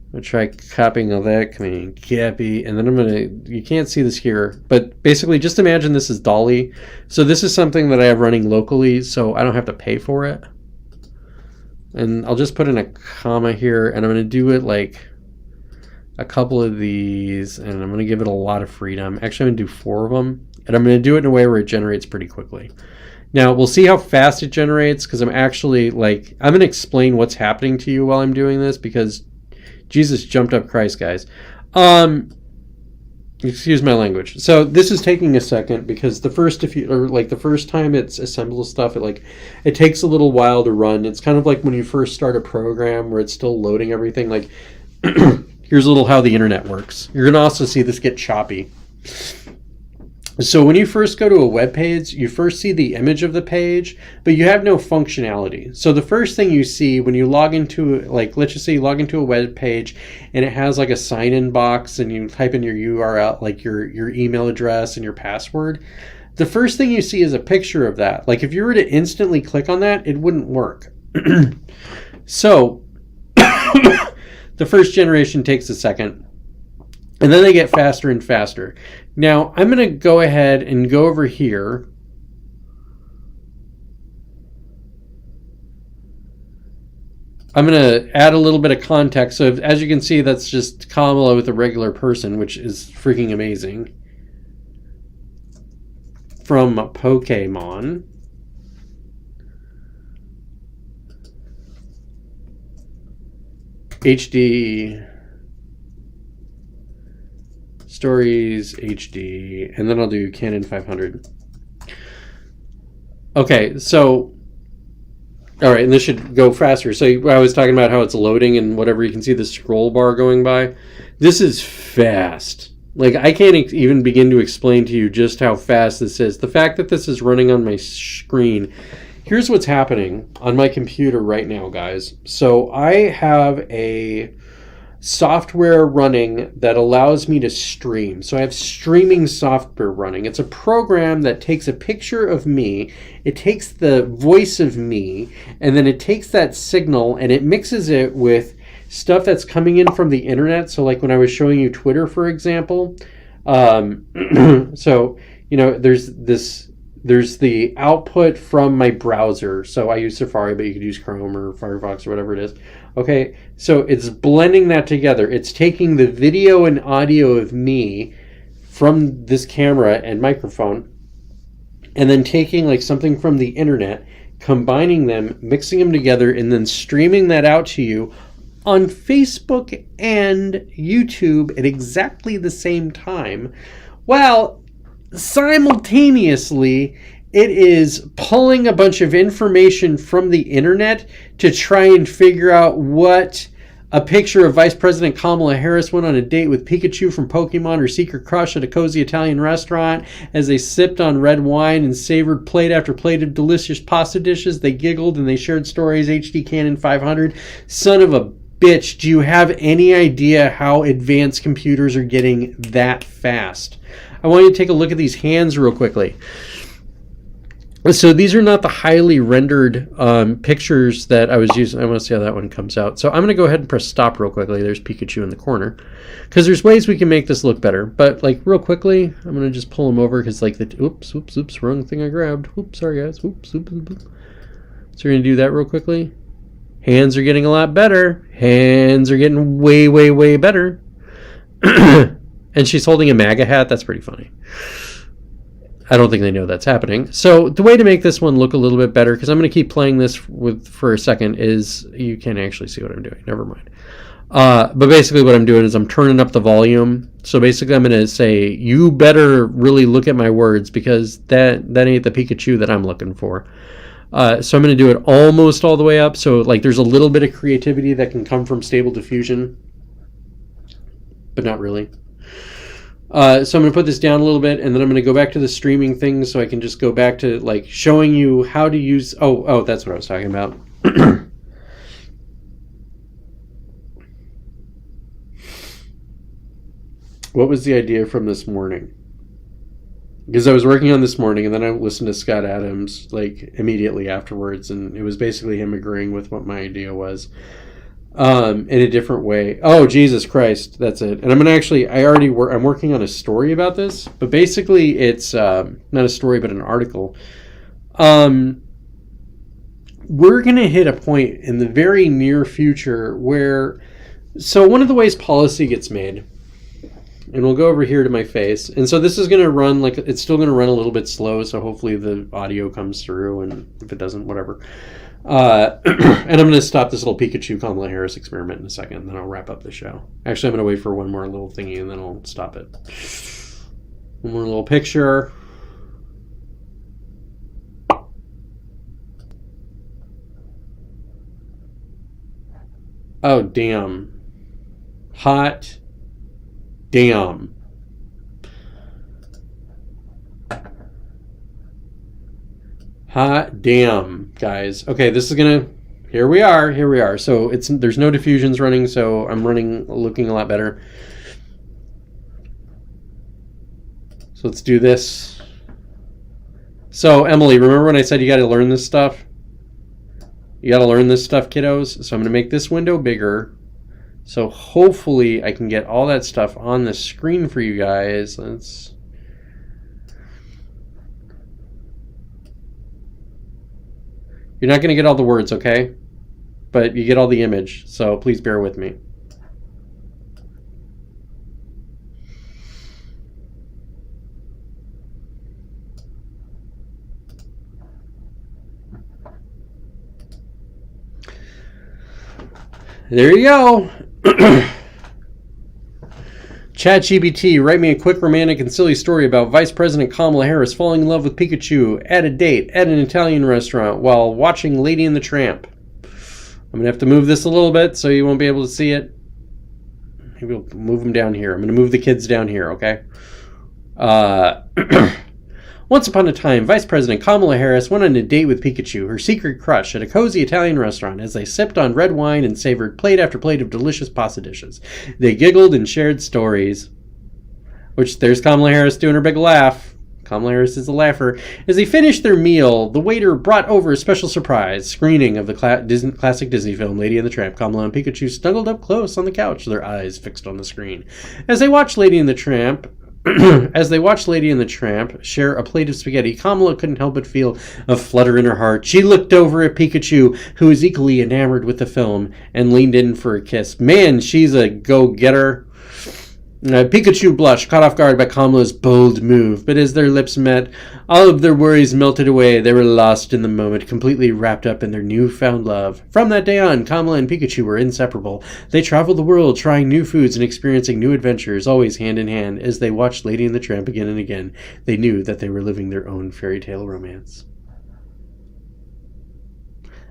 I'm going to try copying all that. Come in, copy. And then I'm going to... You can't see this here. But basically, just imagine this is Dolly. So this is something that I have running locally, so I don't have to pay for it. And I'll just put in a comma here, and I'm going to do it like a couple of these, and I'm going to give it a lot of freedom. Actually, I'm going to do 4 of them, and I'm going to do it in a way where it generates pretty quickly. Now, we'll see how fast it generates, because I'm actually, like, I'm going to explain what's happening to you while I'm doing this, because Jesus jumped up Christ, guys. Excuse my language. So this is taking a second because the first time it's assembles stuff, it takes a little while to run. It's kind of like when you first start a program where it's still loading everything. Like, here's a little how the internet works. You're gonna also see this get choppy. So when you first go to a web page, you first see the image of the page, but you have no functionality. So the first thing you see when you log into, like, let's just say you log into a web page and it has like a sign-in box and you type in your URL, like your email address and your password. The first thing you see is a picture of that. Like if you were to instantly click on that, it wouldn't work. So the first generation takes a second. And then they get faster and faster. Now, I'm going to go ahead and go over here. I'm going to add a little bit of context. So as you can see, that's just Kamala with a regular person, which is freaking amazing. From Pokemon. HD... Stories HD, and then I'll do Canon 500. Okay, so, all right, and this should go faster. So I was talking about how it's loading and whatever, you can see the scroll bar going by. This is fast. Like, I can't even begin to explain to you just how fast this is. The fact that this is running on my screen. Here's what's happening on my computer right now, guys. So I have a software running that allows me to stream. So I have streaming software running. It's a program that takes a picture of me, it takes the voice of me, and then it takes that signal and it mixes it with stuff that's coming in from the internet. So like when I was showing you Twitter, for example, so, you know, there's the output from my browser. So I use Safari, but you could use Chrome or Firefox or whatever it is. Okay, so it's blending that together. It's taking the video and audio of me from this camera and microphone, and then taking like something from the internet, combining them, mixing them together, and then streaming that out to you on Facebook and YouTube at exactly the same time. Well, simultaneously, it is pulling a bunch of information from the internet to try and figure out what a picture of Vice President Kamala Harris went on a date with Pikachu from Pokemon, her secret crush at a cozy Italian restaurant. As they sipped on red wine and savored plate after plate of delicious pasta dishes, they giggled and they shared stories. HD Canon 500. Son of a bitch, do you have any idea how advanced computers are getting that fast? I want you to take a look at these hands real quickly. So these are not the highly rendered pictures that I was using. I want to see how that one comes out. So I'm going to go ahead and press stop real quickly. There's Pikachu in the corner. Because there's ways we can make this look better. But like real quickly, I'm going to just pull them over because like the... Oops, wrong thing I grabbed. Oops, sorry guys. Oops. So we're going to do that real quickly. Hands are getting a lot better. Hands are getting way, way, way better. And she's holding a MAGA hat. That's pretty funny. I don't think they know that's happening. So the way to make this one look a little bit better, because I'm going to keep playing this for a second, is you can't actually see what I'm doing. Never mind. But basically what I'm doing is I'm turning up the volume. So basically I'm going to say, you better really look at my words, because that ain't the Pikachu that I'm looking for. So I'm going to do it almost all the way up. So like there's a little bit of creativity that can come from Stable Diffusion, but not really. So I'm going to put this down a little bit, and then I'm going to go back to the streaming thing so I can just go back to like showing you how to use... Oh, that's what I was talking about. What was the idea from this morning? Because I was working on this morning, and then I listened to Scott Adams like immediately afterwards, and it was basically him agreeing with what my idea was. In a different way. Oh, Jesus Christ, that's it. And I'm gonna actually, I'm working on a story about this, but basically it's not a story, but an article. We're gonna hit a point in the very near future where, so one of the ways policy gets made, and we'll go over here to my face, and so this is gonna run like, it's still gonna run a little bit slow, so hopefully the audio comes through, and if it doesn't, whatever. And I'm going to stop this little Pikachu Kamala Harris experiment in a second, and then I'll wrap up the show. Actually, I'm going to wait for one more little thingy, and then I'll stop it. One more little picture. Oh, damn. Hot damn. Hot damn, guys. Okay, this is gonna... Here we are. So there's no diffusions running, so I'm looking a lot better. So let's do this. So, Emily, remember when I said you gotta learn this stuff? You gotta learn this stuff, kiddos. So I'm gonna make this window bigger. So hopefully I can get all that stuff on the screen for you guys. Let's... You're not going to get all the words, okay? But you get all the image, so please bear with me. There you go. ChatGPT, write me a quick romantic and silly story about Vice President Kamala Harris falling in love with Pikachu at a date at an Italian restaurant while watching Lady and the Tramp. I'm going to have to move this a little bit so you won't be able to see it. Maybe we'll move them down here. I'm going to move the kids down here, okay? Once upon a time, Vice President Kamala Harris went on a date with Pikachu, her secret crush, at a cozy Italian restaurant as they sipped on red wine and savored plate after plate of delicious pasta dishes. They giggled and shared stories. Which, there's Kamala Harris doing her big laugh. Kamala Harris is a laugher. As they finished their meal, the waiter brought over a special surprise screening of the classic Disney film Lady and the Tramp. Kamala and Pikachu snuggled up close on the couch, their eyes fixed on the screen. As they watched Lady and the Tramp share a plate of spaghetti, Kamala couldn't help but feel a flutter in her heart. She looked over at Pikachu, who was equally enamored with the film, and leaned in for a kiss. Man, she's a go-getter. Pikachu blushed, caught off guard by Kamala's bold move, but as their lips met, all of their worries melted away. They were lost in the moment, completely wrapped up in their newfound love. From that day on, Kamala and Pikachu were inseparable. They traveled the world, trying new foods and experiencing new adventures, always hand in hand. As they watched Lady and the Tramp again and again, they knew that they were living their own fairy tale romance.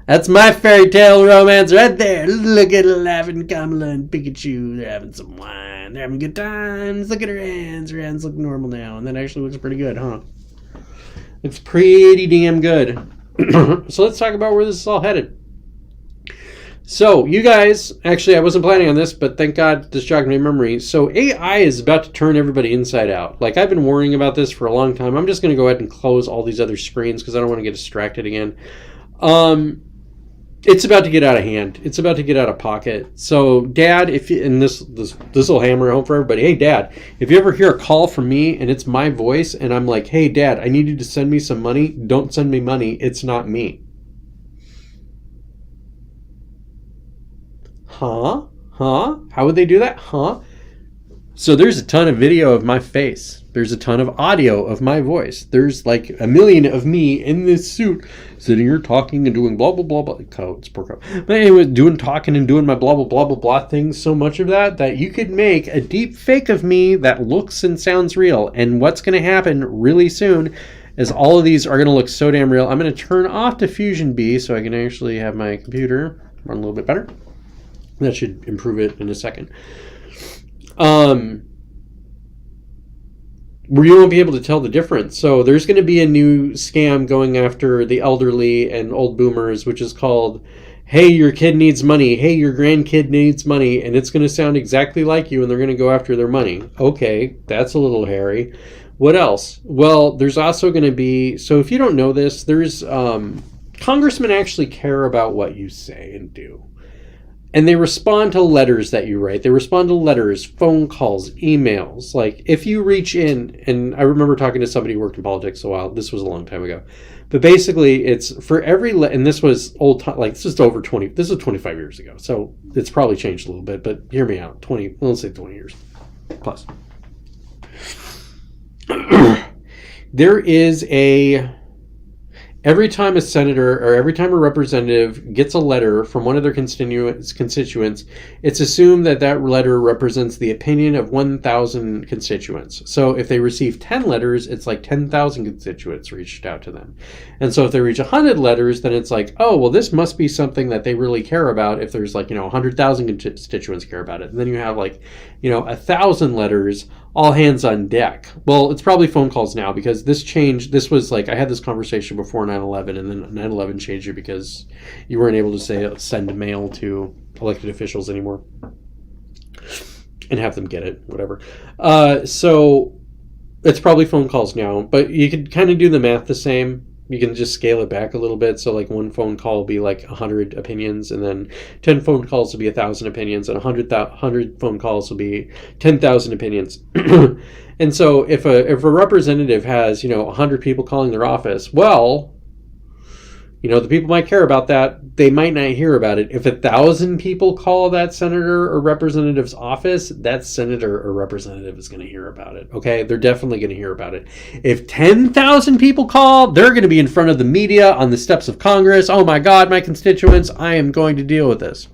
That's my fairy tale romance right there. Look at laughing Kamala and Pikachu. They're having some wine. They're having good times. Look at her hands. Her hands look normal now. And that actually looks pretty good, huh? Looks pretty damn good. So let's talk about where this is all headed. So, you guys, actually I wasn't planning on this, but thank God this jogged my memory. So AI is about to turn everybody inside out. Like, I've been worrying about this for a long time. I'm just going to go ahead and close all these other screens because I don't want to get distracted again. It's about to get out of hand. It's about to get out of pocket. So, Dad, if you, and this will hammer home for everybody. Hey, Dad, if you ever hear a call from me and it's my voice and I'm like, hey, Dad, I need you to send me some money. Don't send me money. It's not me. Huh? How would they do that? Huh? So there's a ton of video of my face. There's a ton of audio of my voice. There's like a million of me in this suit sitting here talking and doing blah, blah, blah, blah. It's poor coat. But anyway, talking and doing my blah, blah, blah, blah, blah things. So much of that you could make a deep fake of me that looks and sounds real. And what's going to happen really soon is all of these are going to look so damn real. I'm going to turn off Diffusion B so I can actually have my computer run a little bit better. That should improve it in a second. Where you won't be able to tell the difference. So there's going to be a new scam going after the elderly and old boomers, which is called, hey, your kid needs money. Hey, your grandkid needs money. And it's going to sound exactly like you, and they're going to go after their money. Okay, that's a little hairy. What else? Well, there's also going to be, so if you don't know this, there's, congressmen actually care about what you say and do. And they respond to letters that you write. They respond to letters, phone calls, emails. Like, if you reach in, and I remember talking to somebody who worked in politics a while. This was a long time ago. But basically, it's for every, and this was old time, like, this is 25 years ago. So it's probably changed a little bit, but hear me out. Let's say 20 years plus. There is every time a senator or every time a representative gets a letter from one of their constituents, it's assumed that letter represents the opinion of 1,000 constituents. So if they receive 10 letters, it's like 10,000 constituents reached out to them. And so if they reach 100 letters, then it's like, oh, well, this must be something that they really care about if there's 100,000 constituents care about it. And then you have 1,000 letters, all hands on deck. Well, it's probably phone calls now because this was I had this conversation before 9/11, and then 9/11 changed it because you weren't able to send mail to elected officials anymore and have them get it, whatever. So it's probably phone calls now, but you could kind of do the math the same. You can just scale it back a little bit. So one phone call will be 100 opinions, and then 10 phone calls will be 1,000 opinions, and 100 phone calls will be 10,000 opinions. And so if a representative has 100 people calling their office, well, the people might care about that. They might not hear about it. If 1,000 people call that senator or representative's office, that senator or representative is going to hear about it. Okay, they're definitely going to hear about it. If 10,000 people call, they're going to be in front of the media on the steps of Congress. Oh my God, my constituents! I am going to deal with this.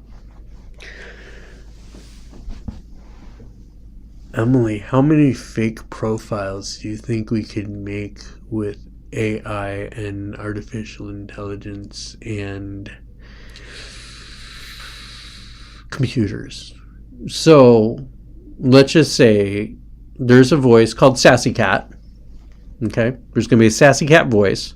Emily, how many fake profiles do you think we could make with AI and artificial intelligence and computers? So let's just say there's a voice called Sassy Cat. Okay, there's going to be a Sassy Cat voice.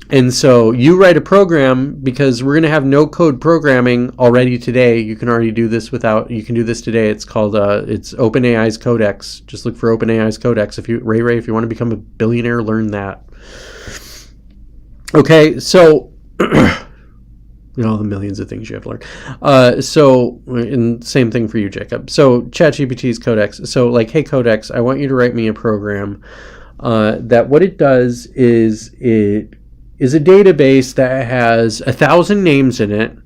And so you write a program, because we're going to have no code programming already today. You can already do this you can do this today. It's called, it's OpenAI's Codex. Just look for OpenAI's Codex. If you want to become a billionaire, learn that. Okay, so, all the millions of things you have to learn. And same thing for you, Jacob. So ChatGPT's Codex. So hey, Codex, I want you to write me a program that what it does is it is a database that has 1,000 names in it.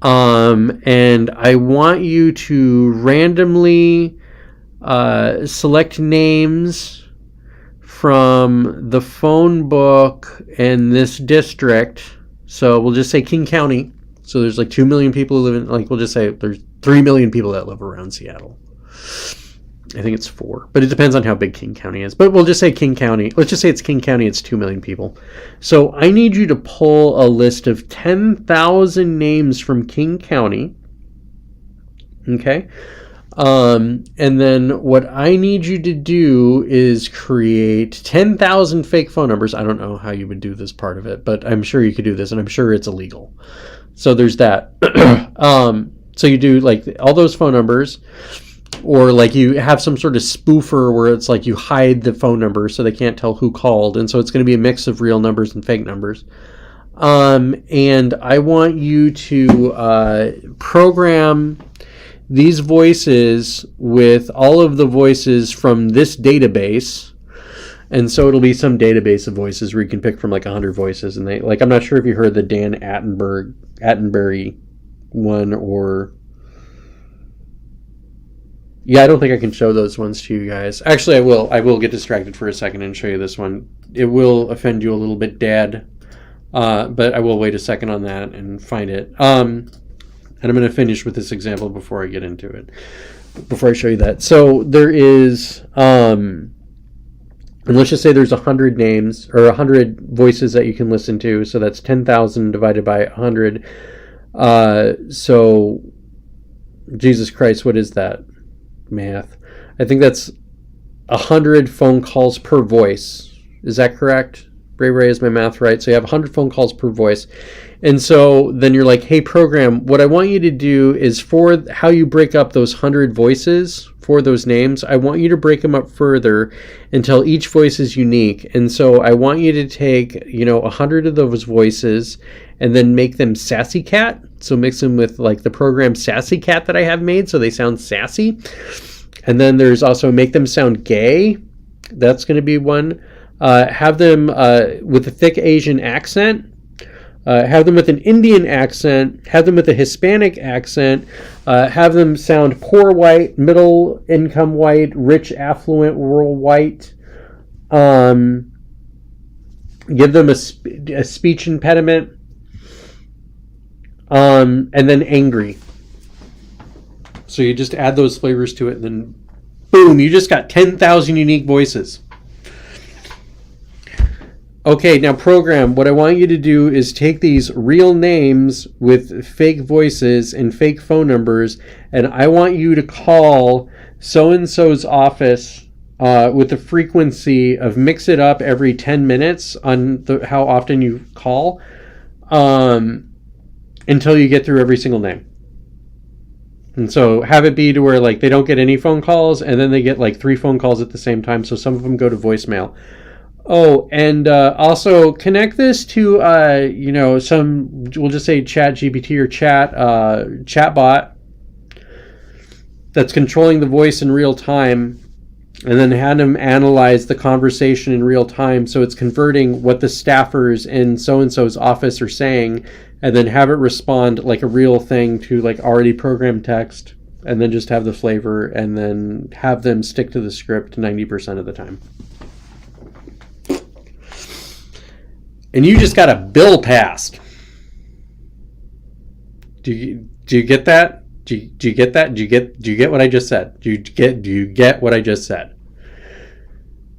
And I want you to randomly select names from the phone book in this district. So we'll just say King County. So there's 2 million people who live in, we'll just say there's 3 million people that live around Seattle. I think it's 4, but it depends on how big King County is. But we'll just say King County. Let's just say it's King County. It's 2 million people. So I need you to pull a list of 10,000 names from King County. Okay. And then what I need you to do is create 10,000 fake phone numbers. I don't know how you would do this part of it, but I'm sure you could do this, and I'm sure it's illegal. So there's that. So you do all those phone numbers. Or you have some sort of spoofer where it's you hide the phone number so they can't tell who called. And so it's going to be a mix of real numbers and fake numbers. And I want you to program these voices with all of the voices from this database. And so it'll be some database of voices where you can pick from 100 voices. And they I'm not sure if you heard the Dan Attenbury one, or Yeah, I don't think I can show those ones to you guys. Actually, I will. I will get distracted for a second and show you this one. It will offend you a little bit, Dad. But I will wait a second on that and find it. And I'm going to finish with this example before I get into it. Before I show you that. So there is, and let's just say there's 100 names or 100 voices that you can listen to. So that's 10,000 divided by 100. So Jesus Christ, what is that? Math. I think that's 100 phone calls per voice. Is that correct? Ray, is my math right? So you have 100 phone calls per voice. And so then you're like, hey, program, what I want you to do is for how you break up those 100 voices for those names, I want you to break them up further until each voice is unique. And so I want you to take, 100 of those voices and then make them Sassy Cat. So mix them with like the program Sassy Cat that I have made so they sound sassy. And then there's also make them sound gay. That's going to be one. Have them with a thick Asian accent. Have them with an Indian accent. Have them with a Hispanic accent. Have them sound poor white, middle income white, rich, affluent, rural white. Give them a speech impediment. And then angry. So you just add those flavors to it, and then boom, you just got 10,000 unique voices. Okay, now program, what I want you to do is take these real names with fake voices and fake phone numbers, and I want you to call so-and-so's office with the frequency of mix it up every 10 minutes on how often you call until you get through every single name. And so have it be to where like they don't get any phone calls and then they get like 3 phone calls at the same time, so some of them go to voicemail. Oh, and also connect this to, some, we'll just say ChatGPT or chatbot that's controlling the voice in real time, and then have them analyze the conversation in real time so it's converting what the staffers in so-and-so's office are saying, and then have it respond like a real thing to like already programmed text, and then just have the flavor, and then have them stick to the script 90% of the time. And you just got a bill passed. Do you get that? Do you get that? Do you get what I just said? Do you get what I just said?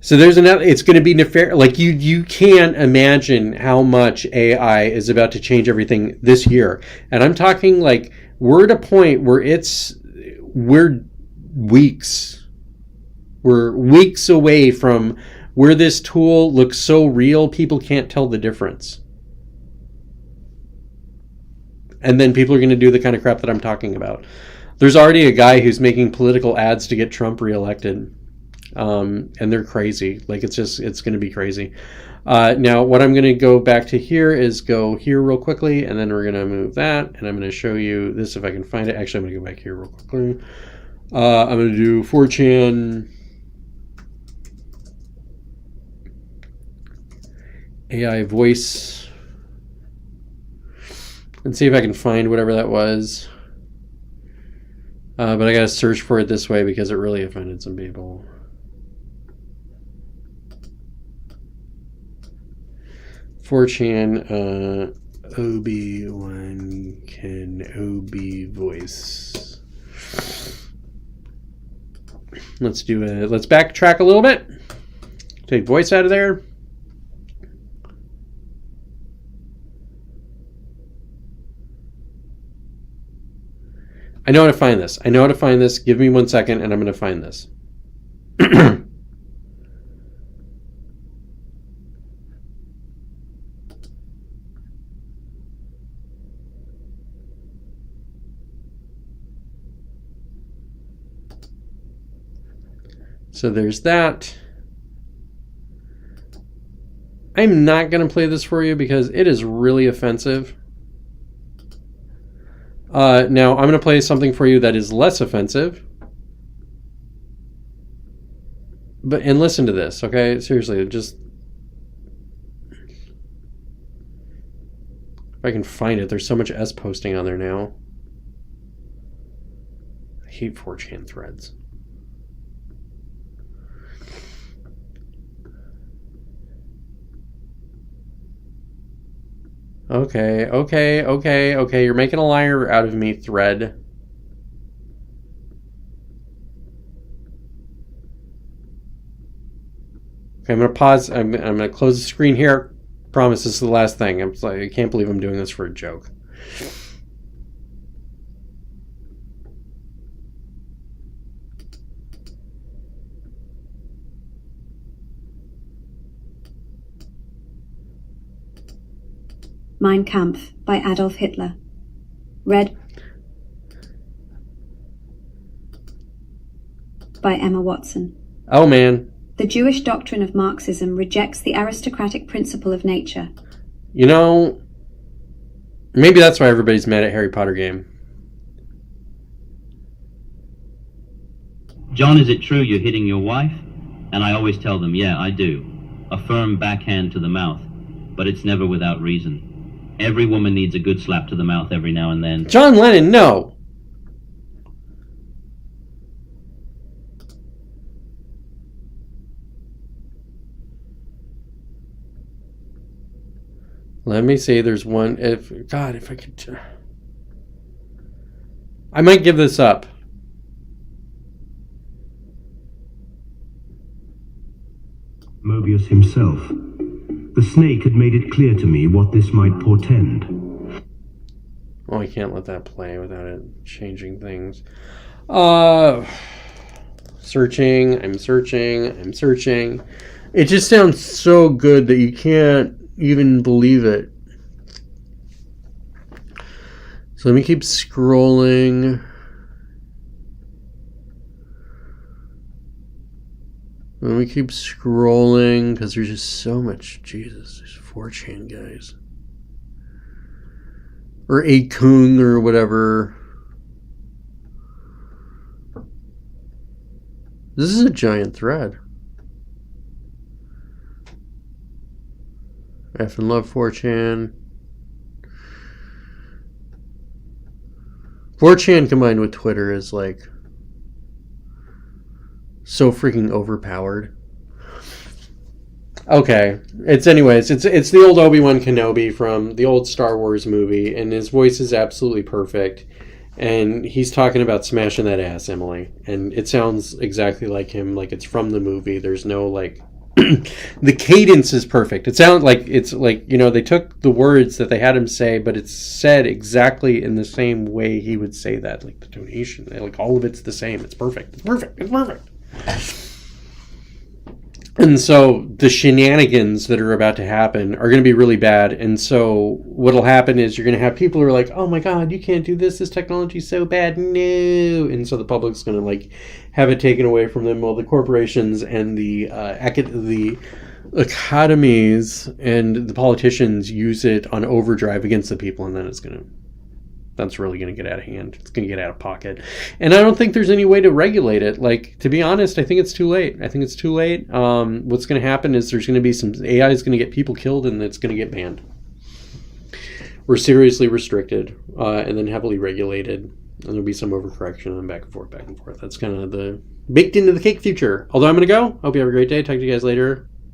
So there's another. It's going to be nefarious. Like you can't imagine how much AI is about to change everything this year. And I'm talking like we're at a point where we're weeks away from where this tool looks so real, people can't tell the difference. And then people are going to do the kind of crap that I'm talking about. There's already a guy who's making political ads to get Trump reelected. And they're crazy. Like, it's going to be crazy. Now, what I'm going to go back to here is go here real quickly, and then we're going to move that, and I'm going to show you this if I can find it. Actually, I'm going to go back here real quickly. I'm going to do 4chan... AI voice, and see if I can find whatever that was. But I gotta search for it this way because it really offended some people. .4chan Obi-Wan Kenobi voice. Let's backtrack a little bit. Take voice out of there. I know how to find this. Give me 1 second and I'm going to find this. So there's that. I'm not going to play this for you because it is really offensive. Now, I'm going to play something for you that is less offensive. And listen to this, okay? Seriously, just... If I can find it, there's so much S posting on there now. I hate 4chan threads. Okay. You're making a liar out of me, Thread. Okay, I'm gonna pause. I'm gonna close the screen here. Promise this is the last thing. I can't believe I'm doing this for a joke. Mein Kampf by Adolf Hitler. Read by Emma Watson. Oh, man. The Jewish doctrine of Marxism rejects the aristocratic principle of nature. You know, maybe that's why everybody's mad at Harry Potter game. John, is it true you're hitting your wife? And I always tell them, yeah, I do. A firm backhand to the mouth. But it's never without reason. Every woman needs a good slap to the mouth every now and then. John Lennon, no. Let me see. There's one. If I could. I might give this up. Mobius himself. The snake had made it clear to me what this might portend. Oh, we can't let that play without it changing things. Searching. I'm searching. It just sounds so good that you can't even believe it. So let me keep scrolling. Let me keep scrolling because there's just so much. Jesus, there's 4chan guys. Or Akung or whatever. This is a giant thread. I effing love 4chan. 4chan combined with Twitter is like so freaking overpowered. Okay, it's the old Obi-Wan Kenobi from the old Star Wars movie, and his voice is absolutely perfect. And he's talking about smashing that ass, Emily, and it sounds exactly like him, like it's from the movie. There's no like the cadence is perfect. It sounds like it's like, you know, they took the words that they had him say, but it's said exactly in the same way he would say that, like the tonation, like all of it's the same. It's perfect. It's perfect. And so the shenanigans that are about to happen are going to be really bad. And so what'll happen is you're going to have people who are like, oh my God, you can't do this. This technology is so bad. No. And so the public's going to like have it taken away from them. Well, the corporations and the academies and the politicians use it on overdrive against the people. And then that's really going to get out of hand. It's going to get out of pocket. And I don't think there's any way to regulate it. Like, to be honest, I think it's too late. What's going to happen is there's going to be some AI is going to get people killed and it's going to get banned. We're seriously restricted and then heavily regulated. And there'll be some overcorrection and back and forth. That's kind of the baked into the cake future. Although I'm going to go. Hope you have a great day. Talk to you guys later.